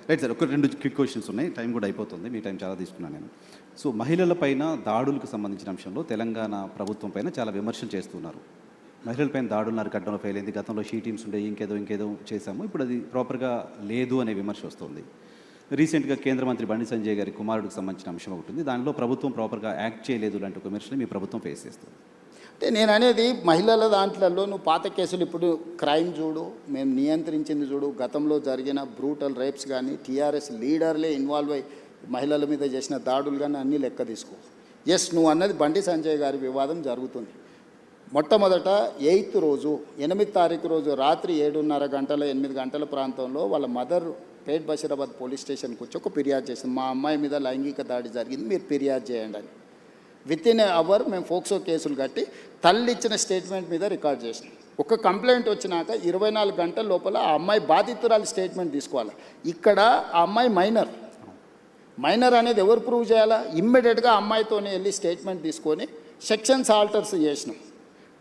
రైట్ సార్, ఒక 2 క్విక్ క్వశ్చన్స్ ఉన్నాయి, టైం కూడా అయిపోతుంది, మీ టైం చాలా తీసుకున్నాను నేను. సో మహిళల పైన దాడులకు సంబంధించిన అంశంలో తెలంగాణ ప్రభుత్వం పైన చాలా విమర్శలు చేస్తున్నారు. మహిళలపైన దాడులు అరికట్టడంలో ఫెయిల్ అయింది, గతంలో షీ టీమ్స్ ఉండే ఇంకేదో చేశాము, ఇప్పుడు అది ప్రాపర్గా లేదు అనే విమర్శ వస్తుంది. రీసెంట్గా కేంద్ర మంత్రి బండి సంజయ్ గారి కుమారుడికి సంబంధించిన అంశం ఒకటి ఉంది, దానిలో ప్రభుత్వం ప్రాపర్గా యాక్ట్ చేయలేదు లాంటి ఒక విమర్శని మీ ప్రభుత్వం ఫేస్ చేస్తుంది. అంటే నేను అనేది మహిళల దాంట్లలో నువ్వు పాత కేసులు ఇప్పుడు క్రైమ్ చూడు, మేము నియంత్రించింది చూడు, గతంలో జరిగిన బ్రూటల్ రేప్స్ కానీ, టీఆర్ఎస్ లీడర్లే ఇన్వాల్వ్ అయ్యి మహిళల మీద చేసిన దాడులు కానీ అన్నీ లెక్క తీసుకో. ఎస్, నువ్వు అన్నది బండి సంజయ్ గారి వివాదం జరుగుతుంది. మొట్టమొదట 8th రోజు 8వ తారీఖు రోజు రాత్రి 7:30 గంటల 8 గంటల ప్రాంతంలో వాళ్ళ మదర్ పేట్ బషీరాబాద్ పోలీస్ స్టేషన్కి వచ్చి ఒక ఫిర్యాదు చేసింది, మా అమ్మాయి మీద లైంగిక దాడి జరిగింది, మీరు ఫిర్యాదు చేయండి అని. వితిన్ ఏ అవర్ మేము ఫోక్సో కేసులు కట్టి తల్లి ఇచ్చిన స్టేట్మెంట్ మీద రికార్డ్ చేసినాం. ఒక కంప్లైంట్ వచ్చినాక 24 గంటల లోపల ఆ అమ్మాయి బాధితురాలి స్టేట్మెంట్ తీసుకోవాలి. ఇక్కడ ఆ అమ్మాయి మైనర్ అనేది ఎవరు ప్రూవ్ చేయాలా? ఇమ్మీడియట్గా అమ్మాయితోనే వెళ్ళి స్టేట్మెంట్ తీసుకొని సెక్షన్స్ ఆల్టర్స్ చేసినాం.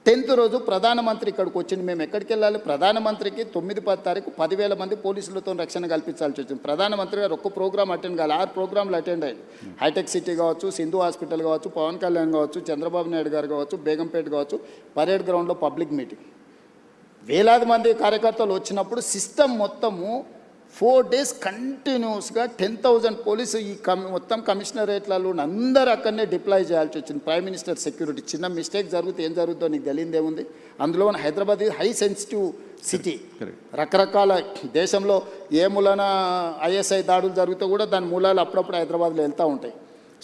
10th రోజు ప్రధానమంత్రి ఇక్కడికి వచ్చింది. మేము ఎక్కడికి వెళ్ళాలి? ప్రధానమంత్రికి 9-10 తారీఖు 10,000 మంది పోలీసులతో రక్షణ కల్పించాల్సి వచ్చింది. ప్రధానమంత్రి గారు ఒక్క ప్రోగ్రామ్ అటెండ్ కావాలి, 6 ప్రోగ్రాంలు అటెండ్ అయ్యారు. హైటెక్ సిటీ కావచ్చు, సింధు హాస్పిటల్ కావచ్చు, పవన్ కళ్యాణ్ కావచ్చు, చంద్రబాబు నాయుడు గారు కావచ్చు, బేగంపేట కావచ్చు, పరేడ్ గ్రౌండ్లో పబ్లిక్ మీటింగ్. వేలాది మంది కార్యకర్తలు వచ్చినప్పుడు సిస్టమ్ మొత్తము 4 days కంటిన్యూస్గా 10,000 పోలీసు ఈ మొత్తం కమిషనరేట్లలో అందరూ అక్కడనే డిప్లాయ్ చేయాల్సి వచ్చింది. Prime minister security. చిన్న మిస్టేక్ జరిగితే ఏం జరుగుతుందో నీకు తెలియదు ఏముంది. అందులో హైదరాబాద్ హై సెన్సిటివ్ సిటీ. రకరకాల దేశంలో ఏ మూలన ఐఎస్ఐ దాడులు జరిగితే కూడా దాని మూలాలు అప్పుడప్పుడు హైదరాబాద్లో వెళ్తూ ఉంటాయి.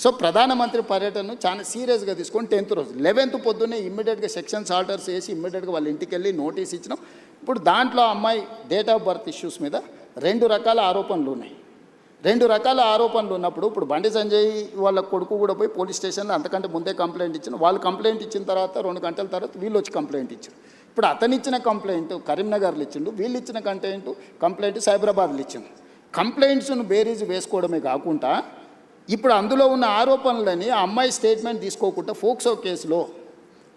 సో ప్రధానమంత్రి పర్యటనను చాలా సీరియస్గా తీసుకొని 10th రోజు 11th పొద్దున్నే ఇమ్మీడియట్గా సెక్షన్స్ ఆర్డర్స్ వేసి ఇమ్మీడియట్గా వాళ్ళ ఇంటికి వెళ్ళి నోటీస్ ఇచ్చినాం. ఇప్పుడు దాంట్లో అమ్మాయి డేట్ ఆఫ్ బర్త్ ఇష్యూస్ మీద 2 రకాల ఆరోపణలు ఉన్నాయి. 2 రకాల ఆరోపణలు ఉన్నప్పుడు ఇప్పుడు బండి సంజయ్ వాళ్ళ కొడుకు కూడా పోయి పోలీస్ స్టేషన్లో అంతకంటే ముందే కంప్లైంట్ ఇచ్చిన. వాళ్ళు కంప్లైంట్ ఇచ్చిన తర్వాత 2 గంటల తర్వాత వీళ్ళు వచ్చి కంప్లైంట్ ఇచ్చారు. ఇప్పుడు అతను ఇచ్చిన కంప్లైంట్ కరీంనగర్లో ఇచ్చిండు, వీళ్ళు ఇచ్చిన కంప్లైంట్ సైబరాబాద్లో ఇచ్చిండు. కంప్లైంట్స్ను బేరీజు వేసుకోవడమే కాకుండా ఇప్పుడు అందులో ఉన్న ఆరోపణలని ఆ అమ్మాయి స్టేట్మెంట్ తీసుకోకుండా ఫోక్సో కేసులో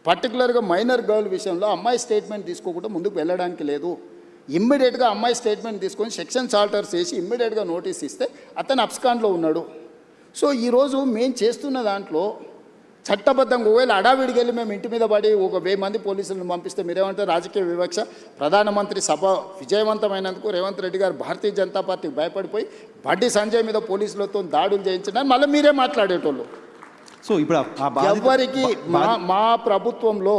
పర్టికులర్గా మైనర్ గర్ల్ విషయంలో అమ్మాయి స్టేట్మెంట్ తీసుకోకుండా ముందుకు వెళ్ళడానికి లేదు. ఇమ్మీడియట్గా అమ్మాయి స్టేట్మెంట్ తీసుకొని సెక్షన్స్ ఆర్డర్స్ వేసి ఇమ్మీడియట్గా నోటీస్ ఇస్తే అతను అబ్స్కాండ్లో ఉన్నాడు. సో ఈరోజు మేము చేస్తున్న దాంట్లో చట్టబద్ధంగా ఒకవేళ అడావిడికి వెళ్ళి మేము ఇంటి మీద పడి 1,000 మంది పోలీసులను పంపిస్తే మీరేమంటారు? రాజకీయ వివక్ష. ప్రధానమంత్రి సభ విజయవంతమైనందుకు రేవంత్ రెడ్డి గారు భారతీయ జనతా పార్టీకి భయపడిపోయి బండి సంజయ్ మీద పోలీసులతో దాడులు చేయించడానికి మళ్ళీ మీరే మాట్లాడేటోళ్ళు. సో ఇప్పుడు ఎవరికి మా ప్రభుత్వంలో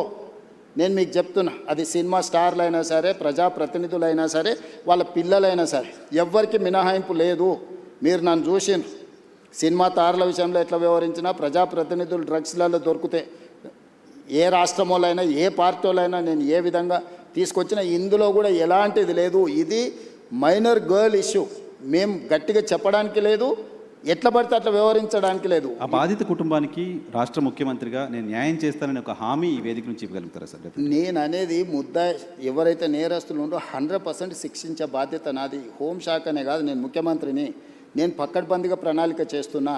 నేను మీకు చెప్తున్నా, అది సినిమా స్టార్లు అయినా సరే, ప్రజాప్రతినిధులైనా సరే, వాళ్ళ పిల్లలైనా సరే, ఎవ్వరికి మినహాయింపు లేదు. మీరు నన్ను చూసిండ్రు. సినిమా తారల విషయంలో ఎట్లా వ్యవహరించినా, ప్రజాప్రతినిధులు డ్రగ్స్లలో దొరికితే ఏ రాష్ట్రంలోనైనా ఏ పార్టీలైనా నేను ఏ విధంగా తీసుకొచ్చినా ఇందులో కూడా ఎలాంటిది లేదు. ఇది మైనర్ గర్ల్ ఇష్యూ. మేము గట్టిగా చెప్పడానికి లేదు, ఎట్లా పడితే అట్లా వ్యవహరించడానికి లేదు. ఆ బాధిత కుటుంబానికి రాష్ట్ర ముఖ్యమంత్రిగా నేను న్యాయం చేస్తానని ఒక హామీ ఈ వేదిక నుంచి ఇవ్వగలుగుతారా సార్? నేను అనేది ఎవరైతే నేరస్తులు ఉందో 100% శిక్షించే బాధ్యత నాది. హోంశాఖనే కాదు, నేను ముఖ్యమంత్రిని. నేను పక్కడ్బందీగా ప్రణాళిక చేస్తున్నా.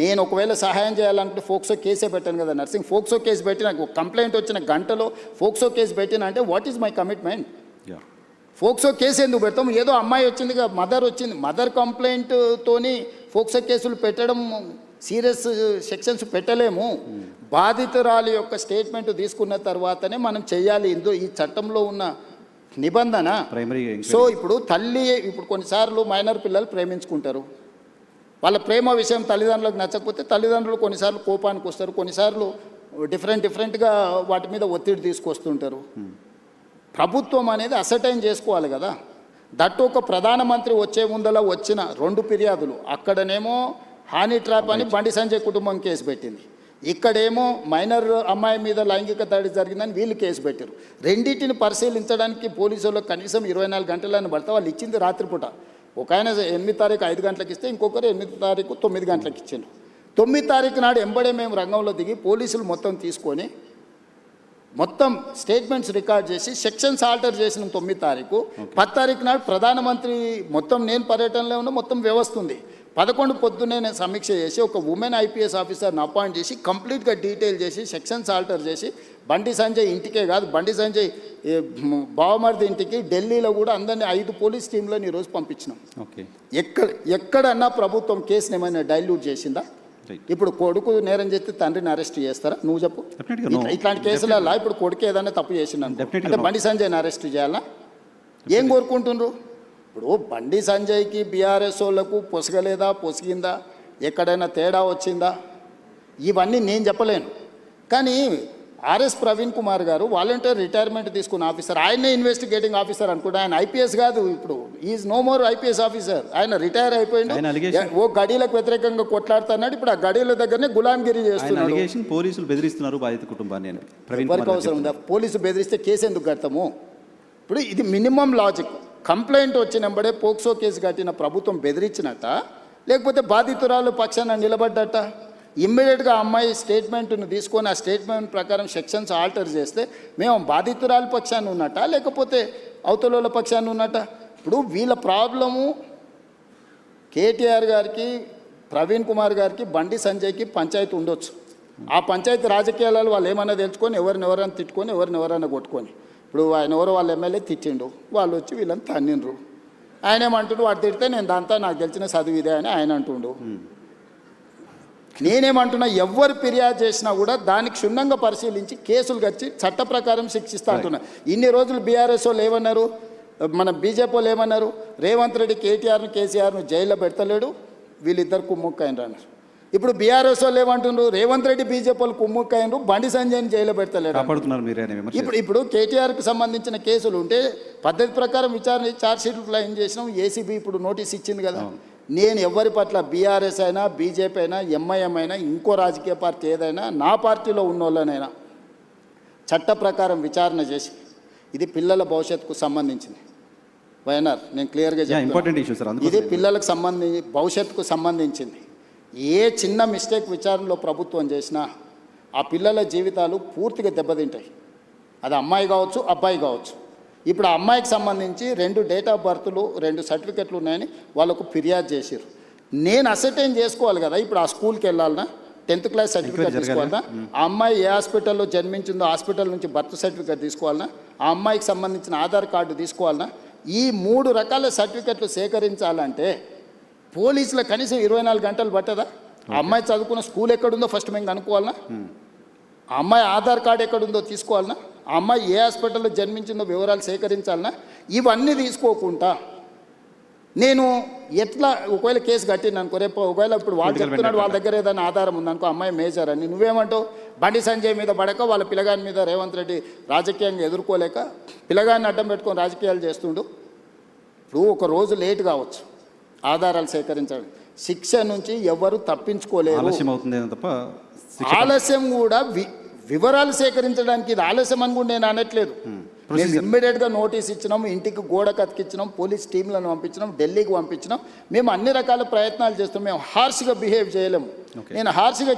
నేను ఒకవేళ సహాయం చేయాలంటే ఫోక్సో కేసే పెట్టాను కదా నర్సింగ్. ఫోక్సో కేసు పెట్టి నాకు కంప్లైంట్ వచ్చిన గంటలో ఫోక్సో కేసు పెట్టిన అంటే what is my commitment? POCSO case ఎందుకు పెడతాం? ఏదో అమ్మాయి వచ్చిందిగా, మదర్ వచ్చింది, మదర్ కంప్లైంట్తోని ఫోక్సో కేసులు పెట్టడం సీరియస్ సెక్షన్స్ పెట్టలేము. బాధితురాలి యొక్క స్టేట్మెంట్ తీసుకున్న తర్వాతనే మనం చేయాలి. ఈ చట్టంలో ఉన్న నిబంధన. సో ఇప్పుడు కొన్నిసార్లు మైనర్ పిల్లలు ప్రేమించుకుంటారు. వాళ్ళ ప్రేమ విషయం తల్లిదండ్రులకు నచ్చకపోతే తల్లిదండ్రులు కొన్నిసార్లు కోపానికి వస్తారు, కొన్నిసార్లు డిఫరెంట్గా వాటి మీద ఒత్తిడి తీసుకొస్తుంటారు. ప్రభుత్వం అనేది అసర్టైన్ చేసుకోవాలి కదా. దట్టు ఒక ప్రధానమంత్రి వచ్చే ముందల వచ్చిన 2 ఫిర్యాదులు, అక్కడనేమో హానీ ట్రాప్ అని బండి సంజయ్ కుటుంబం కేసు పెట్టింది, ఇక్కడేమో మైనర్ అమ్మాయి మీద లైంగిక దాడి జరిగిందని వీళ్ళు కేసు పెట్టారు. రెండింటిని పరిశీలించడానికి పోలీసులకు కనీసం 24 గంటలని పడితే వాళ్ళు ఇచ్చింది రాత్రిపూట. ఒక ఆయన 8 తారీఖు 5 గంటలకు ఇస్తే ఇంకొకరు 8 తారీఖు 9 గంటలకు ఇచ్చారు. 9 తారీఖు నాడు ఎంబడే మేము రంగంలో దిగి పోలీసులు మొత్తం తీసుకొని మొత్తం స్టేట్మెంట్స్ రికార్డ్ చేసి సెక్షన్స్ ఆల్టర్ చేసిన 9 తారీఖు. 10 తారీఖు నాడు ప్రధానమంత్రి మొత్తం నేను పర్యటనలో ఉన్న మొత్తం వ్యవస్థ ఉంది. 11 పొద్దున్నే నేను సమీక్ష చేసి ఒక ఉమెన్ ఐపీఎస్ ఆఫీసర్ని అపాయింట్ చేసి కంప్లీట్గా డీటెయిల్ చేసి సెక్షన్స్ ఆల్టర్ చేసి బండి సంజయ్ ఇంటికే కాదు, బండి సంజయ్ బావమరిది ఇంటికి ఢిల్లీలో కూడా అందరినీ 5 పోలీస్ టీంలను ఈరోజు పంపించినాం. ఎక్కడన్నా ప్రభుత్వం కేసుని ఏమైనా డైల్యూట్ చేసిందా? ఇప్పుడు కొడుకు నేరం చేస్తే తండ్రిని అరెస్ట్ చేస్తారా? నువ్వు చెప్పు. ఇట్లాంటి కేసులలో ఇప్పుడు కొడుకు ఏదైనా తప్పు చేసిండు అంటే బండి సంజయ్ని అరెస్ట్ చేయాలా? ఏం కోరుకుంటుండ్రు? ఇప్పుడు బండి సంజయ్కి బీఆర్ఎస్ వాళ్ళకు పొసగలేదా, పొసిగిందా, ఎక్కడైనా తేడా వచ్చిందా, ఇవన్నీ నేను చెప్పలేను. కానీ RS Praveen Kumar garu volunteer retirement తీసుకున్న ఆఫీసర్, ఆయనే ఇన్వెస్టిగేటింగ్ ఆఫీసర్ అనుకుంటా. ఆయన ఐపీఎస్ కాదు, ఇప్పుడు is no more IPS officer. ఆయన రిటైర్ అయిపోయింది. ఓ గడీలకు వ్యతిరేకంగా కొట్లాడుతున్నాడు, ఇప్పుడు ఆ గడీల దగ్గరనే గులాంగిరి చేస్తున్నాడు. పోలీసులు బెదిరిస్తున్నారు బాధిత కుటుంబాన్ని. ఎవరికి అవసరం ఉందా? పోలీసు బెదిరిస్తే కేసు ఎందుకు కడతాము? ఇప్పుడు ఇది మినిమం లాజిక్. కంప్లైంట్ వచ్చినప్పుడే పోక్సో కేసు కట్టిన ప్రభుత్వం బెదిరించినట్ట, లేకపోతే బాధితురాలు పక్షాన నిలబడ్డట? ఇమ్మీడియట్గా అమ్మాయి స్టేట్మెంట్ను తీసుకొని ఆ స్టేట్మెంట్ ప్రకారం సెక్షన్స్ ఆల్టర్ చేస్తే మేము బాధితురాలి పక్షాన్ని ఉన్నట్ట, లేకపోతే అవతల పక్షాన్ని ఉన్నట్ట? ఇప్పుడు వీళ్ళ ప్రాబ్లము కేటీఆర్ గారికి, ప్రవీణ్ కుమార్ గారికి, బండి సంజయ్కి పంచాయతీ ఉండొచ్చు. ఆ పంచాయతీ రాజకీయాలలో వాళ్ళు ఏమన్నా తెలుసుకొని ఎవరినెవరైనా తిట్టుకొని ఎవరినెవరైనా కొట్టుకొని ఇప్పుడు ఆయన ఎవరో వాళ్ళ ఎమ్మెల్యే తిట్టిండు, వాళ్ళు వచ్చి వీళ్ళని తన్నిండ్రు. ఆయన ఏమంటుండు, వాడు తిడితే నేను దాంతో నాకు తెలిసిన చదువు ఇదే అని ఆయన అంటుండు. నేనేమంటున్నా, ఎవరు ఫిర్యాదు చేసినా కూడా దానికి క్షుణ్ణంగా పరిశీలించి కేసులు కచ్చి చట్ట ప్రకారం శిక్షిస్తా అంటున్నా. ఇన్ని రోజులు బీఆర్ఎస్ వాళ్ళు ఏమన్నారు, మన బీజేపీ వాళ్ళు ఏమన్నారు, రేవంత్ రెడ్డి కేటీఆర్ను కేసీఆర్ను జైల్లో పెడతలేడు, వీళ్ళిద్దరు కుమ్ముక్కైనరు అన్నారు. ఇప్పుడు బీఆర్ఎస్ వాళ్ళు ఏమంటున్నారు, రేవంత్ రెడ్డి బీజేపీ వాళ్ళు కుమ్ముక్కైనరు, బండి సంజయ్ని జైల్లో పెడతలేడు. ఇప్పుడు కేటీఆర్కి సంబంధించిన కేసులు ఉంటే పద్ధతి ప్రకారం విచారణ ఛార్జ్షీట్లు ఫ్లైన్ చేసినాం, ఏసీబీ ఇప్పుడు నోటీస్ ఇచ్చింది కదా. నేను ఎవరి పట్ల బీఆర్ఎస్ అయినా బీజేపీ అయినా ఎంఐఎం అయినా ఇంకో రాజకీయ పార్టీ ఏదైనా నా పార్టీలో ఉన్న వాళ్ళనైనా చట్ట ప్రకారం విచారణ చేసి ఇది పిల్లల భవిష్యత్తుకు సంబంధించింది. వైఎన్ఆర్ నేను క్లియర్గా చెప్తాను, ఇది పిల్లలకు భవిష్యత్తుకు సంబంధించింది. ఏ చిన్న మిస్టేక్ విచారణలో ప్రభుత్వం చేసినా ఆ పిల్లల జీవితాలు పూర్తిగా దెబ్బతింటాయి. అది అమ్మాయి కావచ్చు అబ్బాయి కావచ్చు. ఇప్పుడు ఆ అమ్మాయికి సంబంధించి 2 డేట్ ఆఫ్ బర్త్లు 2 సర్టిఫికెట్లు ఉన్నాయని వాళ్ళకు ఫిర్యాదు చేసిరు. నేను అసర్టైన్ చేసుకోవాలి కదా, ఇప్పుడు ఆ స్కూల్కి వెళ్ళాలన్నా 10th క్లాస్ సర్టిఫికేట్ తీసుకోవాలన్నా, ఆ అమ్మాయి ఏ హాస్పిటల్లో జన్మించిందో హాస్పిటల్ నుంచి బర్త్ సర్టిఫికేట్ తీసుకోవాలన్నా, ఆ అమ్మాయికి సంబంధించిన ఆధార్ కార్డు తీసుకోవాలన్నా, ఈ 3 రకాల సర్టిఫికెట్లు సేకరించాలంటే పోలీసుల కనీసం 24 గంటలు పట్టదా? ఆ అమ్మాయి చదువుకున్న స్కూల్ ఎక్కడుందో ఫస్ట్ మేము కనుక్కోవాలన్నా, ఆ అమ్మాయి ఆధార్ కార్డు ఎక్కడుందో తీసుకోవాలన్నా, ఆ అమ్మాయి ఏ హాస్పిటల్లో జన్మించిందో వివరాలు సేకరించాలన్నా, ఇవన్నీ తీసుకోకుండా నేను ఎట్లా ఒకవేళ కేసు కట్టింది అనుకో, రేపు ఒకవేళ ఇప్పుడు వాళ్ళు చెప్తున్నాడు వాళ్ళ దగ్గర ఏదైనా ఆధారం ఉందనుకో, అమ్మాయి మేజర్ అని, నువ్వేమంటావు? బండి సంజయ్ మీద పడక వాళ్ళ పిల్లగాని మీద రేవంత్ రెడ్డి రాజకీయంగా ఎదుర్కోలేక పిల్లగాన్ని అడ్డం పెట్టుకొని రాజకీయాలు చేస్తుండు. ఇప్పుడు ఒక రోజు లేట్ కావచ్చు ఆధారాలు సేకరించడం, శిక్ష నుంచి ఎవరు తప్పించుకోలేరు. ఆలస్యం కూడా వివరాలు సేకరించడానికి ఇది ఆలస్యం అని కూడా నేను అనట్లేదు. మేము ఇమ్మీడియట్గా నోటీస్ ఇచ్చినాం, ఇంటికి గోడ కతికిచ్చినాం, పోలీస్ టీంలను పంపించినాం, ఢిల్లీకి పంపించినాం. మేము అన్ని రకాల ప్రయత్నాలు చేస్తాం. మేము హార్ష్గా బిహేవ్ చేయలేము. నేను హార్ష్గా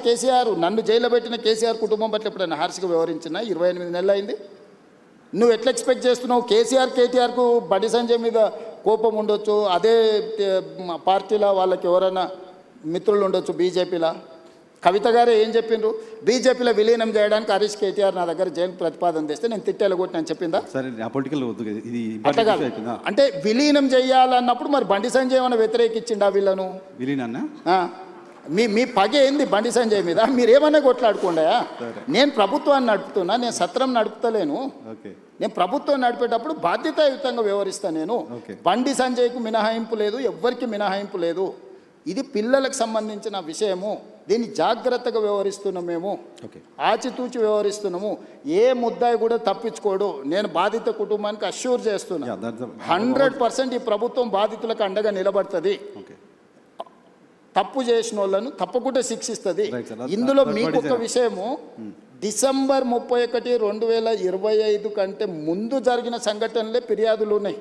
నన్ను జైల్లో పెట్టిన కేసీఆర్ కుటుంబం పట్ల ఎప్పుడైనా హార్ష్గా వ్యవహరించిన 28 నెలలు అయింది. నువ్వు ఎట్లా ఎక్స్పెక్ట్ చేస్తున్నావు? కేటీఆర్కు బండి సంజయ్ మీద కోపం ఉండొచ్చు, అదే పార్టీలో వాళ్ళకి ఎవరైనా మిత్రులు ఉండొచ్చు, బీజేపీలో. కవిత గారే ఏం చెప్పిండ్రు, బీజేపీలో విలీనం చేయడానికి హరీష్ కేటీఆర్ నా దగ్గర జైలు ప్రతిపాదన తెస్తే నేను తిట్టేలగొట్టి నేను చెప్పిందా? అట్లా కాదు. అంటే విలీనం చేయాలన్నప్పుడు మరి బండి సంజయ్ ఏమైనా వ్యతిరేకించిండా వీళ్ళను? మీ పగ ఏంది బండి సంజయ్ మీద? మీరు ఏమన్నా కొట్లాడుకోండా? నేను ప్రభుత్వాన్ని నడుపుతున్నా, నేను సత్రం నడుపుతలేను. నేను ప్రభుత్వం నడిపేటప్పుడు బాధ్యతాయుతంగా వ్యవహరిస్తాను. నేను బండి సంజయ్కు మినహాయింపు లేదు, ఎవ్వరికి మినహాయింపు లేదు. ఇది పిల్లలకు సంబంధించిన విషయము. దీన్ని జాగ్రత్తగా వ్యవహరిస్తున్నాం, మేము ఆచితూచి వ్యవహరిస్తున్నాము. ఏ ముద్దాయి కూడా తప్పించుకోడు. నేను బాధిత కుటుంబానికి అష్యూర్ చేస్తున్నా, 100% ఈ ప్రభుత్వం బాధితులకు అండగా నిలబడుతుంది. తప్పు చేసిన వాళ్ళను తప్పకుండా శిక్షిస్తుంది. ఇందులో మీకు ఒక విషయము, డిసెంబర్ 31, 2025 కంటే ముందు జరిగిన సంఘటనలే ఫిర్యాదులు ఉన్నాయి.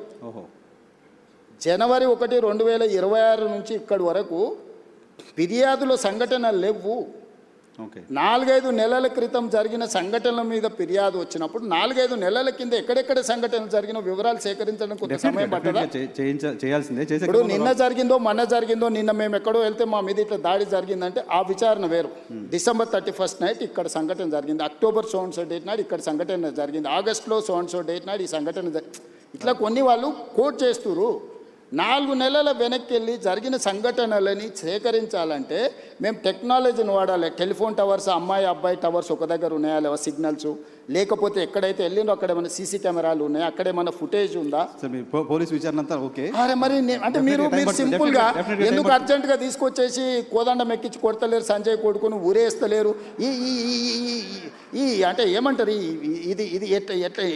జనవరి 1, 2026 నుంచి ఇక్కడి వరకు ఫిర్యాదుల సంఘటనలు లేవు. 4-5 నెలల క్రితం జరిగిన సంఘటనల మీద ఫిర్యాదు వచ్చినప్పుడు 4-5 నెలల కింద ఎక్కడెక్కడ సంఘటనలు జరిగిన వివరాలు సేకరించడం కొంత సమయం పట్టదా? ఇప్పుడు నిన్న జరిగిందో మొన్న జరిగిందో, నిన్న మేము ఎక్కడో వెళ్తే మా మీద ఇట్లా దాడి జరిగిందంటే ఆ విచారణ వేరు. డిసెంబర్ 31 నైట్ ఇక్కడ సంఘటన జరిగింది, October so and so date నాడు ఇక్కడ సంఘటన జరిగింది, ఆగస్టులో సో అండ్ సో డేట్ నాడు ఈ సంఘటన ఇట్లా కొన్ని వాళ్ళు కోట్ చేస్తున్నారు. 4 నెలల వెనక్కి వెళ్ళి జరిగిన సంఘటనలని సేకరించాలంటే మేము టెక్నాలజీని వాడాలి. టెలిఫోన్ టవర్స్, అమ్మాయి అబ్బాయి టవర్స్ ఒక దగ్గర ఉన్నాయా లేవా సిగ్నల్స్, లేకపోతే ఎక్కడైతే వెళ్ళిందో అక్కడ ఏమైనా సీసీ కెమెరాలు ఉన్నాయా, అక్కడ ఏమైనా ఫుటేజ్ ఉందా? పోలీస్ విచారణ అంతా ఓకే. అరే మరి అంటే మీరు సింపుల్గా ఎందుకు అర్జెంటుగా తీసుకొచ్చేసి కోదండం ఎక్కించి కొడతలేరు, సంజయ్ కొడుకును ఊరేస్తలేరు? ఈ అంటే ఏమంటారు, ఇది ఇది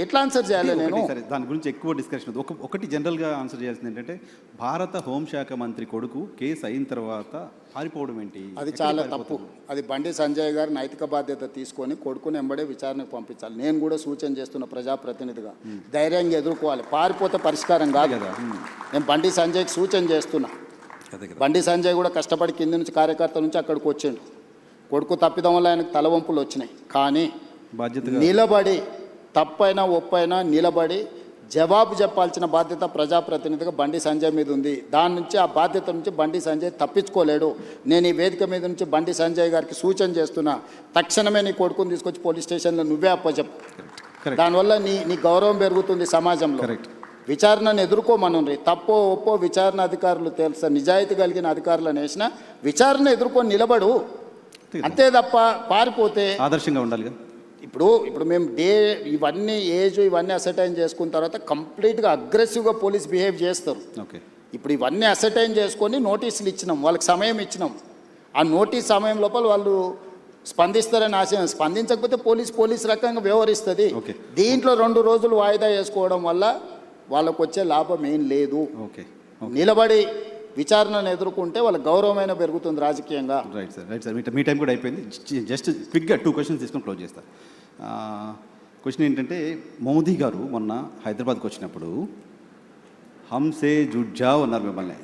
ఎట్లా ఆన్సర్ చేయాలి? నేను దాని గురించి ఎక్కువ డిస్కషన్ ఒకటి జనరల్గా ఆన్సర్ చేయాల్సింది ఏంటంటే, భారత హోంశాఖ మంత్రి కొడుకు కేసు అయిన తర్వాత పారిపోవడం ఏంటి? అది చాలా తప్పు. అది బండి సంజయ్ గారు నైతిక బాధ్యత తీసుకొని కొడుకుని ఎంబడే విచారణకు పంపించాలి. నేను కూడా సూచన చేస్తున్న ప్రజాప్రతినిధిగా ధైర్యంగా ఎదుర్కోవాలి. పారిపోతే పరిష్కారం కాదు కదా. నేను బండి సంజయ్కి సూచన చేస్తున్నా. బండి సంజయ్ కూడా కష్టపడి కింది నుంచి కార్యకర్త నుంచి అక్కడికి వచ్చిండు. కొడుకు తప్పిదం వల్ల ఆయనకు తలవంపులు వచ్చినాయి. కానీ బాధ్యత నిలబడి, తప్పైనా ఒప్పైనా నిలబడి జవాబు చెప్పాల్సిన బాధ్యత ప్రజాప్రతినిధిగా బండి సంజయ్ మీద ఉంది. దాని నుంచి ఆ బాధ్యత నుంచి బండి సంజయ్ తప్పించుకోలేడు. నేను ఈ వేదిక మీద నుంచి బండి సంజయ్ గారికి సూచన చేస్తున్నా, తక్షణమే నీ కొడుకుని తీసుకొచ్చి పోలీస్ స్టేషన్లో నువ్వే అప్పచెప్పు. Correct. దానివల్ల నీ గౌరవం పెరుగుతుంది సమాజంలో. కరెక్ట్. విచారణను ఎదుర్కోమనుండ్రి. తప్పో ఒప్పో విచారణ అధికారులు తెలుసా, నిజాయితీ కలిగిన అధికారులను వేసిన విచారణ ఎదుర్కొని నిలబడు. అంతే తప్ప పారిపోతే ఆదర్శంగా ఉండాలిగా. ఇప్పుడు మేము ఇవన్నీ ఏజ్ ఇవన్నీ అసర్టైన్ చేసుకున్న తర్వాత కంప్లీట్గా అగ్రెసివ్గా పోలీస్ బిహేవ్ చేస్తారు. ఓకే. ఇప్పుడు ఇవన్నీ అసర్టైన్ చేసుకొని నోటీసులు ఇచ్చినాం, వాళ్ళకి సమయం ఇచ్చినాం. ఆ నోటీస్ సమయం లోపల వాళ్ళు స్పందిస్తారని ఆశయం. స్పందించకపోతే పోలీస్ రకంగా వ్యవహరిస్తుంది. Okay. దీంట్లో 2 రోజులు వాయిదా వేసుకోవడం వల్ల వాళ్ళకు వచ్చే లాభం ఏం లేదు. ఓకే. నిలబడి విచారణను ఎదుర్కొంటే వాళ్ళ గౌరవమైన పెరుగుతుంది రాజకీయంగా. Right sir. మీ టైం కూడా అయిపోయింది. జస్ట్ క్విక్గా 2 క్వశ్చన్స్ తీసుకొని క్లోజ్ చేస్తా. క్వశ్చన్ ఏంటంటే, మోదీ గారు మొన్న హైదరాబాద్కి వచ్చినప్పుడు హంసే జుడ్జావ్ అన్నారు మిమ్మల్ని.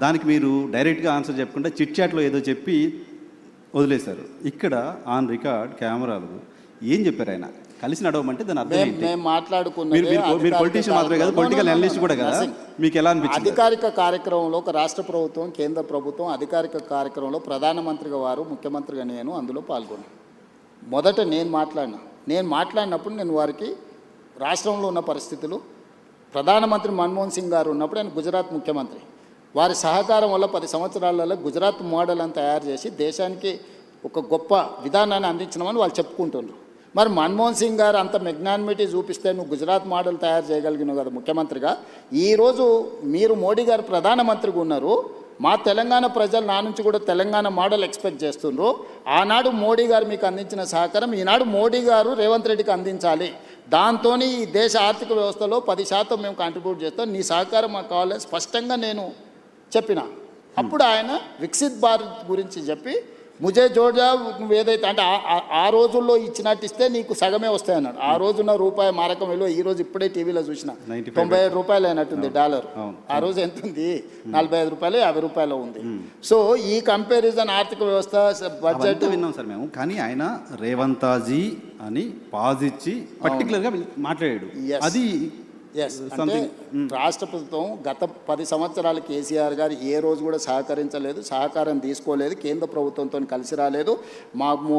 దానికి మీరు డైరెక్ట్గా ఆన్సర్ చెప్పకుండా చిట్ చాట్లో ఏదో చెప్పి వదిలేశారు. ఇక్కడ ఆన్ రికార్డ్ కెమెరాలు ఏం చెప్పారు ఆయన? కలిసి నడవమంటే దాని అర్థం ఏంటి? మేము మాట్లాడుకున్నది మీరు పొలిటీషియన్ మాత్రమే కదా, పొలిటికల్ అనలిస్ట్ కూడా కదా. మీకు ఎలా అనిపించింది? అధికారిక కార్యక్రమంలో ఒక రాష్ట్ర ప్రభుత్వం, కేంద్ర ప్రభుత్వం అధికారిక కార్యక్రమంలో ప్రధానమంత్రిగా వారు, ముఖ్యమంత్రిగా నేను అందులో పాల్గొన్నాను. మొదట నేను మాట్లాడినప్పుడు నేను వారికి రాష్ట్రంలో ఉన్న పరిస్థితులు, ప్రధానమంత్రి మన్మోహన్ సింగ్ గారు ఉన్నప్పుడు ఆయన గుజరాత్ ముఖ్యమంత్రి, వారి సహకారం వల్ల 10 సంవత్సరాలలో గుజరాత్ మోడల్ అని తయారు చేసి దేశానికి ఒక గొప్ప విధానాన్ని అందించినామని వాళ్ళు చెప్పుకుంటున్నారు. మరి మన్మోహన్ సింగ్ గారు అంత మెగ్నానిమిటీ చూపిస్తే నువ్వు గుజరాత్ మోడల్ తయారు చేయగలిగినావు కదా ముఖ్యమంత్రిగా. ఈరోజు మీరు మోడీ గారు ప్రధానమంత్రిగా ఉన్నారు. మా తెలంగాణ ప్రజలు నా నుంచి కూడా తెలంగాణ మోడల్ ఎక్స్పెక్ట్ చేస్తున్నారు. ఆనాడు మోడీ గారు మీకు అందించిన సహకారం ఈనాడు మోడీ గారు రేవంత్ రెడ్డికి అందించాలి. దాంతో ఈ దేశ ఆర్థిక వ్యవస్థలో 10% మేము కాంట్రిబ్యూట్ చేస్తాం, నీ సహకారం మాకు కావాలి స్పష్టంగా నేను చెప్పిన. అప్పుడు ఆయన వికసిత్ భారత్ గురించి చెప్పి ముజే జోడ్జా నువ్వు ఏదైతే అంటే ఆ రోజుల్లో ఇచ్చినట్టు ఇస్తే నీకు సగమే వస్తాయన్నాడు. ఆ రోజున్న రూపాయి మారకం విలువ ఈ రోజు ఇప్పుడే టీవీలో చూసిన 97 రూపాయలు అయినట్టుంది డాలర్. ఆ రోజు ఎంత ఉంది? 45 రూపాయలు 50 రూపాయలు ఉంది. సో ఈ కంపారిజన్ ఆర్థిక వ్యవస్థ బడ్జెట్ విన్నాం సార్ మేము. కానీ ఆయన రేవంతాజీ అని పాజిచ్చి పర్టికులర్గా మాట్లాడాడు. అది అంటే రాష్ట్ర ప్రభుత్వం గత 10 సంవత్సరాలు కేసీఆర్ గారు ఏ రోజు కూడా సహకరించలేదు, సహకారం తీసుకోలేదు, కేంద్ర ప్రభుత్వంతో కలిసి రాలేదు, మాకు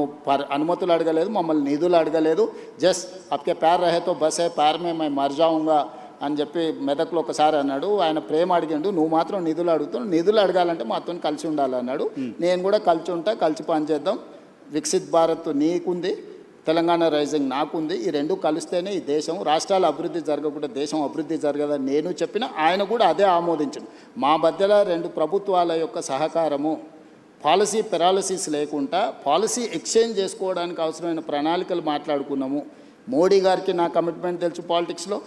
అనుమతులు అడగలేదు, మమ్మల్ని నిధులు అడగలేదు. జస్ట్ అప్కే ప్యార్ రహేతో బస్ హై ప్యార్ మే మై మర్ జాऊंगा అని చెప్పి మెదక్లో ఒకసారి అన్నాడు. ఆయన ప్రేమ అడిగిండు, నువ్వు మాత్రం నిధులు అడుగుతున్నావు, నిధులు అడగాలంటే మాతో కలిసి ఉండాలన్నాడు. నేను కూడా కలిసి ఉంటా, కలిసి పనిచేద్దాం. వికసిత్ భారత్ నీకుంది, తెలంగాణ రైజింగ్ నాకుంది. ఈ రెండు కలిస్తేనే ఈ దేశం, రాష్ట్రాల అభివృద్ధి జరగకుండా దేశం అభివృద్ధి జరగదని నేను చెప్పిన, ఆయన కూడా అదే ఆమోదించను. మా మధ్యలో 2 ప్రభుత్వాల యొక్క సహకారము, పాలసీ పెరాలసిస్ లేకుండా పాలసీ ఎక్స్చేంజ్ చేసుకోవడానికి అవసరమైన ప్రణాళికలు మాట్లాడుకున్నాము. మోడీ గారికి నా కమిట్మెంట్ తెలుసు పాలిటిక్స్లో,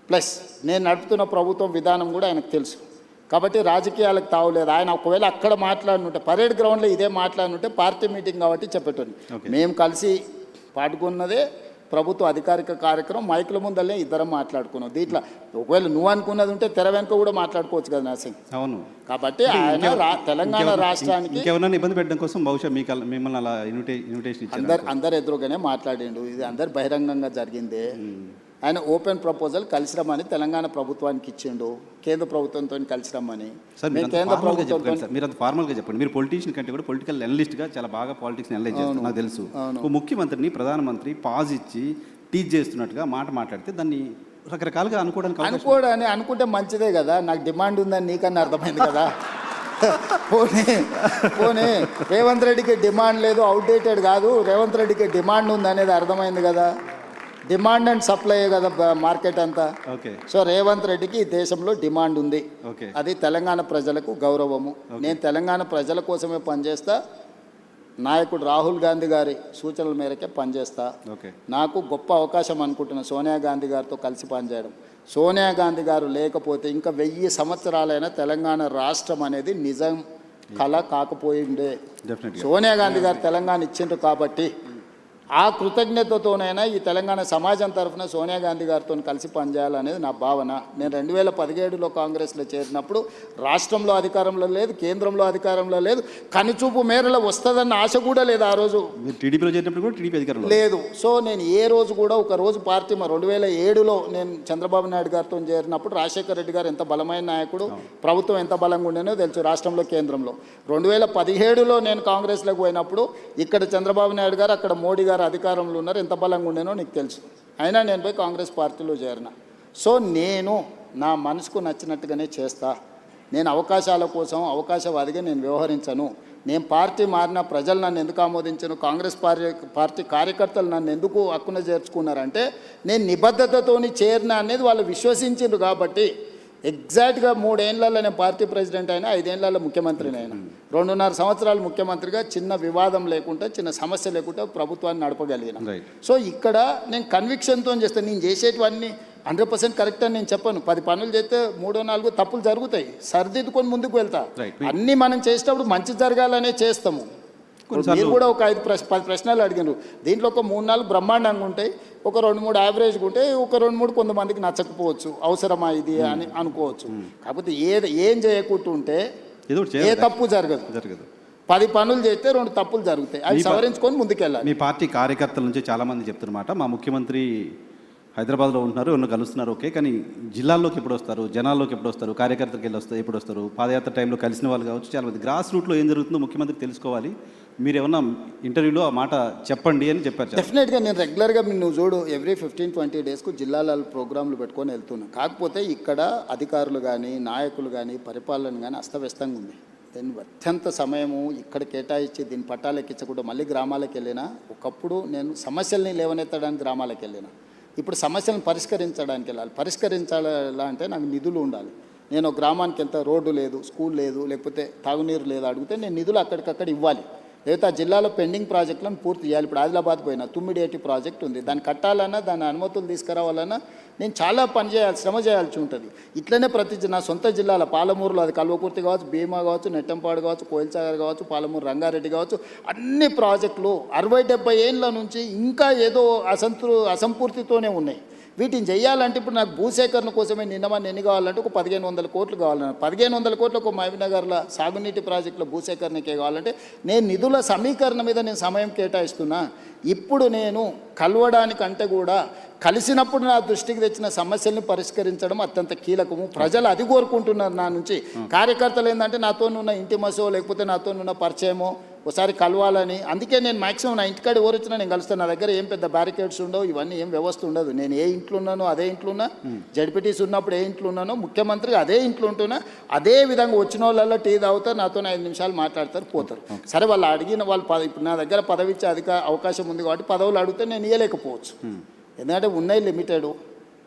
ప్లస్ నేను నడుపుతున్న ప్రభుత్వం విధానం కూడా ఆయనకు తెలుసు. కాబట్టి రాజకీయాలకు తావులేదు. ఆయన ఒకవేళ అక్కడ మాట్లాడినుంటే, పరేడ్ గ్రౌండ్లో ఇదే మాట్లాడినుంటే పార్టీ మీటింగ్ కాబట్టి చెప్పేటోని. మేము కలిసి పాటుకున్నదే ప్రభుత్వ అధికారిక కార్యక్రమం, మైకుల ముందల్లే ఇద్దరం మాట్లాడుకున్నాం. దీంట్లో ఒకవేళ నువ్వు అనుకున్నది ఉంటే తెర వెనుక కూడా మాట్లాడుకోవచ్చు కదా నరసింగ్. అవును. కాబట్టి ఆయన తెలంగాణ రాష్ట్రానికి ఎవరైనా ఇబ్బంది పెట్టడం కోసం బహుశా మిమ్మల్ని అలా ఇన్విటేషన్ ఇచ్చారు. అందరు ఎదురుగానే మాట్లాడిండు. ఇది అందరు బహిరంగంగా జరిగిందే. ఆయన ఓపెన్ ప్రపోజల్ కలిసి రమ్మని తెలంగాణ ప్రభుత్వానికి ఇచ్చిండు, కేంద్ర ప్రభుత్వంతో కలిసి రమ్మని. కేంద్ర ప్రభుత్వం మీరు అంత ఫార్మల్గా చెప్పండి. మీరు పొలిటీషియన్ కంటే కూడా పొలిటికల్ అనలిస్ట్గా చాలా బాగా పాలిటిక్స్ అనలైజ్ చేస్తారు, నాకు తెలుసు. ముఖ్యమంత్రిని ప్రధానమంత్రి పాజ్ ఇచ్చి టీచ్ చేస్తున్నట్టుగా మాట్లాడితే దాన్ని రకరకాలుగా అనుకుంటే మంచిదే కదా. నాకు డిమాండ్ ఉందని నీకన్నా అర్థమైంది కదా. పోనీ రేవంత్ రెడ్డికి డిమాండ్ లేదు, అవుట్డేటెడ్ కాదు, రేవంత్ రెడ్డికి డిమాండ్ ఉంది అనేది అర్థమైంది కదా. డిమాండ్ అండ్ సప్లై కదా మార్కెట్ అంతా. సో రేవంత్ రెడ్డికి ఈ దేశంలో డిమాండ్ ఉంది, అది తెలంగాణ ప్రజలకు గౌరవము. నేను తెలంగాణ ప్రజల కోసమే పనిచేస్తా, నాయకుడు రాహుల్ గాంధీ గారి సూచనల మేరకే పనిచేస్తా. నాకు గొప్ప అవకాశం అనుకుంటున్నా సోనియా గాంధీ గారితో కలిసి పనిచేయడం. సోనియా గాంధీ గారు లేకపోతే ఇంకా 1000 సంవత్సరాలైనా తెలంగాణ రాష్ట్రం అనేది నిజం కళ కాకపోయిండే. సోనియా గాంధీ గారు తెలంగాణ ఇచ్చిండ్రు కాబట్టి ఆ కృతజ్ఞతతోనైనా ఈ తెలంగాణ సమాజం తరఫున సోనియా గాంధీ గారితో కలిసి పనిచేయాలనేది నా భావన. నేను 2017లో కాంగ్రెస్లో చేరినప్పుడు రాష్ట్రంలో అధికారంలో లేదు, కేంద్రంలో అధికారంలో లేదు, కనుచూపు మేరలో వస్తుందన్న ఆశ కూడా లేదు ఆ రోజు. మీరు టీడీపీలో చేరినప్పుడు కూడా టీడీపీ అధికారంలో లేదు. సో నేను ఏ రోజు కూడా ఒక రోజు పార్టీ 2007లో నేను చంద్రబాబు నాయుడు గారితో చేరినప్పుడు రాజశేఖర రెడ్డి గారు ఎంత బలమైన నాయకుడు, ప్రభుత్వం ఎంత బలంగా ఉండేనో తెలుసు రాష్ట్రంలో, కేంద్రంలో. 2017లో నేను కాంగ్రెస్లోకి పోయినప్పుడు ఇక్కడ చంద్రబాబు నాయుడు గారు, అక్కడ మోడీ గారు అధికారంలో ఉన్నారు, ఎంత బలంగా ఉండేనో నీకు తెలుసు. అయినా నేను పోయి కాంగ్రెస్ పార్టీలో చేరిన. సో నేను నా మనసుకు నచ్చినట్టుగానే చేస్తా. నేను అవకాశాల కోసం అవకాశవాదిగా నేను వ్యవహరించను. నేను పార్టీ మారిన ప్రజలు నన్ను ఎందుకు ఆమోదించను, కాంగ్రెస్ పార్టీ కార్యకర్తలు నన్ను ఎందుకు హక్కున చేర్చుకున్నారంటే నేను నిబద్ధతతోని చేరిన అనేది వాళ్ళు విశ్వసించారు కాబట్టి. ఎగ్జాక్ట్గా 3 ఏళ్లలో నేను పార్టీ ప్రెసిడెంట్ అయినా, 5 ఏళ్లలో ముఖ్యమంత్రిని అయినా, 2.5 సంవత్సరాలు ముఖ్యమంత్రిగా చిన్న వివాదం లేకుండా, చిన్న సమస్య లేకుండా ప్రభుత్వాన్ని నడపగలిగిన. సో ఇక్కడ నేను కన్విక్షన్తో చేస్తాను. నేను చేసేటివన్నీ 100% కరెక్ట్ అని నేను చెప్పను. 10 పనులు చేస్తే 3-4 తప్పులు జరుగుతాయి, సరిదిద్దుకొని ముందుకు వెళ్తా. అన్నీ మనం చేసేటప్పుడు మంచి జరగాలనే చేస్తాము. మీరు కూడా ఒక 10 ప్రశ్నలు అడిగినారు. దీంట్లో ఒక 3-4 బ్రహ్మాండంగా ఉంటాయి, ఒక 2-3 యావరేజ్గా ఉంటాయి, ఒక 2-3 కొంతమందికి నచ్చకపోవచ్చు, అవసరమా ఇది అని అనుకోవచ్చు. కాకపోతే ఏం చేయకుంటుంటే ఏ తప్పు జరగదు. 10 పనులు చేస్తే 2 తప్పులు జరుగుతాయి, అవి సవరించుకొని ముందుకెళ్ళాలి. మీ పార్టీ కార్యకర్తల నుంచి చాలామంది చెప్తున్నమాట, మా ముఖ్యమంత్రి హైదరాబాద్లో ఉంటున్నారు, ఉన్న కలుస్తున్నారు, ఓకే, కానీ జిల్లాల్లోకి ఎప్పుడు వస్తారు, జనాల్లోకి ఎప్పుడు వస్తారు, కార్యకర్తలకు వెళ్ళి వస్తారు, ఎప్పుడు వస్తారు, పాదయాత్ర టైంలో కలిసిన వాళ్ళు కావచ్చు, చాలామంది గ్రాస్ రూట్లో ఏం జరుగుతుందో ముఖ్యమంత్రికి తెలుసుకోవాలి, మీరు ఏమన్నా ఇంటర్వ్యూలో ఆ మాట చెప్పండి అని చెప్పారు. డెఫినెట్గా నేను రెగ్యులర్గా నువ్వు చూడు ఎవ్రీ 15-20 డేస్కు జిల్లాల ప్రోగ్రాంలు పెట్టుకొని వెళ్తున్నాను. కాకపోతే ఇక్కడ అధికారులు కానీ, నాయకులు కానీ, పరిపాలన కానీ అస్తవ్యస్తంగా ఉంది. దీన్ని అత్యంత సమయము ఇక్కడ కేటాయించి దీన్ని పట్టాలు ఎక్కించకుండా మళ్ళీ గ్రామాలకు వెళ్ళినా. ఒకప్పుడు నేను సమస్యల్ని లేవనెత్తడానికి గ్రామాలకు వెళ్ళినా, ఇప్పుడు సమస్యలను పరిష్కరించడానికి వెళ్ళాలి. పరిష్కరించాలా అంటే నాకు నిధులు ఉండాలి. నేను గ్రామానికి ఎంత రోడ్డు లేదు, స్కూల్ లేదు, లేకపోతే తాగునీరు లేదు అడిగితే నేను నిధులు అక్కడికక్కడ ఇవ్వాలి. లేకపోతే ఆ జిల్లాలో పెండింగ్ ప్రాజెక్టులను పూర్తి చేయాలి. ఇప్పుడు ఆదిలాబాద్ పోయినా తుమ్మిడేటి ప్రాజెక్ట్ ఉంది, దాన్ని కట్టాలన్నా, దాని అనుమతులు తీసుకురావాలన్నా నేను చాలా శ్రమ చేయాల్సి ఉంటుంది. ఇట్లనే నా సొంత జిల్లాల పాలమూరులో అది కల్వకుర్తి కావచ్చు, భీమా కావచ్చు, నెట్టంపాడు కావచ్చు, కోయిల్సాగర్ కావచ్చు, పాలమూరు రంగారెడ్డి కావచ్చు, అన్ని ప్రాజెక్టులు 60-70 ఏళ్ళ నుంచి ఇంకా ఏదో అసంపూర్తితోనే ఉన్నాయి. వీటిని చేయాలంటే ఇప్పుడు నాకు భూసేకరణ కోసమే నిన్నమని ఎన్ని కావాలంటే ఒక 1500 కోట్లు కావాలన్నారు. 1500 కోట్లు ఒక మహబూబ్నగర్లో సాగునీటి ప్రాజెక్టులో భూసేకరణకే కావాలంటే నేను నిధుల సమీకరణ మీద నేను సమయం కేటాయిస్తున్నా. ఇప్పుడు నేను కలవడానికంటే కూడా కలిసినప్పుడు నా దృష్టికి తెచ్చిన సమస్యల్ని పరిష్కరించడం అత్యంత కీలకము. ప్రజలు అది కోరుకుంటున్నారు నా నుంచి. కార్యకర్తలు ఏంటంటే నాతోనున్న ఇంటిమసో లేకపోతే నాతోనున్న పరిచయమో ఒకసారి కలవాలని. అందుకే నేను మ్యాక్సిమం నా ఇంటికాడ ఎవరు వచ్చినా నేను కలుస్తాను. నా దగ్గర ఏం పెద్ద బ్యారికేడ్స్ ఉండవు, ఇవన్నీ ఏం వ్యవస్థ ఉండదు. నేను ఏ ఇంట్లో ఉన్నానో అదే ఇంట్లో ఉన్నా, జడ్పీటీసీ ఉన్నప్పుడు ఏ ఇంట్లో ఉన్నానో, ముఖ్యమంత్రిగా అదే ఇంట్లో ఉంటున్నా. అదే విధంగా వచ్చిన వాళ్ళల్లో టీ తాగుతారు, నాతో 5 నిమిషాలు మాట్లాడతారు, పోతారు. సరే వాళ్ళు అడిగిన వాళ్ళు ఇప్పుడు నా దగ్గర పదవి ఇచ్చే అవకాశం ఉంది కాబట్టి పదవులు అడిగితే నేను ఇవ్వలేకపోవచ్చు. ఎందుకంటే ఉన్నాయి లిమిటెడ్,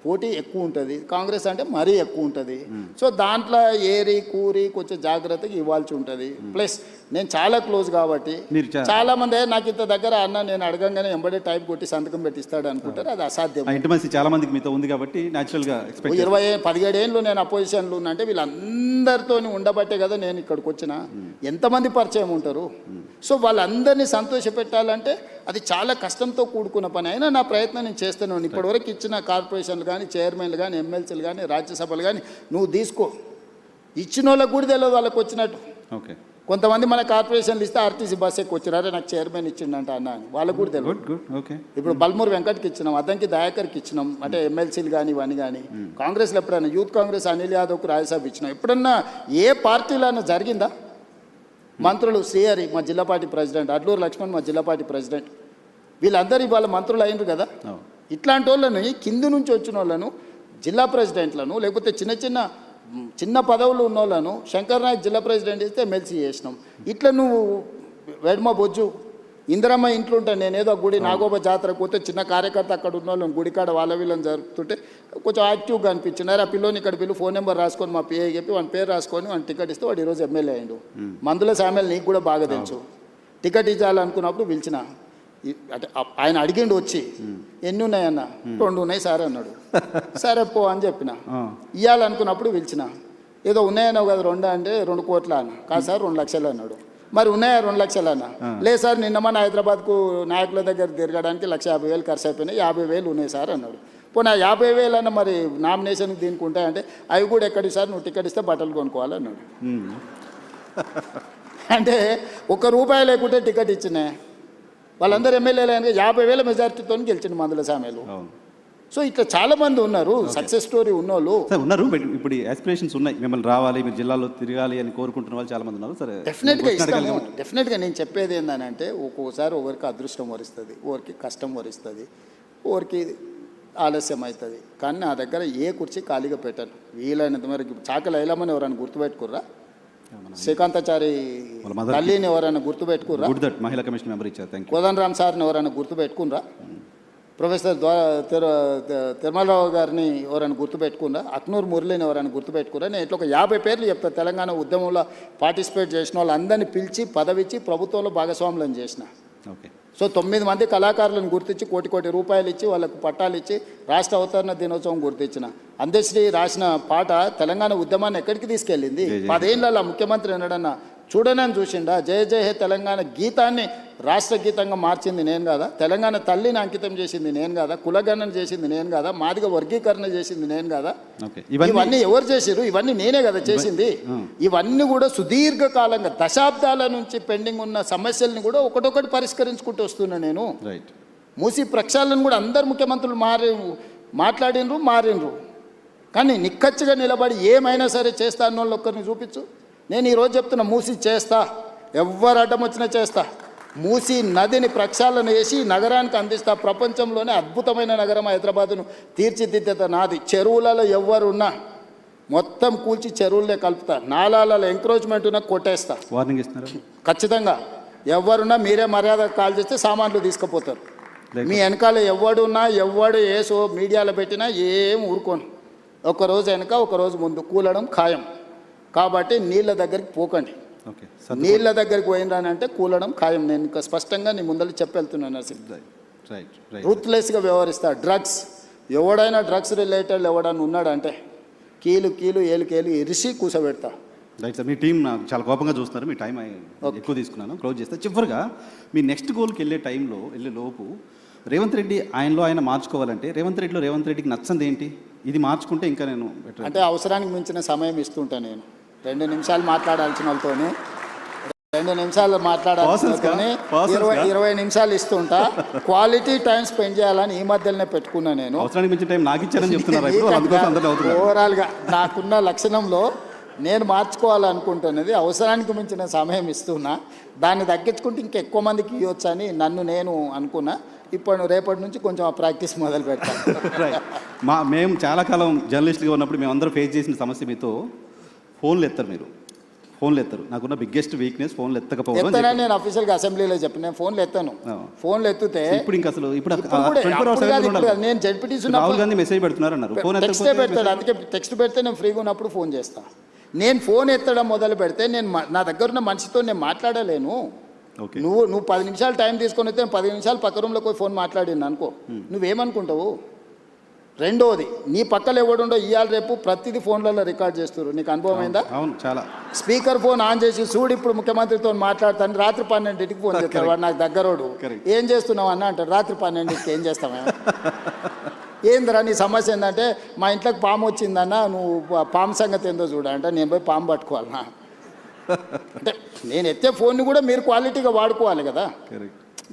పోటీ ఎక్కువ ఉంటుంది. కాంగ్రెస్ అంటే మరీ ఎక్కువ ఉంటుంది. సో దాంట్లో ఏరి కూరి కొంచెం జాగ్రత్తగా ఇవ్వాల్సి ఉంటుంది. ప్లస్ నేను చాలా క్లోజ్ కాబట్టి చాలా మంది నాకు ఇంత దగ్గర అన్న నేను అడగంగానే ఎంబడే టైప్ కొట్టి సంతకం పెట్టిస్తాడు అనుకుంటారు. అది అసాధ్యం. చాలా మందికి మీతో ఉంది కాబట్టి న్యాచురల్గా 17 ఏళ్ళు నేను అపోజిషన్లో ఉన్నా అంటే వీళ్ళందరితో ఉండబట్టే కదా నేను ఇక్కడికి వచ్చిన. ఎంతమంది పరిచయం ఉంటారు. సో వాళ్ళందరినీ సంతోషపెట్టాలంటే అది చాలా కష్టంతో కూడుకున్న పని. అయినా నా ప్రయత్నం నేను చేస్తున్నాను. ఇప్పటివరకు ఇచ్చిన కార్పొరేషన్లు కానీ, చైర్మన్లు కానీ, ఎమ్మెల్సీలు కానీ, రాజ్యసభలు కానీ నువ్వు తీసుకో. ఇచ్చిన వాళ్ళకు కూడా తెలియదు వాళ్ళకి వచ్చినట్టు. ఓకే, కొంతమంది మన కార్పొరేషన్లు ఇస్తే ఆర్టీసీ బస్ ఎక్కువ వచ్చారు, నాకు చైర్మన్ ఇచ్చిండంట అన్న అని వాళ్ళకు కూడా తెలియదు. ఇప్పుడు బల్మూరు వెంకట్కి ఇచ్చినాం, అద్దంకి దయాకర్కి ఇచ్చినాం, అంటే ఎమ్మెల్సీలు కానీ ఇవన్నీ కానీ. కాంగ్రెస్లో ఎప్పుడైనా యూత్ కాంగ్రెస్ అనిల్ యాదవ్కు రాజ్యసభ ఇచ్చినాం. ఎప్పుడన్నా ఏ పార్టీలో జరిగిందా? మంత్రులు శ్రీహరి మా జిల్లా పార్టీ ప్రెసిడెంట్, అడ్లూరు లక్ష్మణ్ మా జిల్లా పార్టీ ప్రెసిడెంట్, వీళ్ళందరూ ఇవాళ మంత్రులు అయినరు కదా. ఇట్లాంటి వాళ్ళని కింది నుంచి వచ్చిన వాళ్ళను, జిల్లా ప్రెసిడెంట్లను, లేకపోతే చిన్న పదవులు ఉన్న వాళ్ళను శంకర్ నాయక్ జిల్లా ప్రెసిడెంట్ ఇస్తే ఎమ్మెల్సీ చేసినాం. ఇట్లా నువ్వు వెడ్మ బొజ్జు ఇందిరమ్మ ఇంట్లో ఉంటాను నేను, ఏదో గుడి నాగోబ జాతరకు పోతే చిన్న కార్యకర్త అక్కడ ఉన్న వాళ్ళని గుడికాడ వాళ్ళ వీళ్ళని జరుపుతుంటే కొంచెం యాక్టివ్గా అనిపించినారు. ఆ పిల్లోని ఇక్కడ పిల్లు ఫోన్ నెంబర్ రాసుకొని మా పిఏ చెప్పి వాని పేరు రాసుకొని వాని టికెట్ ఇస్తే వాడు ఈరోజు ఎమ్మెల్యే అయ్యిండు. మందుల సామెలు నీకు కూడా బాగా తెలుసు. టికెట్ ఇవ్వాలనుకున్నప్పుడు పిలిచిన, అంటే ఆయన అడిగిండు వచ్చి ఎన్ని ఉన్నాయన్న, 2 ఉన్నాయి సార్ అన్నాడు. సరే పో అని చెప్పిన. ఇవ్వాలనుకున్నప్పుడు పిలిచిన, ఏదో ఉన్నాయన్నావు కదా 2 అంటే 2 కోట్ల అన్న, కాదు సార్ 2 లక్షలు అన్నాడు. మరి ఉన్నాయా 2 లక్షలు అన్న? లేదు సార్, నిన్న మన హైదరాబాద్కు నాయకుల దగ్గర తిరగడానికి 1,50,000 ఖర్చు అయిపోయినాయి, 50,000 ఉన్నాయి సార్ అన్నాడు. పోనీ 50,000 అన్న మరి నామినేషన్కి దీనికి ఉంటాయంటే అవి కూడా ఎక్కడి సార్, నువ్వు టికెట్ ఇస్తే బట్టలు కొనుక్కోవాలన్నాడు. అంటే ₹1 లేకుంటే టికెట్ ఇచ్చినా వాళ్ళందరూ ఎమ్మెల్యేలు అయినా 50,000 మెజార్టీతో గెలిచింది మందుల సామెలు. సో ఇట్లా చాలా మంది ఉన్నారు సక్సెస్ స్టోరీ ఉన్నోళ్ళు ఉన్నారు. ఇప్పుడు ఆస్పిరేషన్స్ ఉన్నాయి, మిమ్మల్ని రావాలి, మీరు జిల్లాలో తిరగాలి అని కోరుకుంటున్న వాళ్ళు చాలా మంది ఉన్నారు. సరే, డెఫినెట్గా ఇస్తాము. డెఫినెట్గా నేను చెప్పేది ఏంటంటే ఒక్కోసారి ఒకరికి అదృష్టం వరిస్తుంది, ఒకరికి కష్టం వరిస్తుంది, ఒకరికి ఆలస్యం అవుతుంది. కానీ నా దగ్గర ఏ కుర్చీ ఖాళీగా పెట్టాను. వీలైనంత మేరకు చాకలి ఐలమ్మని ఎవరైనా గుర్తుపెట్టుకుర్రా? శ్రీకాంతాచారి తల్లిని ఎవరైనా గుర్తుపెట్టుకుర్రా? మహిళా కమిషన్ మెంబర్ ఇచ్చారు. కోదండరామ్ సార్ని ఎవరైనా గుర్తుపెట్టుకుర్రా? ప్రొఫెసర్ తిరుమలరావు గారిని ఎవరైనా గుర్తుపెట్టుకున్నా? అక్నూరు మురళిని ఎవరైనా గుర్తుపెట్టుకున్నా? నేను ఇట్లా ఒక 50 పేర్లు చెప్తాను. తెలంగాణ ఉద్యమంలో పార్టిసిపేట్ చేసిన వాళ్ళందరినీ పిలిచి పదవిచ్చి ప్రభుత్వంలో భాగస్వాములను చేసిన. ఓకే. సో 9 మంది కళాకారులను గుర్తించి కోటి రూపాయలు ఇచ్చి వాళ్ళకు పట్టాలు ఇచ్చి రాష్ట్ర అవతరణ దినోత్సవం గుర్తించిన. అందశ్రీ రాసిన పాట తెలంగాణ ఉద్యమాన్ని ఎక్కడికి తీసుకెళ్ళింది? 10 ఏళ్ళ ముఖ్యమంత్రి ఎన్నడన్నా చూడనని చూసిండా? జయ జయ హే తెలంగాణ గీతాన్ని రాష్ట్ర గీతంగా మార్చింది నేను కదా? తెలంగాణ తల్లిని అంకితం చేసింది నేను కదా? కులగణన చేసింది నేను కదా? మాదిగ వర్గీకరణ చేసింది నేను కదా? ఇవన్నీ ఎవరు చేసిరు? ఇవన్నీ నేనే కదా చేసింది. ఇవన్నీ కూడా సుదీర్ఘకాలంగా దశాబ్దాల నుంచి పెండింగ్ ఉన్న సమస్యల్ని కూడా ఒకటొకటి పరిష్కరించుకుంటూ వస్తున్నా నేను. మూసి ప్రక్షాళన కూడా అందరు ముఖ్యమంత్రులు మారినరు. కానీ నిక్కచ్చిగా నిలబడి ఏమైనా సరే చేస్తా అన్న వాళ్ళు ఒక్కరిని చూపించు. నేను ఈరోజు చెప్తున్నా, మూసి చేస్తా, ఎవరు అడ్డం వచ్చినా చేస్తా. మూసి నదిని ప్రక్షాళన చేసి నగరానికి అందిస్తా. ప్రపంచంలోనే అద్భుతమైన నగరం హైదరాబాదును తీర్చిదిద్దేత నాది. చెరువులలో ఎవరున్నా మొత్తం కూల్చి చెరువులనే కలుపుతా. నాలాలలో ఎంక్రోచ్మెంట్ ఉన్నా కొట్టేస్తా. వార్నింగ్ ఇస్తున్నారు ఖచ్చితంగా. ఎవరున్నా మీరే మర్యాద కాల్ చేస్తే సామాన్లు తీసుకుపోతారు. మీ వెనకాల ఎవడున్నా ఎవడు ఏసో మీడియాలో పెట్టినా ఏం ఊరుకోను. ఒకరోజు వెనక ఒకరోజు ముందు కూలడం ఖాయం. కాబట్టి నీళ్ళ దగ్గరికి పోకండి. నీళ్ళ దగ్గరికి పోయినానంటే కూలడం ఖాయం. నేను ఇంకా స్పష్టంగా నీ ముందర చెప్పెళ్తున్నాను. రూత్లెస్గా వ్యవహరిస్తా. డ్రగ్స్ ఎవడైనా డ్రగ్స్ రిలేటెడ్ ఎవడన్నా ఉన్నాడంటే కీలు ఏలు ఇరిసి కూసబెడతా. రైట్ సార్, మీ టీం నాకు చాలా కోపంగా చూస్తున్నారు. మీ టైం ఎక్కువ తీసుకున్నాను, క్లోజ్ చేస్తా. చివరిగా మీ నెక్స్ట్ గోల్కి వెళ్ళే లోపు రేవంత్ రెడ్డి ఆయన మార్చుకోవాలంటే రేవంత్ రెడ్డికి నచ్చంది ఏంటి? ఇది మార్చుకుంటే ఇంకా నేను అంటే అవసరానికి మించిన సమయం ఇస్తుంటా. నేను 2 నిమిషాలు మాట్లాడాల్సిన వాళ్ళతోనే 2 నిమిషాలు మాట్లాడాల్సిన 20 నిమిషాలు ఇస్తుంటా. క్వాలిటీ టైం స్పెండ్ చేయాలని ఈ మధ్యలోనే పెట్టుకున్నా. నేను అవసరానికి మించిన టైం నాకు ఇచ్చారని చెప్తున్నారు. ఓవరాల్గా నాకున్న లక్షణంలో నేను మార్చుకోవాలనుకుంటున్నది అవసరానికి మించిన సమయం ఇస్తున్నా. దాన్ని తగ్గించుకుంటే ఇంకెక్కువ మందికి ఇవ్వచ్చని నేను అనుకున్నా. రేపటి నుంచి కొంచెం ఆ ప్రాక్టీస్ మొదలు పెడతాను. మేము చాలా కాలం జర్నలిస్ట్గా ఉన్నప్పుడు మేమందరం ఫేస్ చేసిన సమస్య, మీతో ఫోన్లు ఎత్తారు. నాకున్న బిగ్గెస్ట్ వీక్నెస్ ఫోన్లు ఎత్తకపోవడం. నేను అఫీషియల్గా అసెంబ్లీలో చెప్పాను, నేను ఫోన్లు ఎత్తాను. ఫోన్లు ఎత్తితే ఇప్పుడు ఇంకా అసలు నేను జడ్పీటీసీ రాహుల్ గాంధీ మెసేజ్ పెడుతున్నారు అన్నారు. టెక్స్ట్ పెడతాడు. అందుకే టెక్స్ట్ పెడితే నేను ఫ్రీగా ఉన్నప్పుడు ఫోన్ చేస్తాను. నేను ఫోన్ ఎత్తడం మొదలు పెడితే నా దగ్గర ఉన్న మనిషితో నేను మాట్లాడలేను. నువ్వు 10 నిమిషాలు టైం తీసుకొని వస్తే 10 నిమిషాలు పక్క రూమ్లో పోయి ఫోన్ మాట్లాడిన అనుకో, నువ్వేమనుకుంటావు? రెండోది, నీ పక్కలో ఎవడుండో ఇవాళ రేపు ప్రతిదీ ఫోన్లలో రికార్డ్ చేస్తారు. నీకు అనుభవం అయిందా? అవును, చాలా. స్పీకర్ ఫోన్ ఆన్ చేసి చూడు ఇప్పుడు ముఖ్యమంత్రితో మాట్లాడతాను. రాత్రి 12ంటికి ఫోన్ చేస్తాడు వాడు, నాకు దగ్గరోడు. ఏం చేస్తున్నావు అన్న అంటాడు. రాత్రి 12ంటికి ఏం చేస్తావా? ఏందిరా నీ సమస్య ఏంటంటే మా ఇంట్లోకి పాము వచ్చిందన్న, నువ్వు పాము సంగతి ఏందో చూడంట. నేను పోయి పాము పట్టుకోవాలన్నా అంటే నేను ఎత్తే ఫోన్ని కూడా మీరు క్వాలిటీగా వాడుకోవాలి కదా.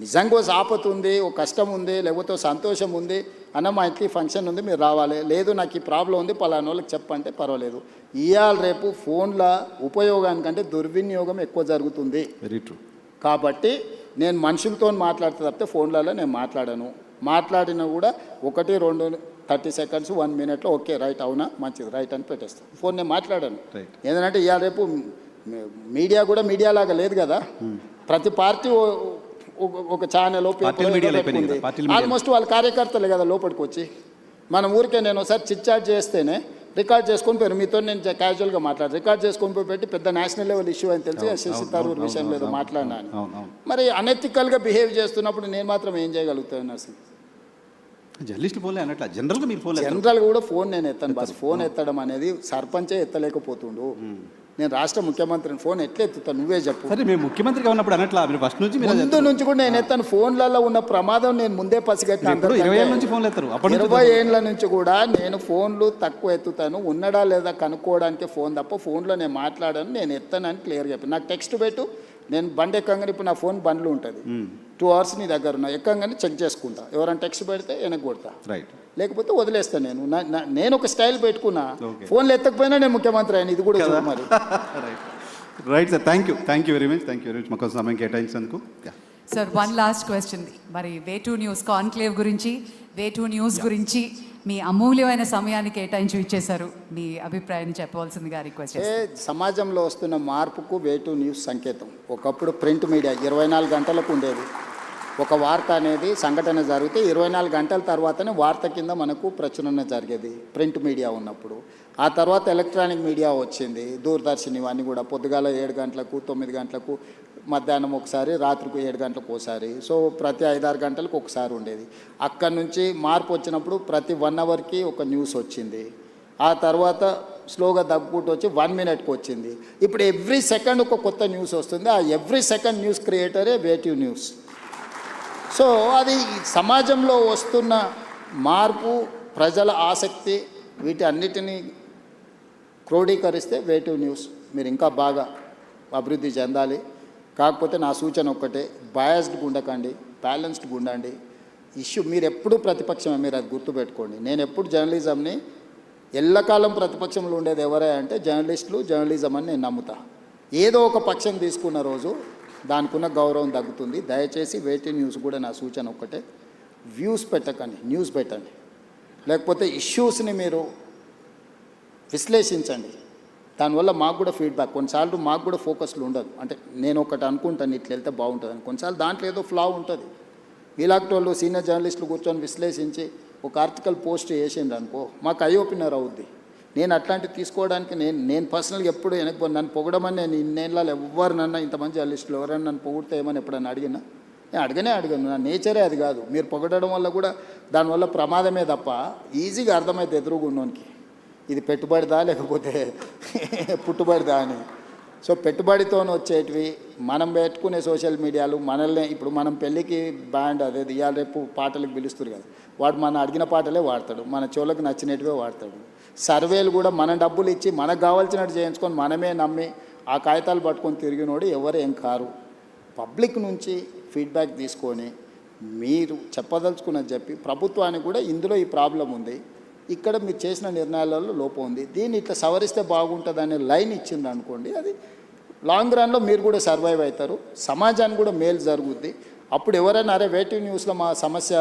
నిజంగా ఆపత్తు ఉంది, ఒక కష్టం ఉంది, లేకపోతే సంతోషం ఉంది అన్న, మా ఇంటికి ఫంక్షన్ ఉంది, మీరు రావాలి. లేదు నాకు ఈ ప్రాబ్లం ఉంది, పలానా వాళ్ళకి చెప్పంటే పర్వాలేదు. ఇవాళ రేపు ఫోన్ల ఉపయోగానికంటే దుర్వినియోగం ఎక్కువ జరుగుతుంది. Very true. కాబట్టి నేను మనుషులతో మాట్లాడితే తప్పితే ఫోన్లలో నేను మాట్లాడినా కూడా 1, 2, 30 సెకండ్స్ 1 మినిట్లో ఓకే రైట్, అవునా మంచిది రైట్ అని పెట్టేస్తాను. ఫోన్ నేను మాట్లాడాను. ఏంటంటే ఇవాళ రేపు మీడియా కూడా మీడియా లాగా లేదు కదా. ప్రతి పార్టీ ఒక ఛానల్ ఆల్మోస్ట్ వాళ్ళ కార్యకర్తలే కదా లోపలికి వచ్చి. మన ఊరికే నేను ఒకసారి చిట్చాట్ చేస్తేనే రికార్డ్ చేసుకొని పోయారు. మీతో నేను క్యాజువల్గా రికార్డ్ చేసుకొని పోయి పెట్టి పెద్ద నేషనల్ లెవెల్ ఇష్యూ అని తెలిసి శశి తరూర్ విషయం లేదు మాట్లాడినా. మరి అనెథికల్గా బిహేవ్ చేస్తున్నప్పుడు నేను మాత్రం ఏం చేయగలుగుతాను అసలు? జర్నలిస్ట్ ఫోన్లే అన్నట్ల జనరల్గా మీరు ఫోన్ జనరల్ కూడా ఫోన్ నేను ఎత్తాను బస్. ఫోన్ ఎత్తడం అనేది సర్పంచే ఎత్తలేకపోతుండు. నేను రాష్ట్ర ముఖ్యమంత్రిని ఫోన్ ఎట్లా ఎత్తుతాను నువ్వే చెప్పు. సరే మేము ముఖ్యమంత్రిగా ఉన్నప్పుడు అన్నట్లా మీరు ఫస్ట్ నుంచి మీరు ముందు నుంచి కూడా నేను ఎత్తాను. ఫోన్లలో ఉన్న ప్రమాదం నేను ముందే పసిగట్టిన. 20 ఏళ్ళ నుంచి ఫోన్లు ఎత్తారు. అప్పటి నుంచి 20 ఏళ్ళ నుంచి కూడా నేను ఫోన్లు తక్కువ ఎత్తుతాను. ఉన్నడా లేదా కనుక్కోవడానికి ఫోన్ తప్ప ఫోన్లో నేను మాట్లాడాను, నేను ఎత్తానని క్లియర్గా చెప్పాను. నాకు టెక్స్ట్ పెట్టు, నేను బండి ఎక్కంగానే ఇప్పుడు నా ఫోన్ బండ్లు ఉంటుంది 2 hours నీ దగ్గర ఉన్నా ఎక్కంగానే చెక్ చేసుకుంటా. ఎవరైనా టెక్స్ట్ పెడితే వెనక్కి కొడతా, రైట్ లేకపోతే వదిలేస్తాను. నేను ఒక స్టైల్ పెట్టుకున్నా. ఫోన్లు ఎత్తకపోయినా నేను ముఖ్యమంత్రి అయిన, ఇది కూడా చూడు మరి. Right sir, thank you very much మాకు సమయం కేటాయించినందుకు. Sir one last question. మరి వే2 న్యూస్ కాన్క్లేవ్ గురించి, వే2 న్యూస్ గురించి మీ అమూల్యమైన సమయాన్ని కేటాయించి ఇచ్చేశారు. మీ అభిప్రాయాన్ని చెప్పవలసిందిగా రిక్వెస్ట్ చేస్తాను. సమాజంలో వస్తున్న మార్పుకు వే2 న్యూస్ సంకేతం. ఒకప్పుడు ప్రింట్ మీడియా 24 గంటలకు ఉండేది. ఒక వార్త అనేది సంఘటన జరిగితే 24 గంటల తర్వాతనే వార్త కింద మనకు ప్రచురణ జరిగేది ప్రింట్ మీడియా ఉన్నప్పుడు. ఆ తర్వాత ఎలక్ట్రానిక్ మీడియా వచ్చింది, దూరదర్శన్ ఇవన్నీ కూడా. పొద్దుగాల 7 గంటలకు 9 గంటలకు, మధ్యాహ్నం ఒకసారి, రాత్రికి 7 గంటలకు ఒకసారి. సో ప్రతి 5-6 గంటలకు ఒకసారి ఉండేది. అక్కడి నుంచి మార్పు వచ్చినప్పుడు ప్రతి 1 అవర్కి ఒక న్యూస్ వచ్చింది. ఆ తర్వాత స్లోగా తగ్గుకుంటూ వచ్చి 1 minute వచ్చింది. ఇప్పుడు ఎవ్రీ సెకండ్ ఒక కొత్త న్యూస్ వస్తుంది. ఆ ఎవ్రీ సెకండ్ న్యూస్ క్రియేటరే వే2 న్యూస్. సో అది సమాజంలో వస్తున్న మార్పు, ప్రజల ఆసక్తి, వీటి అన్నిటినీ క్రోడీకరిస్తే వే2 న్యూస్ మీరు ఇంకా బాగా అభివృద్ధి చెందాలి. కాకపోతే నా సూచన ఒక్కటే, బయాస్డ్గా ఉండకండి, బ్యాలెన్స్డ్గా ఉండండి. ఇష్యూ మీరు ఎప్పుడూ ప్రతిపక్షమే, మీరు అది గుర్తుపెట్టుకోండి. నేను ఎప్పుడు జర్నలిజంని ఎల్లకాలం ప్రతిపక్షంలో ఉండేది ఎవరే అంటే జర్నలిస్టులు, జర్నలిజం అని నేను నమ్ముతా. ఏదో ఒక పక్షం తీసుకున్న రోజు దానికి ఉన్న గౌరవం తగ్గుతుంది. దయచేసి వే2 న్యూస్ కూడా నా సూచన ఒక్కటే, వ్యూస్ పెట్టకండి, న్యూస్ పెట్టండి. లేకపోతే ఇష్యూస్ని మీరు విశ్లేషించండి. దానివల్ల మాకు కూడా ఫీడ్బ్యాక్, కొన్నిసార్లు మాకు కూడా ఫోకస్లు ఉండదు. అంటే నేను ఒకటి అనుకుంటాను ఇట్లా వెళ్తే బాగుంటుందని, కొన్నిసార్లు దాంట్లో ఏదో ఫ్లా ఉంటుంది. ఇలాంటి వాళ్ళు సీనియర్ జర్నలిస్టులు కూర్చొని విశ్లేషించి ఒక ఆర్టికల్ పోస్ట్ చేసిండ్రు అనుకో, మాకు ఐ ఓపెనర్ అవుద్ది. నేను అట్లాంటివి తీసుకోవడానికి నేను పర్సనల్గా ఎప్పుడు వెనక్కి నన్ను పొగడమని నేను ఇన్నేళ్ళలో ఎవరినన్నా, ఇంతమంది జర్నలిస్టులు ఎవరైనా నన్ను పొగిడితే ఏమని ఎప్పుడన్నా అడిగినా, నేను అడగను. నా నేచరే అది కాదు. మీరు పొగడడం వల్ల కూడా దానివల్ల ప్రమాదమే తప్ప ఈజీగా అర్థమైతే ఎదురుగుండోనికి ఇది పెట్టుబడిదా లేకపోతే పుట్టుబడిదా అని. సో పెట్టుబడితో వచ్చేటివి మనం పెట్టుకునే సోషల్ మీడియాలు మనల్ని, ఇప్పుడు మనం పెళ్ళికి బ్యాండ్ అదే ఇవాళ రేపు పాటలకు పిలుస్తారు కదా, వాడు మన అడిగిన పాటలే వాడతాడు, మన చెవులకు నచ్చినట్టువే వాడతాడు. సర్వేలు కూడా మన డబ్బులు ఇచ్చి మనకు కావాల్సినట్టు చేయించుకొని మనమే నమ్మి ఆ కాగితాలు పట్టుకొని తిరిగినోడు ఎవరు ఏం కారు. పబ్లిక్ నుంచి ఫీడ్బ్యాక్ తీసుకొని మీరు చెప్పదలుచుకున్నది చెప్పి, ప్రభుత్వానికి కూడా ఇందులో ఈ ప్రాబ్లం ఉంది, ఇక్కడ మీరు చేసిన నిర్ణయాలలో లోపం ఉంది, దీన్ని ఇట్లా సవరిస్తే బాగుంటుంది అనే లైన్ ఇచ్చింది అనుకోండి, అది లాంగ్ రన్లో మీరు కూడా సర్వైవ్ అవుతారు, సమాజానికి కూడా మేలు జరుగుద్ది. అప్పుడు ఎవరైనా అరే వే2 న్యూస్లో మా సమస్య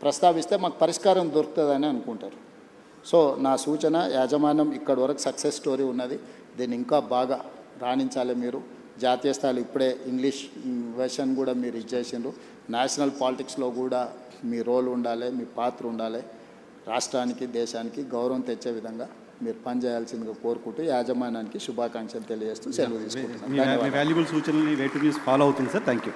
ప్రస్తావిస్తే మాకు పరిష్కారం దొరుకుతుందని అనుకుంటారు. సో నా సూచన, యాజమాన్యం ఇక్కడి వరకు సక్సెస్ స్టోరీ ఉన్నది, దీన్ని ఇంకా బాగా రాణించాలి. మీరు జాతీయ స్థాయిలో ఇప్పుడే ఇంగ్లీష్ వెర్షన్ కూడా మీరు ఇచ్చేసిండ్రు. నేషనల్ పాలిటిక్స్లో కూడా మీ రోల్ ఉండాలి, మీ పాత్ర ఉండాలి. రాష్ట్రానికి, దేశానికి గౌరవం తెచ్చే విధంగా మీరు పనిచేయాల్సిందిగా కోరుకుంటూ యాజమాన్యానికి శుభాకాంక్షలు తెలియజేస్తూ సెలవు తీసుకుంటున్నాను. వాల్యుబుల్ సూచనలు వే2 న్యూస్ ఫాలో అవుతుంది సార్. Thank you.